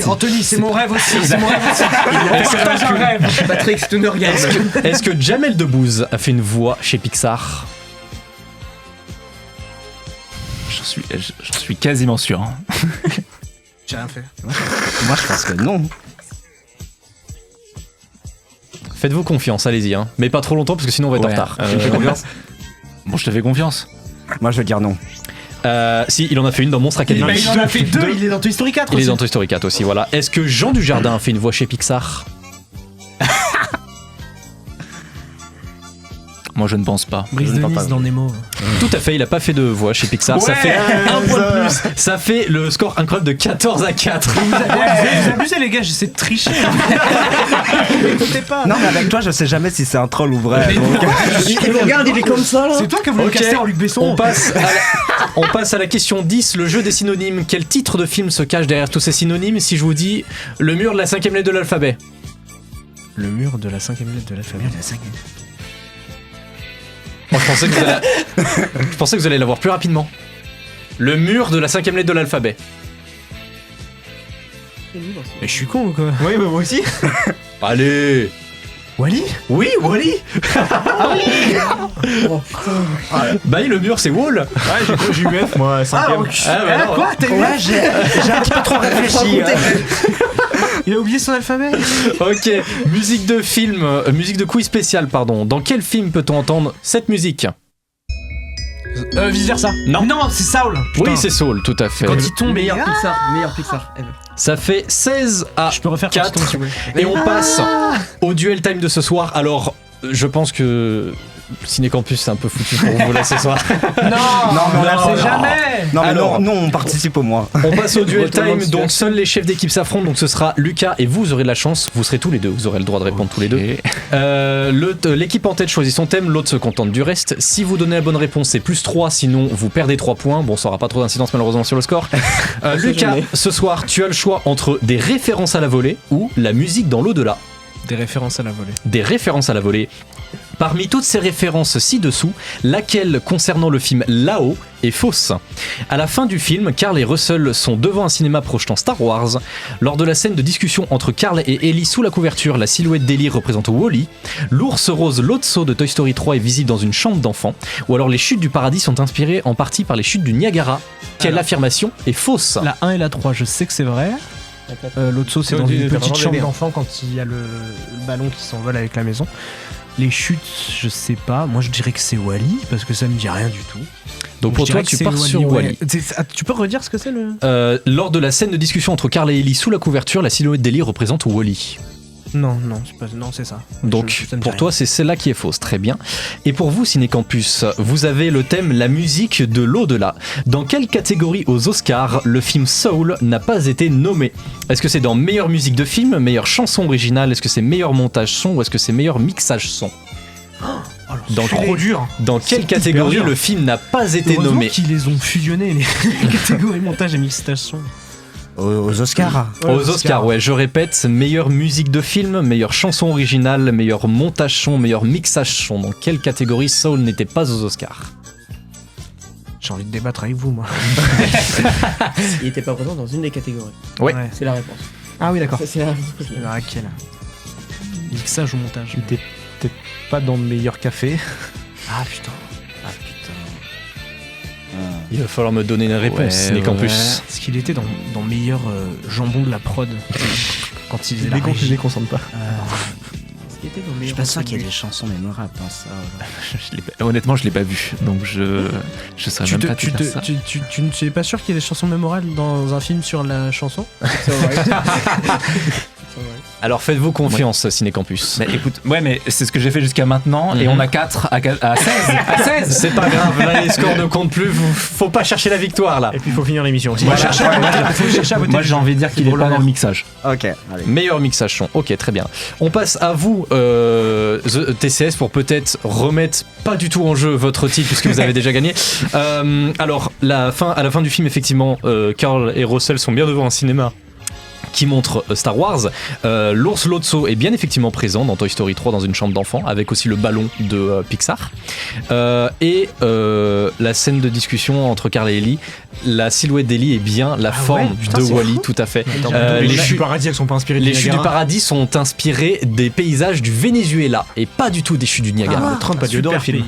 Anthony, c'est mon rêve aussi. C'est mon rêve aussi. Il partage un rêve. Patrick, c'est un orgasme. Est-ce que Jamel Debbouze a fait une voix chez Pixar? J'en suis quasiment sûr. Hein. J'ai rien fait. Moi je pense que non. Faites-vous confiance, allez-y, hein. Mais pas trop longtemps parce que sinon on va être en retard. Tu me fais confiance? Bon, je te fais confiance. Moi je veux dire non. Si, il en a fait une dans Monstre Academy. Il en a fait 2, il est dans Toy Story 4 Il aussi. est dans Toy Story 4 aussi, voilà. Est-ce que Jean Dujardin a fait une voix chez Pixar? Moi, je ne pense pas. Brice de Nice dans Nemo. Tout à fait, il a pas fait de voix chez Pixar. Ouais, ça fait un point de plus. Ça fait le score incroyable de 14 à 4. Vous abusez les gars, j'essaie de tricher. Écoutez pas. Non mais avec toi je sais jamais si c'est un troll ou vrai. Il regarde, il est comme ça là. C'est toi qui as voulu le caster en Luc Besson. On passe à la question 10, le jeu des synonymes. Quel titre de film se cache derrière tous ces synonymes si je vous dis le mur de la 5e lettre de l'alphabet? Le mur de la 5e lettre de l'alphabet. Moi, je pensais que vous allez l'avoir plus rapidement. Le mur de la 5e lettre de l'alphabet. Mais je suis con ou quoi? Oui, mais moi aussi. Allez. Wally? Oui, Wally. Bah le mur c'est Wall. Ouais, j'ai eu F moi, 5e. Quoi? T'as eu F? J'ai un petit peu trop réfléchi. Il a oublié son alphabet. Ok, musique de film, musique de quiz spécial, pardon. Dans quel film peut-on entendre cette musique? Vice versa. Non. Non, c'est Saul. Oui, c'est Saul, tout à fait. Quand il tombe. Meilleur Pixar ever. Ça fait 16 à Je peux refaire 4. Tombe, si vous voulez. Et on passe au duel time de ce soir. Alors, je pense que Ciné-Campus c'est un peu foutu pour vous là ce soir. Non, mais on sait jamais. Non mais Alors, non, on participe au moins. On passe au duel time, donc seuls les chefs d'équipe s'affrontent, donc ce sera Lucas et vous aurez de la chance, vous serez tous les deux, vous aurez le droit de répondre tous les deux. L'équipe en tête choisit son thème, l'autre se contente du reste. Si vous donnez la bonne réponse, c'est plus 3, sinon vous perdez 3 points. Bon, ça aura pas trop d'incidence malheureusement sur le score. Lucas, ce soir, tu as le choix entre des références à la volée ou la musique dans l'au-delà. Des références à la volée. Des références à la volée. Parmi toutes ces références ci-dessous, laquelle concernant le film Là-haut est fausse? À la fin du film, Carl et Russell sont devant un cinéma projetant Star Wars. Lors de la scène de discussion entre Carl et Ellie sous la couverture, la silhouette d'Ellie représente Wall-E. L'ours rose Lotso de Toy Story 3 est visible dans une chambre d'enfant. Ou alors les chutes du paradis sont inspirées en partie par les chutes du Niagara. Quelle affirmation est fausse? La 1 et la 3, je sais que c'est vrai. L'autre c'est dans une petite chambre d'enfant quand il y a le ballon qui s'envole avec la maison. Les chutes, je sais pas. Moi, je dirais que c'est Wall-E parce que ça me dit rien du tout. Donc pour toi, tu pars sur Wall-E. Tu peux redire ce que c'est le... Lors de la scène de discussion entre Carl et Ellie sous la couverture, la silhouette d'Ellie représente Wall-E. Non, c'est ça. Donc pour toi, c'est celle-là qui est fausse. Très bien. Et pour vous, Ciné-Campus, vous avez le thème la musique de l'au-delà. Dans quelle catégorie aux Oscars le film Soul n'a pas été nommé? Est-ce que c'est dans meilleure musique de film, meilleure chanson originale, est-ce que c'est meilleur montage son ou est-ce que c'est meilleur mixage son? Dans quelle catégorie le film n'a pas été nommé? Qu'ils les ont fusionnés, les catégories montage et mixage son. Aux Oscars. Aux Oscars, ouais, je répète, meilleure musique de film, meilleure chanson originale, meilleur montage son, meilleur mixage son. Dans quelle catégorie Soul n'était pas aux Oscars? J'ai envie de débattre avec vous, moi. Il était pas présent dans une des catégories. Ouais. C'est la réponse. Ah oui, d'accord. C'est la réponse. Laquelle? Mixage ou montage? Il était peut-être pas dans le meilleur café. Ah putain. Il va falloir me donner une réponse, Ciné-Campus. Est-ce qu'il était dans meilleur jambon de la prod quand il faisait la Je régie? les concentre pas. Je suis pas sûr qu'il y ait des chansons mémorables dans ça. Honnêtement, je l'ai pas vu, donc je saurais même pas te dire ça. Tu ne es pas sûr qu'il y ait des chansons mémorables dans un film sur la chanson? C'est vrai. Alors faites-vous confiance, Ciné-Campus. Mais écoute, ouais, mais c'est ce que j'ai fait jusqu'à maintenant et on a 4 à 16. À 16 C'est pas grave, là les scores ne comptent plus, faut pas chercher la victoire là. Et puis il faut finir l'émission aussi. Moi j'ai envie de dire qu'il est pas dans le mixage. Ok, allez. Meilleur mixage son, ok, très bien. On passe à vous, TCS, pour peut-être remettre pas du tout en jeu votre titre puisque vous avez déjà gagné. Alors, à la fin du film, effectivement, Carl et Russell sont bien devant un cinéma qui montre Star Wars. L'ours Lotso est bien effectivement présent dans Toy Story 3 dans une chambre d'enfant, avec aussi le ballon de Pixar. Et la scène de discussion entre Carl et Ellie, la silhouette d'Ellie est bien la forme de Wall-E, tout à fait. Les chutes du paradis, elles sont pas inspirées du Les Niagara. chutes du paradis sont inspirées des paysages du Venezuela et pas du tout des chutes du Niagara. Trump a dû adorer le film.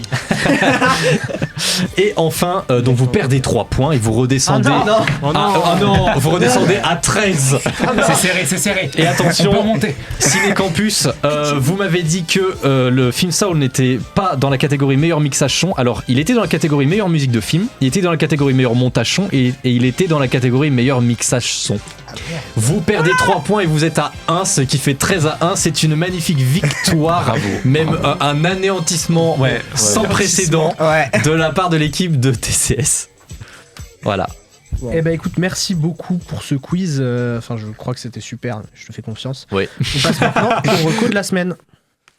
Et enfin, donc vous perdez 3 points et vous redescendez. Vous redescendez à 13. C'est serré. Et attention, on peut monter. Ciné-Campus, vous m'avez dit que le film Soul n'était pas dans la catégorie meilleur mixage son. Alors, il était dans la catégorie meilleure musique de film, il était dans la catégorie meilleur montage son et il était dans la catégorie meilleur mixage son. Vous perdez 3 points et vous êtes à 1, ce qui fait 13 à 1. C'est une magnifique victoire. Bravo. Même un anéantissement sans précédent de la part de l'équipe de TCS. Voilà. Eh ben écoute, merci beaucoup pour ce quiz. Enfin, je crois que c'était super. Je te fais confiance. Oui. On passe maintenant au reco de la semaine.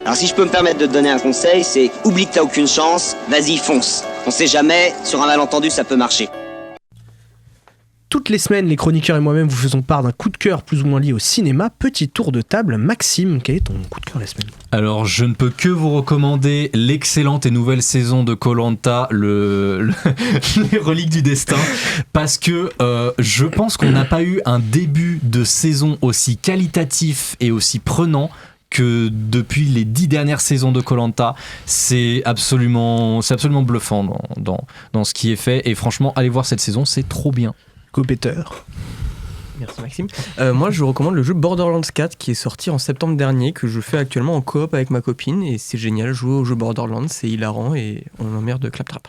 Alors si je peux me permettre de te donner un conseil, c'est oublie que t'as aucune chance, vas-y fonce. On sait jamais, sur un malentendu ça peut marcher. Toutes les semaines, les chroniqueurs et moi-même vous faisons part d'un coup de cœur plus ou moins lié au cinéma. Petit tour de table. Maxime, quel est ton coup de cœur la semaine? Alors, je ne peux que vous recommander l'excellente et nouvelle saison de Koh-Lanta, les reliques du destin, parce que je pense qu'on n'a pas eu un début de saison aussi qualitatif et aussi prenant que depuis les 10 dernières saisons de Koh-Lanta. C'est absolument bluffant dans ce qui est fait, et franchement, allez voir cette saison, c'est trop bien. Copéteur. Merci Maxime. Moi je vous recommande le jeu Borderlands 4 qui est sorti en septembre dernier, que je fais actuellement en coop avec ma copine, et c'est génial, jouer au jeu Borderlands, c'est hilarant et on emmerde de claptrap.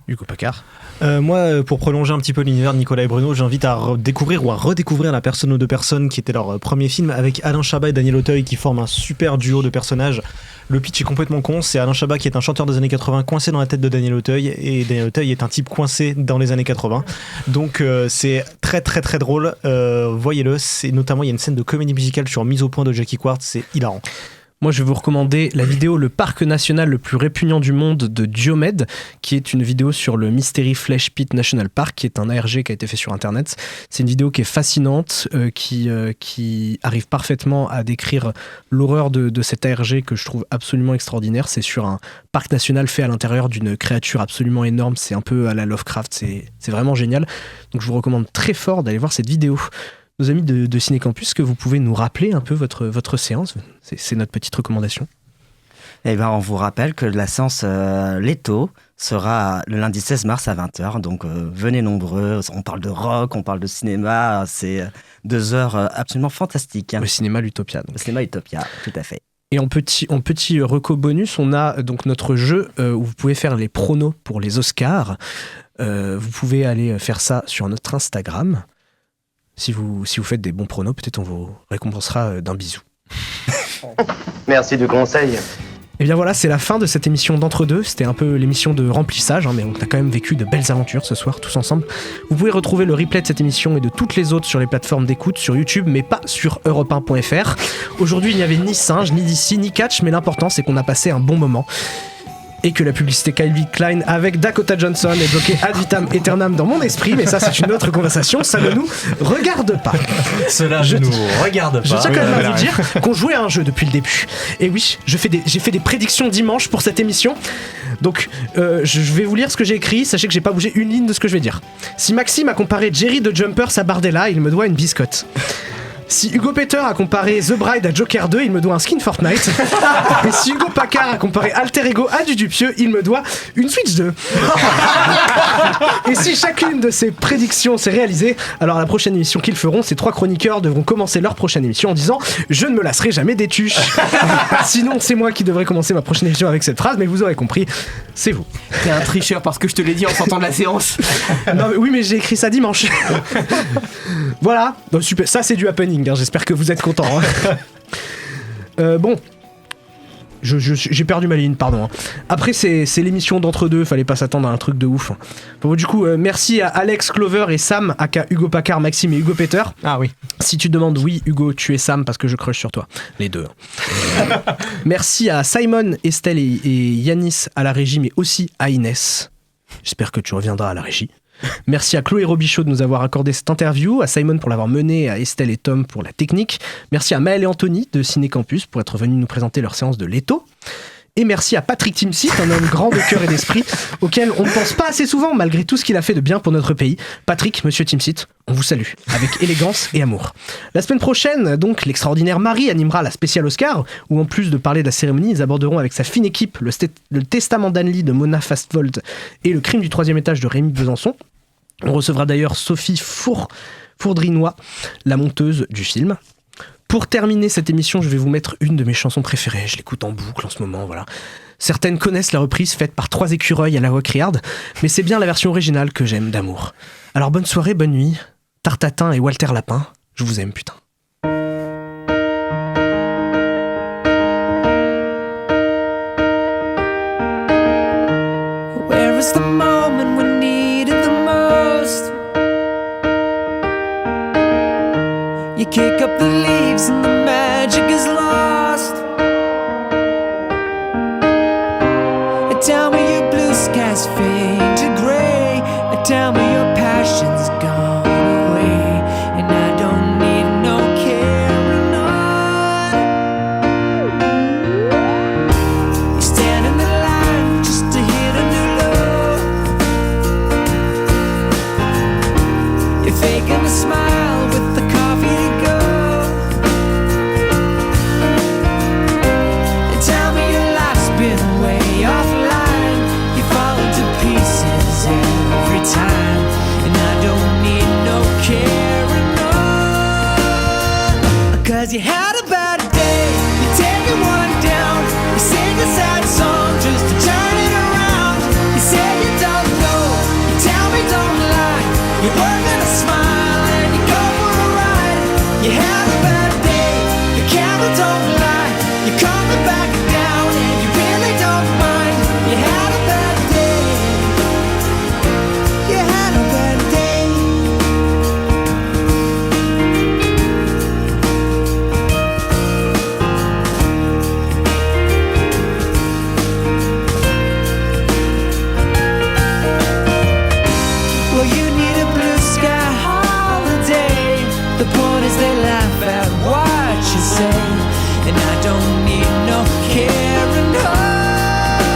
Hugo Paccard. Moi, pour prolonger un petit peu l'univers de Nicolas et Bruno, j'invite à découvrir ou à redécouvrir La Personne aux deux personnes, qui était leur premier film, avec Alain Chabat et Daniel Auteuil, qui forment un super duo de personnages. Le pitch est complètement con, c'est Alain Chabat qui est un chanteur des années 80 coincé dans la tête de Daniel Auteuil, et Daniel Auteuil est un type coincé dans les années 80. Donc c'est très très très drôle, voyez-le, c'est notamment il y a une scène de comédie musicale sur Mise au point de Jackie Quartz, c'est hilarant. Moi, je vais vous recommander la vidéo Le parc national le plus répugnant du monde de Diomed, qui est une vidéo sur le Mystery Flesh Pit National Park, qui est un ARG qui a été fait sur Internet. C'est une vidéo qui est fascinante, qui arrive parfaitement à décrire l'horreur de cet ARG que je trouve absolument extraordinaire. C'est sur un parc national fait à l'intérieur d'une créature absolument énorme. C'est un peu à la Lovecraft, c'est vraiment génial. Donc je vous recommande très fort d'aller voir cette vidéo. Nos amis de Ciné Campus, est-ce que vous pouvez nous rappeler un peu votre séance ? C'est notre petite recommandation. Eh ben, on vous rappelle que la séance Leto sera le lundi 16 mars à 20h. Donc venez nombreux, on parle de rock, on parle de cinéma. C'est 2 heures absolument fantastiques. Le cinéma L'Utopia. Le cinéma Utopia, tout à fait. Et en petit reco bonus, on a donc notre jeu où vous pouvez faire les pronos pour les Oscars. Vous pouvez aller faire ça sur notre Instagram. Si vous faites des bons pronos, peut-être on vous récompensera d'un bisou. Merci du conseil. Et bien voilà, c'est la fin de cette émission d'Entre-deux. C'était un peu l'émission de remplissage, mais on a quand même vécu de belles aventures ce soir, tous ensemble. Vous pouvez retrouver le replay de cette émission et de toutes les autres sur les plateformes d'écoute, sur YouTube, mais pas sur europe1.fr. Aujourd'hui, il n'y avait ni singe, ni DC, ni catch, mais l'important, c'est qu'on a passé un bon moment. Et que la publicité Calvin Klein avec Dakota Johnson est bloquée ad vitam aeternam dans mon esprit, mais ça c'est une autre conversation, ça ne nous regarde pas. Cela ne nous regarde pas. Je tiens quand même à vous dire qu'on jouait à un jeu depuis le début. Et oui, j'ai fait des prédictions dimanche pour cette émission. Donc je vais vous lire ce que j'ai écrit, sachez que j'ai pas bougé une ligne de ce que je vais dire. Si Maxime a comparé Jerry de Jumpers à Bardella, il me doit une biscotte. Si Hugo Peter a comparé The Bride à Joker 2, il me doit un skin Fortnite. Et si Hugo Paccard a comparé Alter Ego à Dudupieux, il me doit une Switch 2. Et si chacune de ces prédictions s'est réalisée, alors la prochaine émission qu'ils feront, ces 3 chroniqueurs devront commencer leur prochaine émission en disant « Je ne me lasserai jamais des tuches ». Sinon, c'est moi qui devrais commencer ma prochaine émission avec cette phrase, mais vous aurez compris, c'est vous. T'es un tricheur parce que je te l'ai dit en sortant de la séance. Non, mais oui, mais j'ai écrit ça dimanche. Voilà, donc, super. Ça c'est du happening. J'espère que vous êtes contents. Bon, j'ai perdu ma ligne, pardon. Après, c'est l'émission d'entre-deux, fallait pas s'attendre à un truc de ouf. Bon, du coup, merci à Alex, Clover et Sam, aka Hugo Paccard, Maxime et Hugo Peter. Ah oui. Si tu demandes, oui, Hugo, tu es Sam parce que je crush sur toi. Les deux. Merci à Simon, Estelle et Yanis à la régie, mais aussi à Inès. J'espère que tu reviendras à la régie. Merci à Chloé Robichaud de nous avoir accordé cette interview, à Simon pour l'avoir menée, à Estelle et Tom pour la technique. Merci à Maël et Anthony de Ciné Campus pour être venus nous présenter leur séance de Leto. Et merci à Patrick Timsit, un homme grand de cœur et d'esprit, auquel on ne pense pas assez souvent, malgré tout ce qu'il a fait de bien pour notre pays. Patrick, monsieur Timsit, on vous salue, avec élégance et amour. La semaine prochaine, donc, l'extraordinaire Marie animera la spéciale Oscar, où en plus de parler de la cérémonie, ils aborderont avec sa fine équipe le testament d'Anne-Lee de Mona Fastvold et le crime du 3e étage de Rémi Besançon. On recevra d'ailleurs Sophie Fourdrinois, la monteuse du film. Pour terminer cette émission, je vais vous mettre une de mes chansons préférées. Je l'écoute en boucle en ce moment, voilà. Certaines connaissent la reprise faite par 3 écureuils à la voix criarde, mais c'est bien la version originale que j'aime d'amour. Alors bonne soirée, bonne nuit. Tartatin et Walter Lapin, je vous aime, putain. Where is the moment we needed the most? You kick up the leaves and the magic is lost. Tell me your blue skies fade to gray. Tell me your passion's gone away. And I don't need no carrying on. You stand in the line just to hit a new low. You're faking a smile with the coffee to go. And tell me your life's been way offline. You fall into pieces every time. And I don't need no carrying on. Cause you had a bad day, you're taking one down. You sing a sad song just to turn it around. You say you don't know, you tell me don't lie. You're working a smile and you go for a ride. You had a bad day, the camera don't lie. You're coming back down and you really don't mind. You had a bad day, you had a bad day. they laugh at what you say. And I don't need no caring home.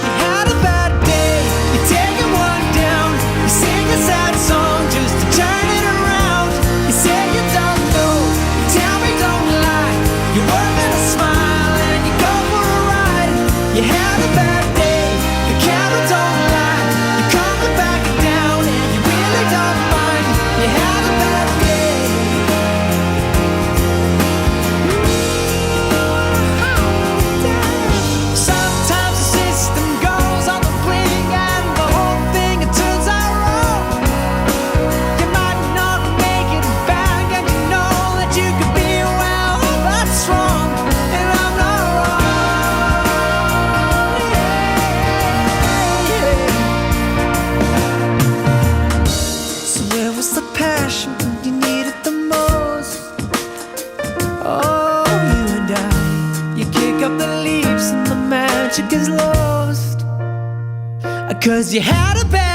You had a bad day, you're taking one down. You sing a sad song just to turn it around. You say you don't know, you tell me don't lie. You work with a smile and you go for a ride. You had a bad day, the camera don't lie. You're coming back down and you really don't mind. You had a bad day. Sometimes the system goes on the blink and the whole thing it turns out wrong. You might not make it back and you know that you could be well, that's wrong. And I'm not wrong. So where was the passion when you needed the most? Oh, you and I, you kick up the leaves and the magic is lost. 'Cause you had a bad